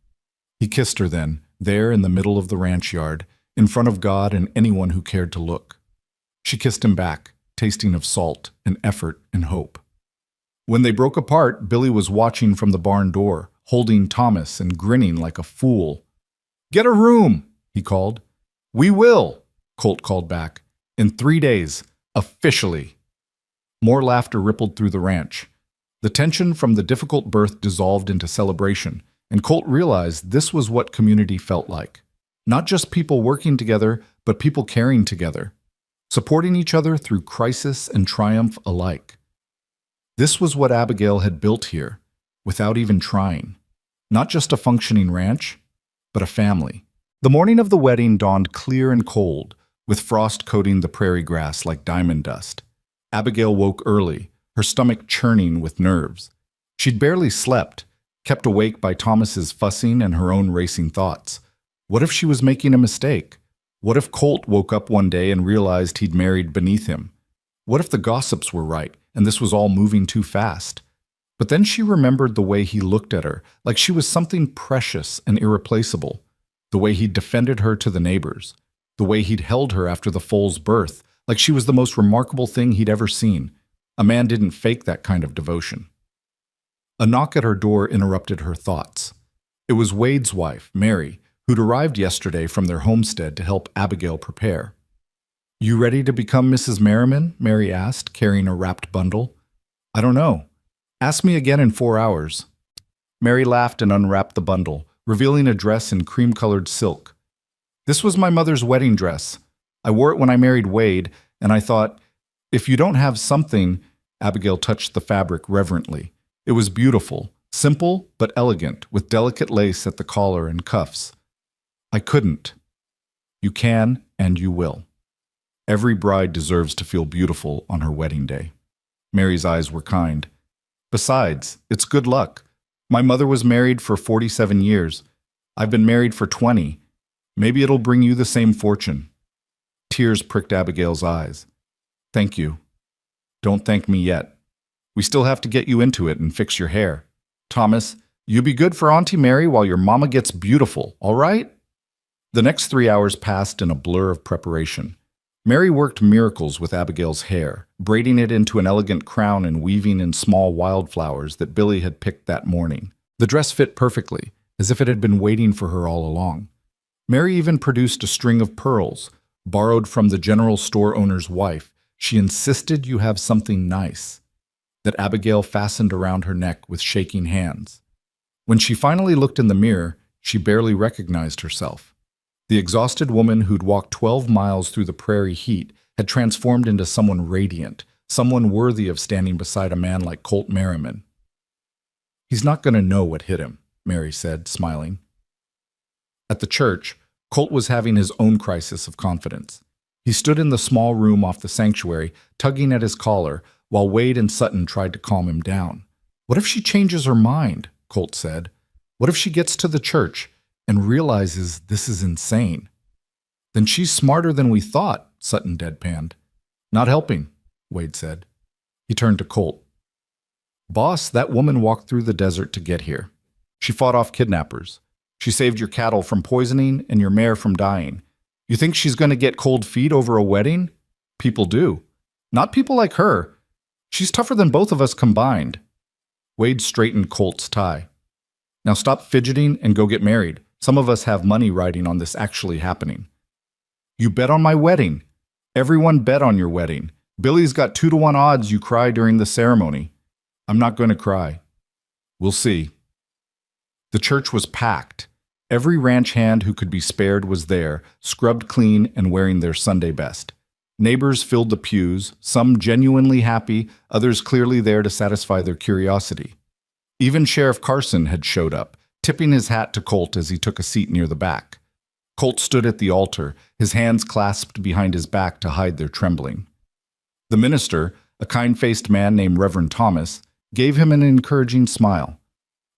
He kissed her then, there in the middle of the ranch yard, in front of God and anyone who cared to look. She kissed him back, tasting of salt and effort and hope. When they broke apart, Billy was watching from the barn door, holding Thomas and grinning like a fool. "Get a room," he called. "We will," Colt called back. "In 3 days, officially." More laughter rippled through the ranch. The tension from the difficult birth dissolved into celebration, and Colt realized this was what community felt like. Not just people working together, but people caring together, supporting each other through crisis and triumph alike. This was what Abigail had built here, without even trying. Not just a functioning ranch, but a family. The morning of the wedding dawned clear and cold, with frost coating the prairie grass like diamond dust. Abigail woke early, her stomach churning with nerves. She'd barely slept, kept awake by Thomas's fussing and her own racing thoughts. What if she was making a mistake? What if Colt woke up one day and realized he'd married beneath him? What if the gossips were right, and this was all moving too fast? But then she remembered the way he looked at her, like she was something precious and irreplaceable. The way he'd defended her to the neighbors. The way he'd held her after the foal's birth, like she was the most remarkable thing he'd ever seen. A man didn't fake that kind of devotion. A knock at her door interrupted her thoughts. It was Wade's wife, Mary, who'd arrived yesterday from their homestead to help Abigail prepare. "You ready to become Mrs. Merriman?" Mary asked, carrying a wrapped bundle. "I don't know. Ask me again in 4 hours." Mary laughed and unwrapped the bundle, revealing a dress in cream-colored silk. "This was my mother's wedding dress. I wore it when I married Wade, and I thought, if you don't have something—" Abigail touched the fabric reverently. It was beautiful, simple but elegant, with delicate lace at the collar and cuffs. "I couldn't." "You can, and you will. Every bride deserves to feel beautiful on her wedding day." Mary's eyes were kind. "Besides, it's good luck. My mother was married for 47 years. I've been married for 20. Maybe it'll bring you the same fortune." Tears pricked Abigail's eyes. "Thank you. Don't thank me yet. We still have to get you into it and fix your hair. Thomas, you be good for Auntie Mary while your mama gets beautiful, all right?" The next 3 hours passed in a blur of preparation. Mary worked miracles with Abigail's hair, braiding it into an elegant crown and weaving in small wildflowers that Billy had picked that morning. The dress fit perfectly, as if it had been waiting for her all along. Mary even produced a string of pearls, borrowed from the general store owner's wife. She insisted you have something nice, that Abigail fastened around her neck with shaking hands. When she finally looked in the mirror, she barely recognized herself. The exhausted woman who'd walked 12 miles through the prairie heat had transformed into someone radiant, someone worthy of standing beside a man like Colt Merriman. He's not going to know what hit him, Mary said, smiling. At the church, Colt was having his own crisis of confidence. He stood in the small room off the sanctuary, tugging at his collar, while Wade and Sutton tried to calm him down. What if she changes her mind? Colt said. What if she gets to the church and realizes this is insane? Then she's smarter than we thought, Sutton deadpanned. Not helping, Wade said. He turned to Colt. Boss, that woman walked through the desert to get here. She fought off kidnappers. She saved your cattle from poisoning and your mare from dying. You think she's going to get cold feet over a wedding? People do. Not people like her. She's tougher than both of us combined. Wade straightened Colt's tie. Now stop fidgeting and go get married. Some of us have money riding on this actually happening. You bet on my wedding. Everyone bet on your wedding. Billy's got 2-to-1 odds you cry during the ceremony. I'm not going to cry. We'll see. The church was packed. Every ranch hand who could be spared was there, scrubbed clean and wearing their Sunday best. Neighbors filled the pews, some genuinely happy, others clearly there to satisfy their curiosity. Even Sheriff Carson had showed up, tipping his hat to Colt as he took a seat near the back. Colt stood at the altar, his hands clasped behind his back to hide their trembling. The minister, a kind-faced man named Reverend Thomas, gave him an encouraging smile.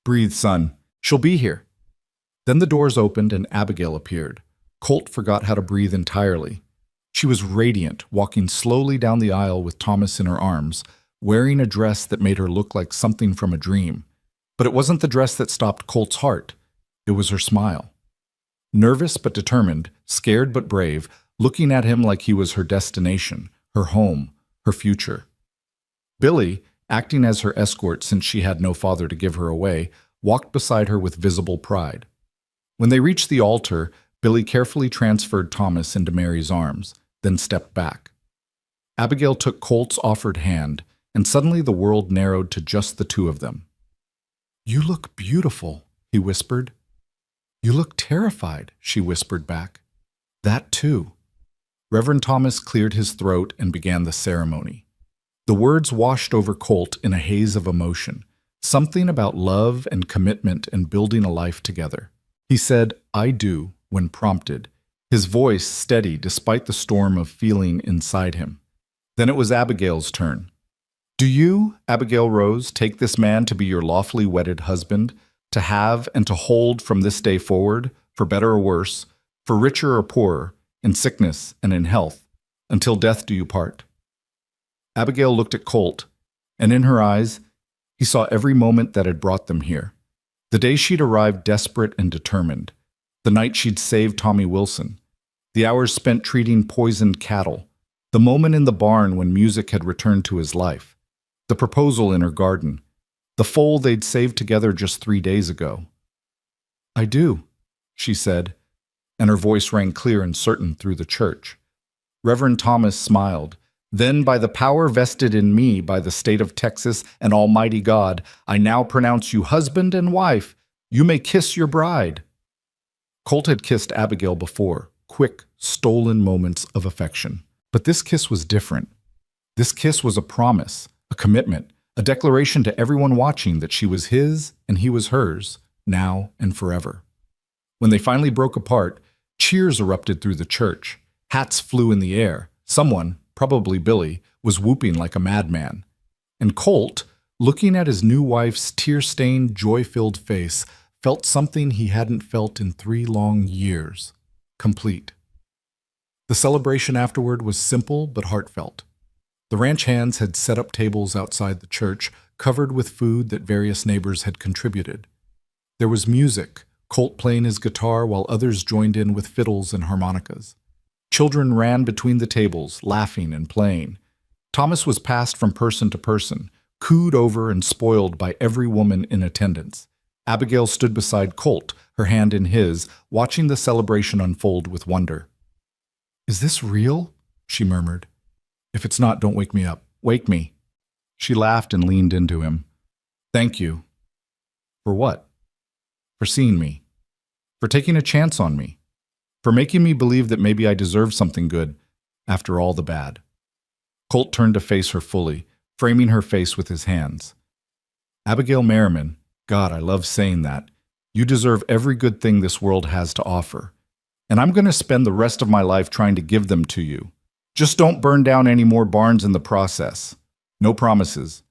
Breathe, son. She'll be here. Then the doors opened and Abigail appeared. Colt forgot how to breathe entirely. She was radiant, walking slowly down the aisle with Thomas in her arms, wearing a dress that made her look like something from a dream. But it wasn't the dress that stopped Colt's heart. It was her smile. Nervous but determined, scared but brave, looking at him like he was her destination, her home, her future. Billy, acting as her escort since she had no father to give her away, walked beside her with visible pride. When they reached the altar, Billy carefully transferred Thomas into Mary's arms, then stepped back. Abigail took Colt's offered hand, and suddenly the world narrowed to just the two of them. You look beautiful, he whispered. You look terrified, she whispered back. That too. Reverend Thomas cleared his throat and began the ceremony. The words washed over Colt in a haze of emotion, something about love and commitment and building a life together. He said, I do, when prompted, his voice steady despite the storm of feeling inside him. Then it was Abigail's turn. Do you, Abigail Rose, take this man to be your lawfully wedded husband, to have and to hold from this day forward, for better or worse, for richer or poorer, in sickness and in health, until death do you part? Abigail looked at Colt, and in her eyes, he saw every moment that had brought them here. The day she'd arrived desperate and determined, the night she'd saved Tommy Wilson, the hours spent treating poisoned cattle, the moment in the barn when music had returned to his life, the proposal in her garden, the foal they'd saved together just 3 days ago. I do, she said, and her voice rang clear and certain through the church. Reverend Thomas smiled. Then, by the power vested in me by the state of Texas and Almighty God, I now pronounce you husband and wife. You may kiss your bride. Colt had kissed Abigail before, quick, stolen moments of affection. But this kiss was different. This kiss was a promise, a commitment, a declaration to everyone watching that she was his and he was hers, now and forever. When they finally broke apart, cheers erupted through the church. Hats flew in the air. Someone, probably Billy, was whooping like a madman. And Colt, looking at his new wife's tear-stained, joy-filled face, felt something he hadn't felt in 3 long years. Complete. The celebration afterward was simple but heartfelt. The ranch hands had set up tables outside the church, covered with food that various neighbors had contributed. There was music, Colt playing his guitar while others joined in with fiddles and harmonicas. Children ran between the tables, laughing and playing. Thomas was passed from person to person, cooed over and spoiled by every woman in attendance. Abigail stood beside Colt, her hand in his, watching the celebration unfold with wonder. Is this real? She murmured. If it's not, don't wake me up. Wake me. She laughed and leaned into him. Thank you. For what? For seeing me. For taking a chance on me. For making me believe that maybe I deserve something good, after all the bad. Colt turned to face her fully, framing her face with his hands. Abigail Merriman, God, I love saying that. You deserve every good thing this world has to offer. And I'm going to spend the rest of my life trying to give them to you. Just don't burn down any more barns in the process. No promises.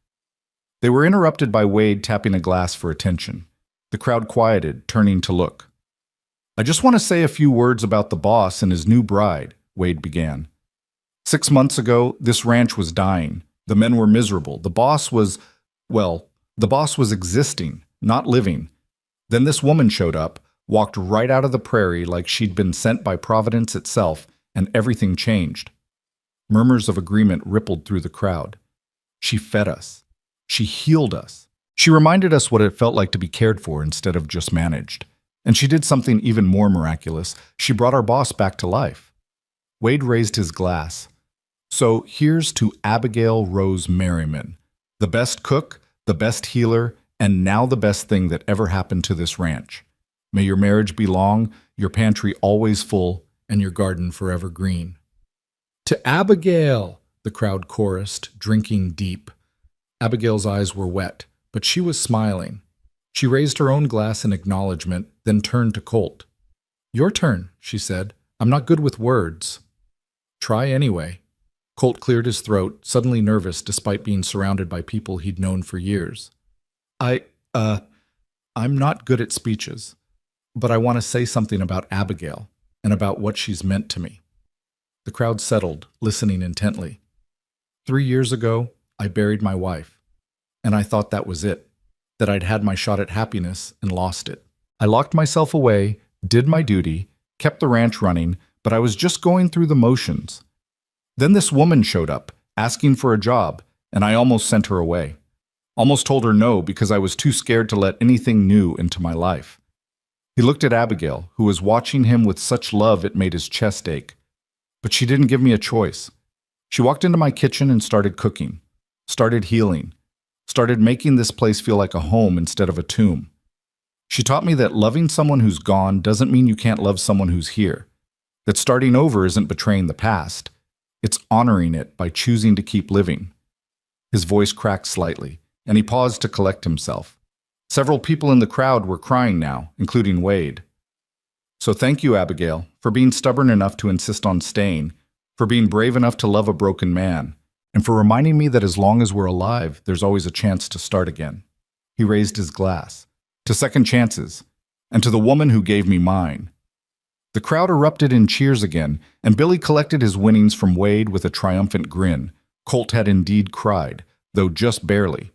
They were interrupted by Wade tapping a glass for attention. The crowd quieted, turning to look. I just want to say a few words about the boss and his new bride, Wade began. 6 months ago, this ranch was dying. The men were miserable. The boss was existing, not living. Then this woman showed up, walked right out of the prairie like she'd been sent by Providence itself, and everything changed. Murmurs of agreement rippled through the crowd. She fed us. She healed us. She reminded us what it felt like to be cared for instead of just managed. And she did something even more miraculous. She brought our boss back to life. Wade raised his glass. So here's to Abigail Rose Merriman, the best cook, the best healer, and now the best thing that ever happened to this ranch. May your marriage be long, your pantry always full, and your garden forever green. To Abigail, the crowd chorused, drinking deep. Abigail's eyes were wet, but she was smiling. She raised her own glass in acknowledgement, then turned to Colt. Your turn, she said. I'm not good with words. Try anyway. Colt cleared his throat, suddenly nervous despite being surrounded by people he'd known for years. I'm not good at speeches, but I want to say something about Abigail and about what she's meant to me. The crowd settled, listening intently. 3 years ago, I buried my wife, and I thought that was it, that I'd had my shot at happiness and lost it. I locked myself away, did my duty, kept the ranch running, but I was just going through the motions. Then this woman showed up, asking for a job, and I almost sent her away. Almost told her no because I was too scared to let anything new into my life. He looked at Abigail, who was watching him with such love it made his chest ache. But she didn't give me a choice. She walked into my kitchen and started cooking, started healing, started making this place feel like a home instead of a tomb. She taught me that loving someone who's gone doesn't mean you can't love someone who's here, that starting over isn't betraying the past. It's honoring it by choosing to keep living. His voice cracked slightly, and he paused to collect himself. Several people in the crowd were crying now, including Wade. So thank you, Abigail, for being stubborn enough to insist on staying, for being brave enough to love a broken man, and for reminding me that as long as we're alive, there's always a chance to start again. He raised his glass. To second chances, and to the woman who gave me mine. The crowd erupted in cheers again, and Billy collected his winnings from Wade with a triumphant grin. Colt had indeed cried, though just barely.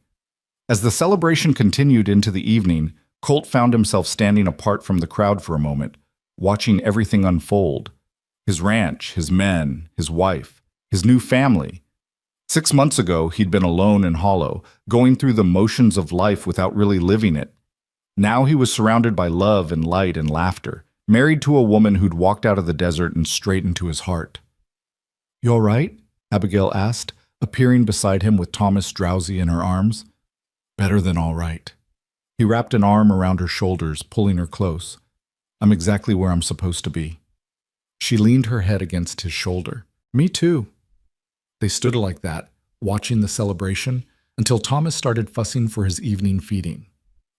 As the celebration continued into the evening, Colt found himself standing apart from the crowd for a moment, watching everything unfold. His ranch, his men, his wife, his new family. 6 months ago, he'd been alone and hollow, going through the motions of life without really living it. Now he was surrounded by love and light and laughter, married to a woman who'd walked out of the desert and straight into his heart. You all right? Abigail asked, appearing beside him with Thomas drowsy in her arms. Better than all right. He wrapped an arm around her shoulders, pulling her close. I'm exactly where I'm supposed to be. She leaned her head against his shoulder. Me too. They stood like that, watching the celebration, until Thomas started fussing for his evening feeding.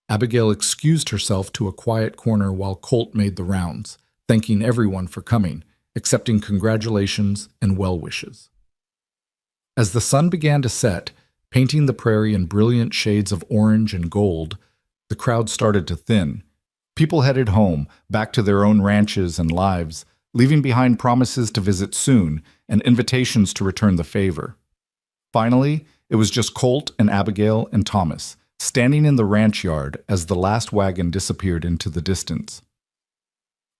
Abigail excused herself to a quiet corner while Colt made the rounds, thanking everyone for coming, accepting congratulations and well wishes. As the sun began to set, painting the prairie in brilliant shades of orange and gold, the crowd started to thin. People headed home, back to their own ranches and lives, leaving behind promises to visit soon and invitations to return the favor. Finally, it was just Colt and Abigail and Thomas, standing in the ranch yard as the last wagon disappeared into the distance.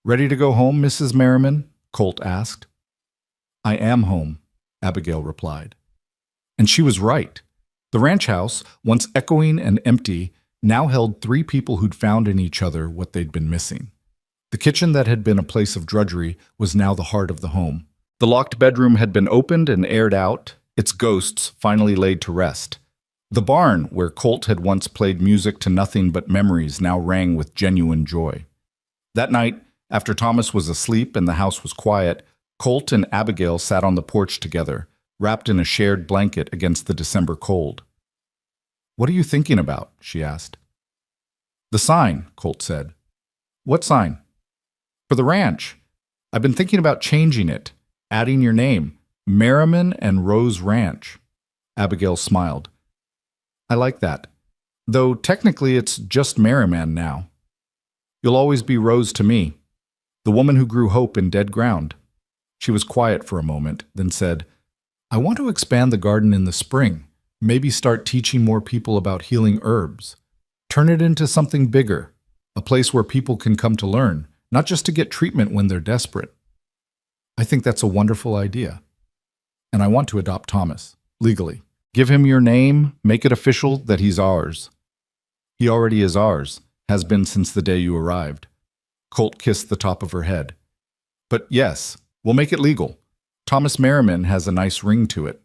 Ready to go home, Mrs. Merriman? Colt asked. I am home, Abigail replied. And she was right. The ranch house, once echoing and empty, now held 3 people who'd found in each other what they'd been missing. The kitchen that had been a place of drudgery was now the heart of the home. The locked bedroom had been opened and aired out, its ghosts finally laid to rest. The barn, where Colt had once played music to nothing but memories, now rang with genuine joy. That night, after Thomas was asleep and the house was quiet, Colt and Abigail sat on the porch together, wrapped in a shared blanket against the December cold. What are you thinking about? She asked. The sign, Colt said. What sign? For the ranch. I've been thinking about changing it, adding your name, Merriman and Rose Ranch. Abigail smiled. I like that. Though technically it's just Merriman now. You'll always be Rose to me, the woman who grew hope in dead ground. She was quiet for a moment, then said, I want to expand the garden in the spring, maybe start teaching more people about healing herbs. Turn it into something bigger, a place where people can come to learn, not just to get treatment when they're desperate. I think that's a wonderful idea. And I want to adopt Thomas, legally. Give him your name, make it official that he's ours. He already is ours, has been since the day you arrived. Colt kissed the top of her head. But yes, we'll make it legal. Thomas Merriman has a nice ring to it.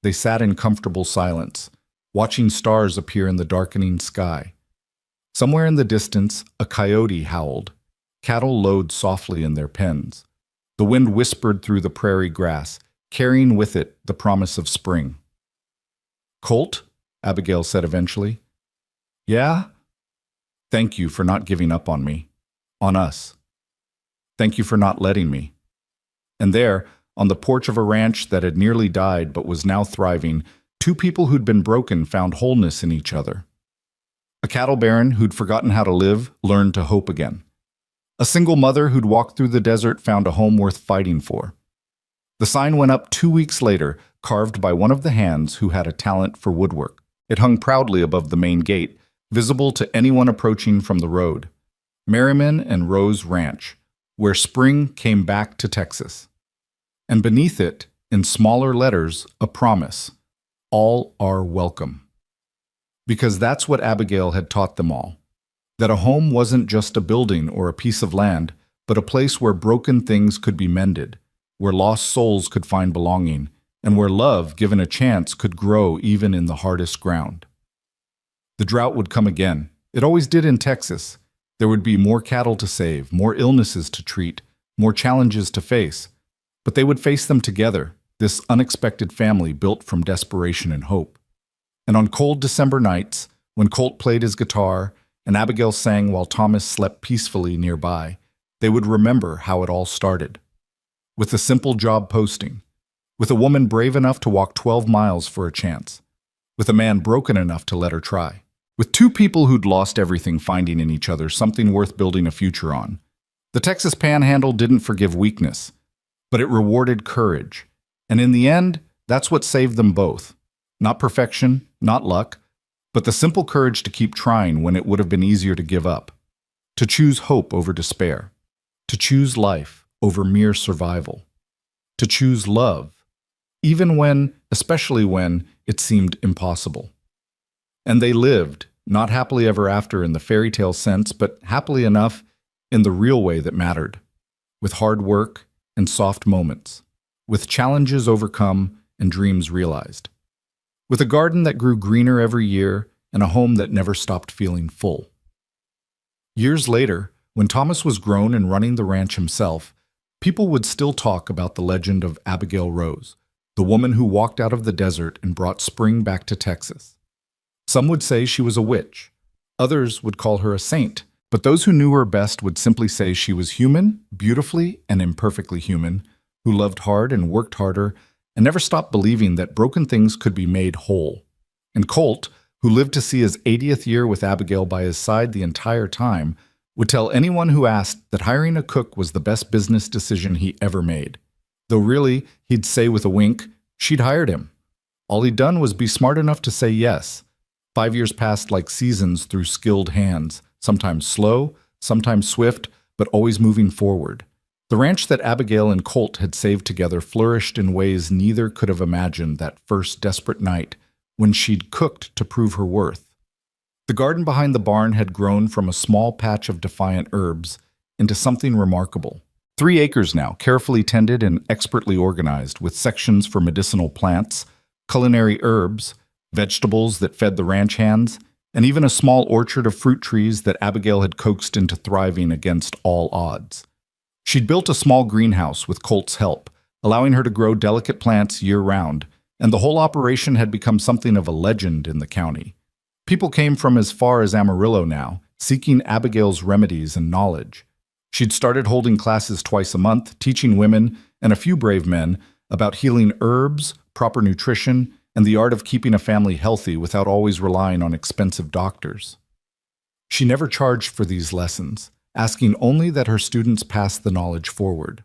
They sat in comfortable silence, watching stars appear in the darkening sky. Somewhere in the distance, a coyote howled. Cattle lowed softly in their pens. The wind whispered through the prairie grass, carrying with it the promise of spring. Colt, Abigail said eventually. Yeah? Thank you for not giving up on me, on us. Thank you for not letting me. And there, on the porch of a ranch that had nearly died but was now thriving, two people who'd been broken found wholeness in each other. A cattle baron who'd forgotten how to live learned to hope again. A single mother who'd walked through the desert found a home worth fighting for. The sign went up 2 weeks later, carved by one of the hands who had a talent for woodwork. It hung proudly above the main gate, visible to anyone approaching from the road. Merriman and Rose Ranch, where spring came back to Texas. And beneath it, in smaller letters, a promise. All are welcome. Because that's what Abigail had taught them all. That a home wasn't just a building or a piece of land, but a place where broken things could be mended, where lost souls could find belonging, and where love, given a chance, could grow even in the hardest ground. The drought would come again. It always did in Texas. There would be more cattle to save, more illnesses to treat, more challenges to face. But they would face them together, this unexpected family built from desperation and hope. And on cold December nights, when Colt played his guitar and Abigail sang while Thomas slept peacefully nearby, they would remember how it all started. With a simple job posting, with a woman brave enough to walk 12 miles for a chance, with a man broken enough to let her try, with two people who'd lost everything finding in each other something worth building a future on. The Texas Panhandle didn't forgive weakness, but it rewarded courage. And in the end, that's what saved them both. Not perfection, not luck, but the simple courage to keep trying when it would have been easier to give up. To choose hope over despair. To choose life over mere survival. To choose love, even when, especially when, it seemed impossible. And they lived, not happily ever after in the fairy tale sense, but happily enough in the real way that mattered. With hard work and soft moments. With challenges overcome and dreams realized. With a garden that grew greener every year and a home that never stopped feeling full. Years later, when Thomas was grown and running the ranch himself, people would still talk about the legend of Abigail Rose, the woman who walked out of the desert and brought spring back to Texas. Some would say she was a witch. Others would call her a saint, but those who knew her best would simply say she was human, beautifully and imperfectly human, who loved hard and worked harder, and never stopped believing that broken things could be made whole. And Colt, who lived to see his 80th year with Abigail by his side the entire time, would tell anyone who asked that hiring a cook was the best business decision he ever made. Though really, he'd say with a wink, she'd hired him. All he'd done was be smart enough to say yes. 5 years passed like seasons through skilled hands, sometimes slow, sometimes swift, but always moving forward. The ranch that Abigail and Colt had saved together flourished in ways neither could have imagined that first desperate night when she'd cooked to prove her worth. The garden behind the barn had grown from a small patch of defiant herbs into something remarkable. 3 acres now, carefully tended and expertly organized, with sections for medicinal plants, culinary herbs, vegetables that fed the ranch hands, and even a small orchard of fruit trees that Abigail had coaxed into thriving against all odds. She'd built a small greenhouse with Colt's help, allowing her to grow delicate plants year-round, and the whole operation had become something of a legend in the county. People came from as far as Amarillo now, seeking Abigail's remedies and knowledge. She'd started holding classes twice a month, teaching women and a few brave men about healing herbs, proper nutrition, and the art of keeping a family healthy without always relying on expensive doctors. She never charged for these lessons, asking only that her students pass the knowledge forward.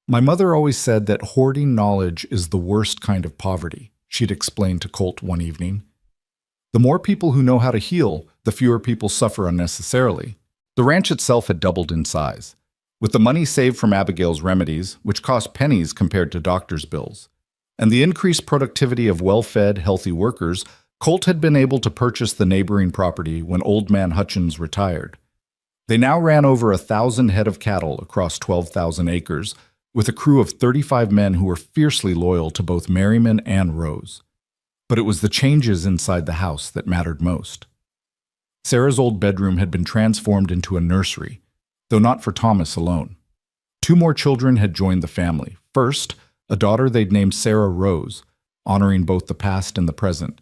My mother always said that hoarding knowledge is the worst kind of poverty, she'd explained to Colt one evening. The more people who know how to heal, the fewer people suffer unnecessarily. The ranch itself had doubled in size. With the money saved from Abigail's remedies, which cost pennies compared to doctors' bills, and the increased productivity of well-fed, healthy workers, Colt had been able to purchase the neighboring property when Old Man Hutchins retired. They now ran over 1,000 head of cattle across 12,000 acres, with a crew of 35 men who were fiercely loyal to both Merriman and Rose. But it was the changes inside the house that mattered most. Sarah's old bedroom had been transformed into a nursery, though not for Thomas alone. 2 more children had joined the family. First, a daughter they'd named Sarah Rose, honoring both the past and the present.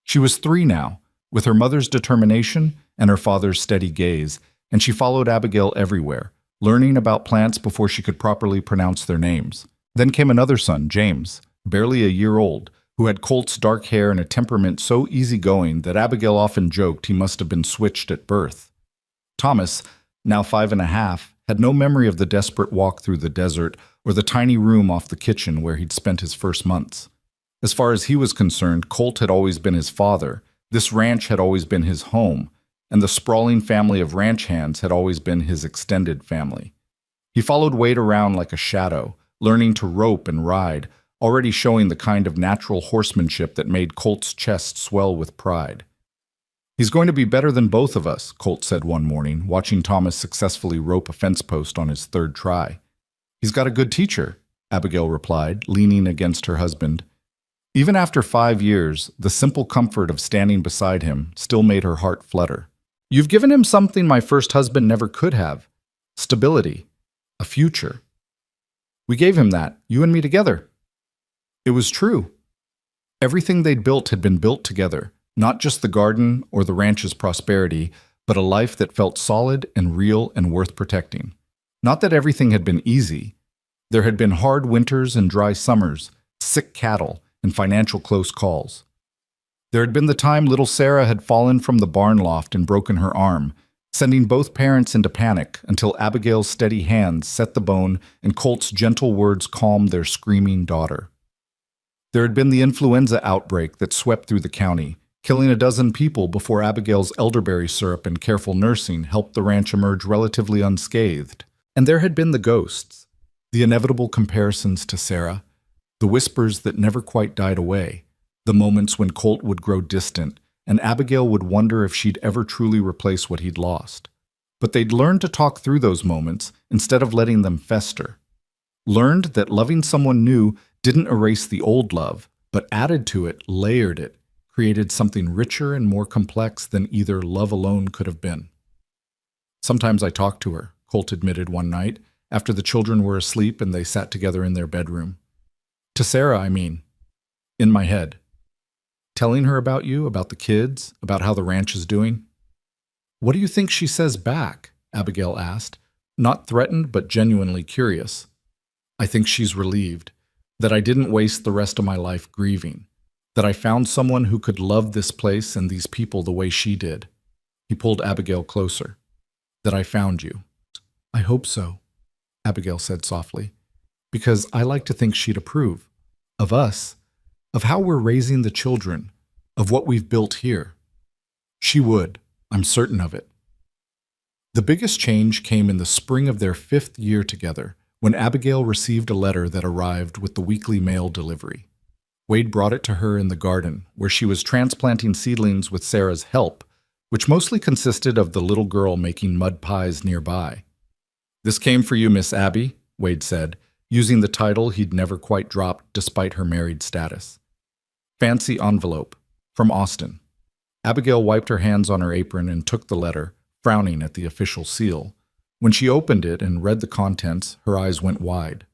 She was 3 now, with her mother's determination and her father's steady gaze, and she followed Abigail everywhere, learning about plants before she could properly pronounce their names. Then came another son, James, barely a year old, who had Colt's dark hair and a temperament so easygoing that Abigail often joked he must have been switched at birth. Thomas, now 5.5, had no memory of the desperate walk through the desert or the tiny room off the kitchen where he'd spent his first months. As far as he was concerned, Colt had always been his father, this ranch had always been his home, and the sprawling family of ranch hands had always been his extended family. He followed Wade around like a shadow, learning to rope and ride, already showing the kind of natural horsemanship that made Colt's chest swell with pride. "He's going to be better than both of us," Colt said one morning, watching Thomas successfully rope a fence post on his 3rd try. "He's got a good teacher," Abigail replied, leaning against her husband. Even after 5 years, the simple comfort of standing beside him still made her heart flutter. "You've given him something my first husband never could have. Stability. A future. We gave him that, you and me together." It was true. Everything they'd built had been built together, not just the garden or the ranch's prosperity, but a life that felt solid and real and worth protecting. Not that everything had been easy. There had been hard winters and dry summers, sick cattle, and financial close calls. There had been the time little Sarah had fallen from the barn loft and broken her arm, sending both parents into panic until Abigail's steady hands set the bone and Colt's gentle words calmed their screaming daughter. There had been the influenza outbreak that swept through the county, killing a dozen people before Abigail's elderberry syrup and careful nursing helped the ranch emerge relatively unscathed. And there had been the ghosts, the inevitable comparisons to Sarah, the whispers that never quite died away, the moments when Colt would grow distant and Abigail would wonder if she'd ever truly replace what he'd lost. But they'd learned to talk through those moments instead of letting them fester. Learned that loving someone new didn't erase the old love, but added to it, layered it, created something richer and more complex than either love alone could have been. "Sometimes I talk to her," Colt admitted one night, after the children were asleep and they sat together in their bedroom. "To Sarah, I mean. In my head. Telling her about you, about the kids, about how the ranch is doing." "What do you think she says back?" Abigail asked, not threatened but genuinely curious. "I think she's relieved. That I didn't waste the rest of my life grieving. That I found someone who could love this place and these people the way she did." He pulled Abigail closer. "That I found you." "I hope so," Abigail said softly, "because I like to think she'd approve. Of us. Of how we're raising the children. Of what we've built here. She would. I'm certain of it." The biggest change came in the spring of their 5th year together, when Abigail received a letter that arrived with the weekly mail delivery. Wade brought it to her in the garden, where she was transplanting seedlings with Sarah's help, which mostly consisted of the little girl making mud pies nearby. "This came for you, Miss Abby," Wade said, using the title he'd never quite dropped despite her married status. "Fancy envelope. From Austin." Abigail wiped her hands on her apron and took the letter, frowning at the official seal. When she opened it and read the contents, her eyes went wide.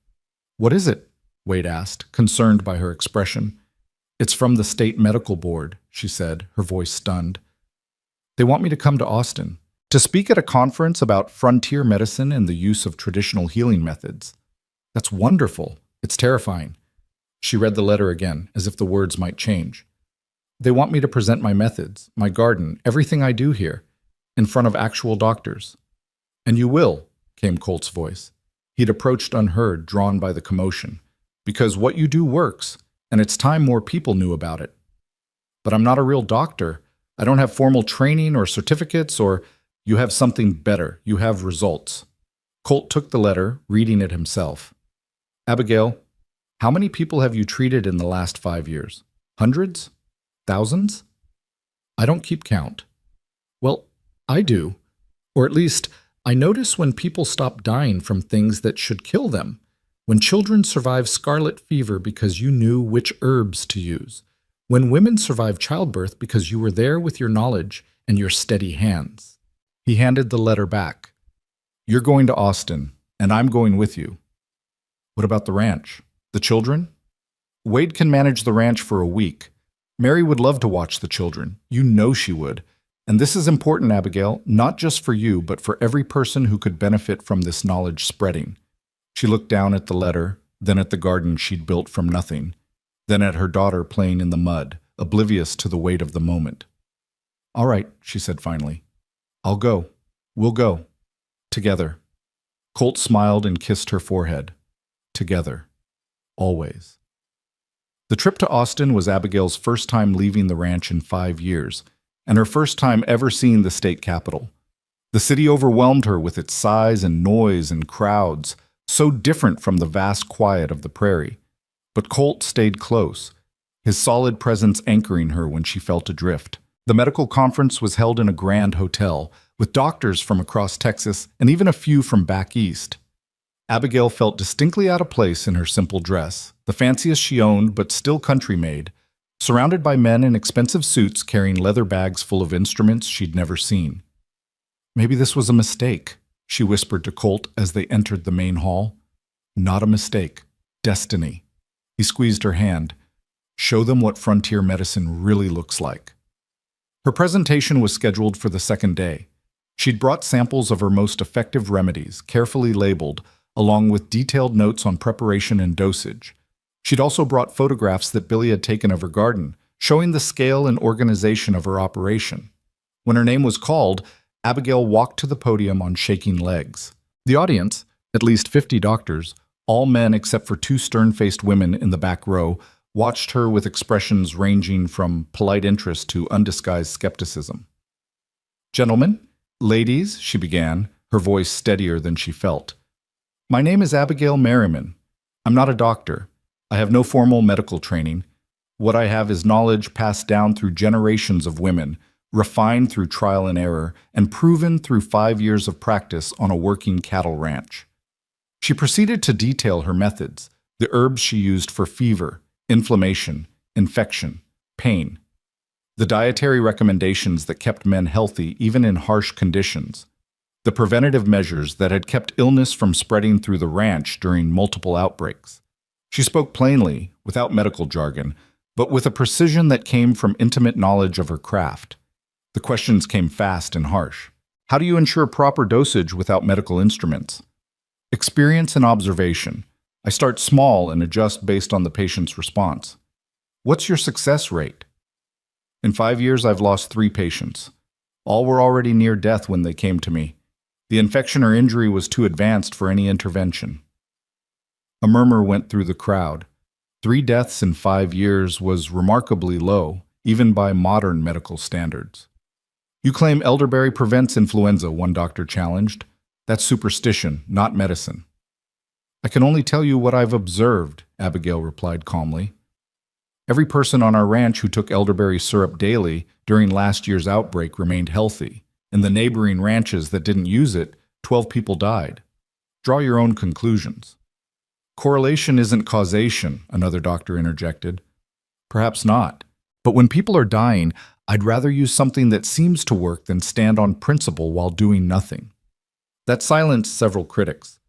"What is it?" Wade asked, concerned by her expression. It's from the state medical board, she said, her voice stunned. They want me to come to Austin to speak at a conference about frontier medicine and the use of traditional healing methods. That's wonderful. It's terrifying. She read the letter again, as if the words might change. They want me to present my methods, my garden, everything I do here, in front of actual doctors. And you will, came Colt's voice. He'd approached unheard, drawn by the commotion. Because what you do works, and it's time more people knew about it. But I'm not a real doctor. I don't have formal training or certificates, or you have something better. You have results. Colt took the letter, reading it himself. Abigail, how many people have you treated in the last 5 years? Hundreds? Thousands? I don't keep count. Well, I do. Or at least, I notice when people stop dying from things that should kill them. When children survive scarlet fever because you knew which herbs to use. When women survive childbirth because you were there with your knowledge and your steady hands. He handed the letter back. You're going to Austin, and I'm going with you. What about the ranch? The children? Wade can manage the ranch for a week. Mary would love to watch the children. You know she would. And this is important, Abigail, not just for you, but for every person who could benefit from this knowledge spreading. She looked down at the letter, then at the garden she'd built from nothing, then at her daughter playing in the mud, oblivious to the weight of the moment. All right, she said finally. I'll go. We'll go. Together. Colt smiled and kissed her forehead. Together. Always. The trip to Austin was Abigail's first time leaving the ranch in 5 years, and her first time ever seeing the state capitol. The city overwhelmed her with its size and noise and crowds, so different from the vast quiet of the prairie. But Colt stayed close, his solid presence anchoring her when she felt adrift. The medical conference was held in a grand hotel, with doctors from across Texas and even a few from back east. Abigail felt distinctly out of place in her simple dress, the fanciest she owned but still country-made, surrounded by men in expensive suits carrying leather bags full of instruments she'd never seen. Maybe this was a mistake, she whispered to Colt as they entered the main hall. Not a mistake. Destiny. He squeezed her hand. Show them what frontier medicine really looks like. Her presentation was scheduled for the second day. She'd brought samples of her most effective remedies, carefully labeled, along with detailed notes on preparation and dosage. She'd also brought photographs that Billy had taken of her garden, showing the scale and organization of her operation. When her name was called, Abigail walked to the podium on shaking legs. The audience, at least 50 doctors, all men except for 2 stern-faced women in the back row, watched her with expressions ranging from polite interest to undisguised skepticism. Gentlemen, ladies, she began, her voice steadier than she felt. My name is Abigail Merriman. I'm not a doctor. I have no formal medical training. What I have is knowledge passed down through generations of women, refined through trial and error, and proven through 5 years of practice on a working cattle ranch. She proceeded to detail her methods, the herbs she used for fever, inflammation, infection, pain, the dietary recommendations that kept men healthy even in harsh conditions, the preventative measures that had kept illness from spreading through the ranch during multiple outbreaks. She spoke plainly, without medical jargon, but with a precision that came from intimate knowledge of her craft. The questions came fast and harsh. How do you ensure proper dosage without medical instruments? Experience and observation. I start small and adjust based on the patient's response. What's your success rate? In 5 years, I've lost 3 patients. All were already near death when they came to me. The infection or injury was too advanced for any intervention. A murmur went through the crowd. 3 deaths in 5 years was remarkably low, even by modern medical standards. You claim elderberry prevents influenza, one doctor challenged. That's superstition, not medicine. I can only tell you what I've observed, Abigail replied calmly. Every person on our ranch who took elderberry syrup daily during last year's outbreak remained healthy. In the neighboring ranches that didn't use it, 12 people died. Draw your own conclusions. Correlation isn't causation, another doctor interjected. Perhaps not. But when people are dying, I'd rather use something that seems to work than stand on principle while doing nothing. That silenced several critics.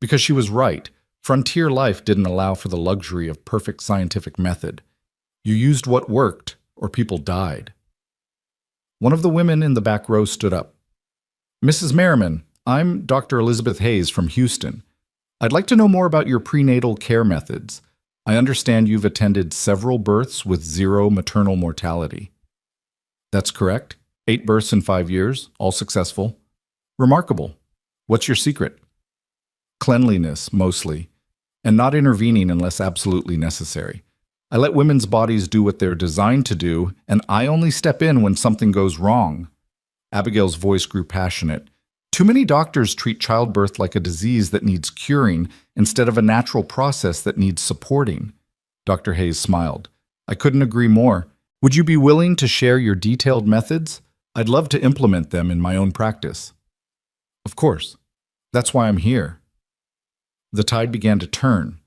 Because she was right, frontier life didn't allow for the luxury of perfect scientific method. You used what worked, or people died. One of the women in the back row stood up. Mrs. Merriman, I'm Dr. Elizabeth Hayes from Houston. I'd like to know more about your prenatal care methods. I understand you've attended several births with zero maternal mortality. That's correct. 8 births in 5 years, all successful. Remarkable. What's your secret? Cleanliness, mostly, and not intervening unless absolutely necessary. I let women's bodies do what they're designed to do, and I only step in when something goes wrong. Abigail's voice grew passionate. Too many doctors treat childbirth like a disease that needs curing instead of a natural process that needs supporting. Dr. Hayes smiled. I couldn't agree more. Would you be willing to share your detailed methods? I'd love to implement them in my own practice. Of course. That's why I'm here. The tide began to turn.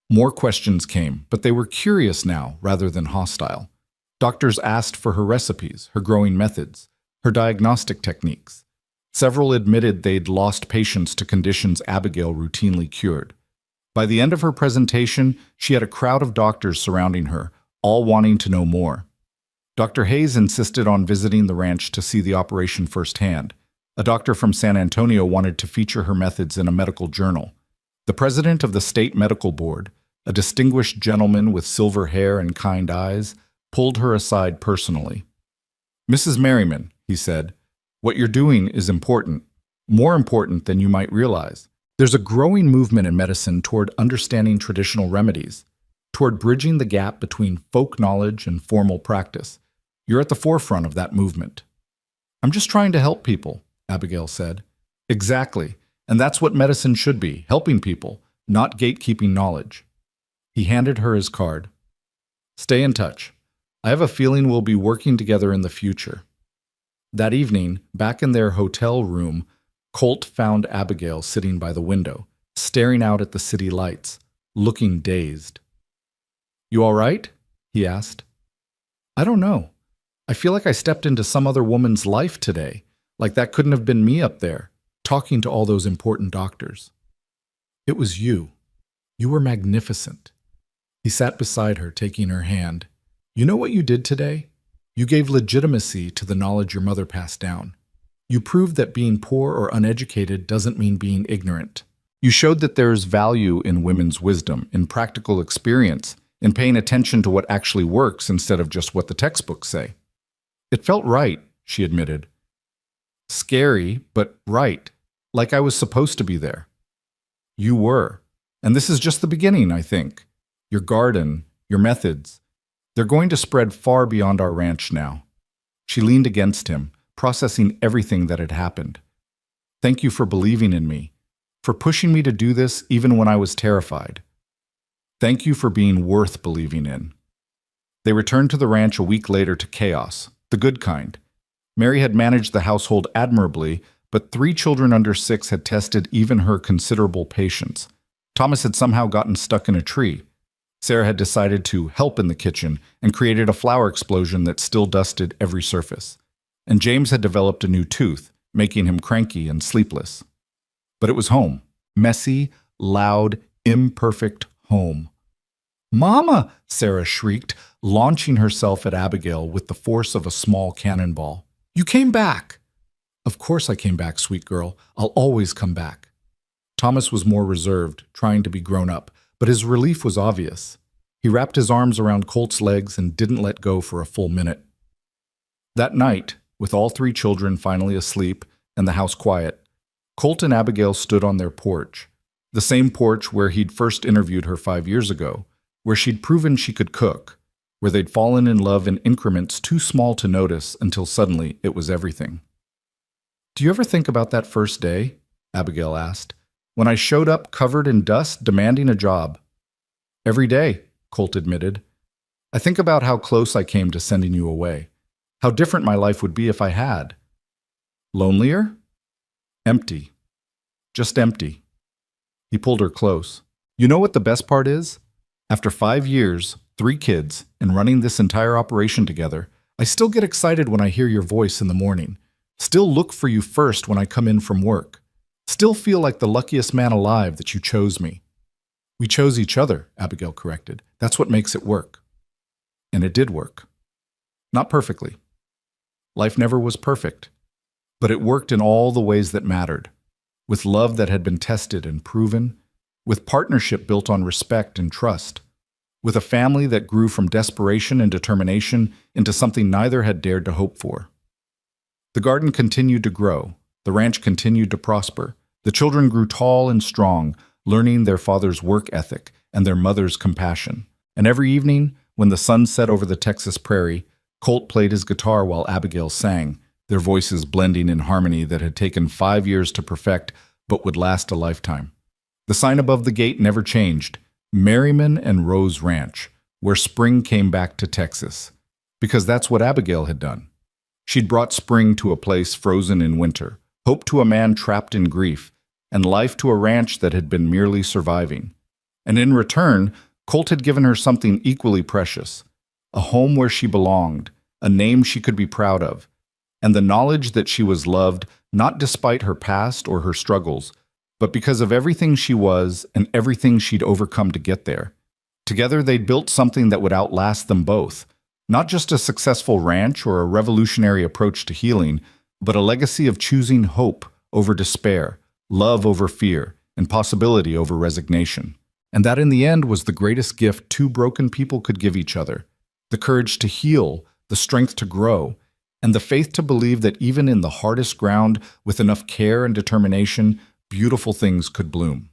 More questions came, but they were curious now rather than hostile. Doctors asked for her recipes, her growing methods, her diagnostic techniques. Several admitted they'd lost patients to conditions Abigail routinely cured. By the end of her presentation, she had a crowd of doctors surrounding her, all wanting to know more. Dr. Hayes insisted on visiting the ranch to see the operation firsthand. A doctor from San Antonio wanted to feature her methods in a medical journal. The president of the state medical board, a distinguished gentleman with silver hair and kind eyes, pulled her aside personally. Mrs. Merriman, he said, what you're doing is important, more important than you might realize. There's a growing movement in medicine toward understanding traditional remedies, toward bridging the gap between folk knowledge and formal practice. You're at the forefront of that movement. I'm just trying to help people, Abigail said. Exactly, and that's what medicine should be, helping people, not gatekeeping knowledge. He handed her his card. Stay in touch. I have a feeling we'll be working together in the future. That evening, back in their hotel room, Colt found Abigail sitting by the window, staring out at the city lights, looking dazed. You all right? He asked. I don't know. I feel like I stepped into some other woman's life today, like that couldn't have been me up there, talking to all those important doctors. It was you. You were magnificent. He sat beside her, taking her hand. You know what you did today? You gave legitimacy to the knowledge your mother passed down. You proved that being poor or uneducated doesn't mean being ignorant. You showed that there is value in women's wisdom, in practical experience, in paying attention to what actually works instead of just what the textbooks say. It felt right, she admitted. Scary, but right, like I was supposed to be there. You were. And this is just the beginning, I think. Your garden, your methods, they're going to spread far beyond our ranch now. She leaned against him, processing everything that had happened. Thank you for believing in me, for pushing me to do this even when I was terrified. Thank you for being worth believing in. They returned to the ranch a week later to chaos, the good kind. Mary had managed the household admirably, but 3 children under 6 had tested even her considerable patience. Thomas had somehow gotten stuck in a tree. Sarah had decided to help in the kitchen and created a flower explosion that still dusted every surface. And James had developed a new tooth, making him cranky and sleepless. But it was home. Messy, loud, imperfect home. Mama! Sarah shrieked, launching herself at Abigail with the force of a small cannonball. You came back! Of course I came back, sweet girl. I'll always come back. Thomas was more reserved, trying to be grown up, but his relief was obvious. He wrapped his arms around Colt's legs and didn't let go for a full minute. That night, with all 3 children finally asleep and the house quiet, Colt and Abigail stood on their porch, the same porch where he'd first interviewed her 5 years ago, where she'd proven she could cook, where they'd fallen in love in increments too small to notice until suddenly it was everything. Do you ever think about that first day? Abigail asked. When I showed up covered in dust, demanding a job. Every day, Colt admitted. I think about how close I came to sending you away. How different my life would be if I had. Lonelier? Empty. Just empty. He pulled her close. You know what the best part is? After 5 years, 3 kids, and running this entire operation together, I still get excited when I hear your voice in the morning. Still look for you first when I come in from work. Still feel like the luckiest man alive that you chose me. We chose each other, Abigail corrected. That's what makes it work. And it did work. Not perfectly. Life never was perfect. But it worked in all the ways that mattered, with love that had been tested and proven, with partnership built on respect and trust, with a family that grew from desperation and determination into something neither had dared to hope for. The garden continued to grow, the ranch continued to prosper, the children grew tall and strong, learning their father's work ethic and their mother's compassion. And every evening, when the sun set over the Texas prairie, Colt played his guitar while Abigail sang, their voices blending in harmony that had taken 5 years to perfect but would last a lifetime. The sign above the gate never changed, Merriman and Rose Ranch, where spring came back to Texas. Because that's what Abigail had done. She'd brought spring to a place frozen in winter, hope to a man trapped in grief, and life to a ranch that had been merely surviving. And in return, Colt had given her something equally precious, a home where she belonged, a name she could be proud of, and the knowledge that she was loved not despite her past or her struggles, but because of everything she was and everything she'd overcome to get there. Together they'd built something that would outlast them both, not just a successful ranch or a revolutionary approach to healing, but a legacy of choosing hope over despair, love over fear, and possibility over resignation. And that in the end was the greatest gift two broken people could give each other, the courage to heal, the strength to grow, and the faith to believe that even in the hardest ground, with enough care and determination, beautiful things could bloom.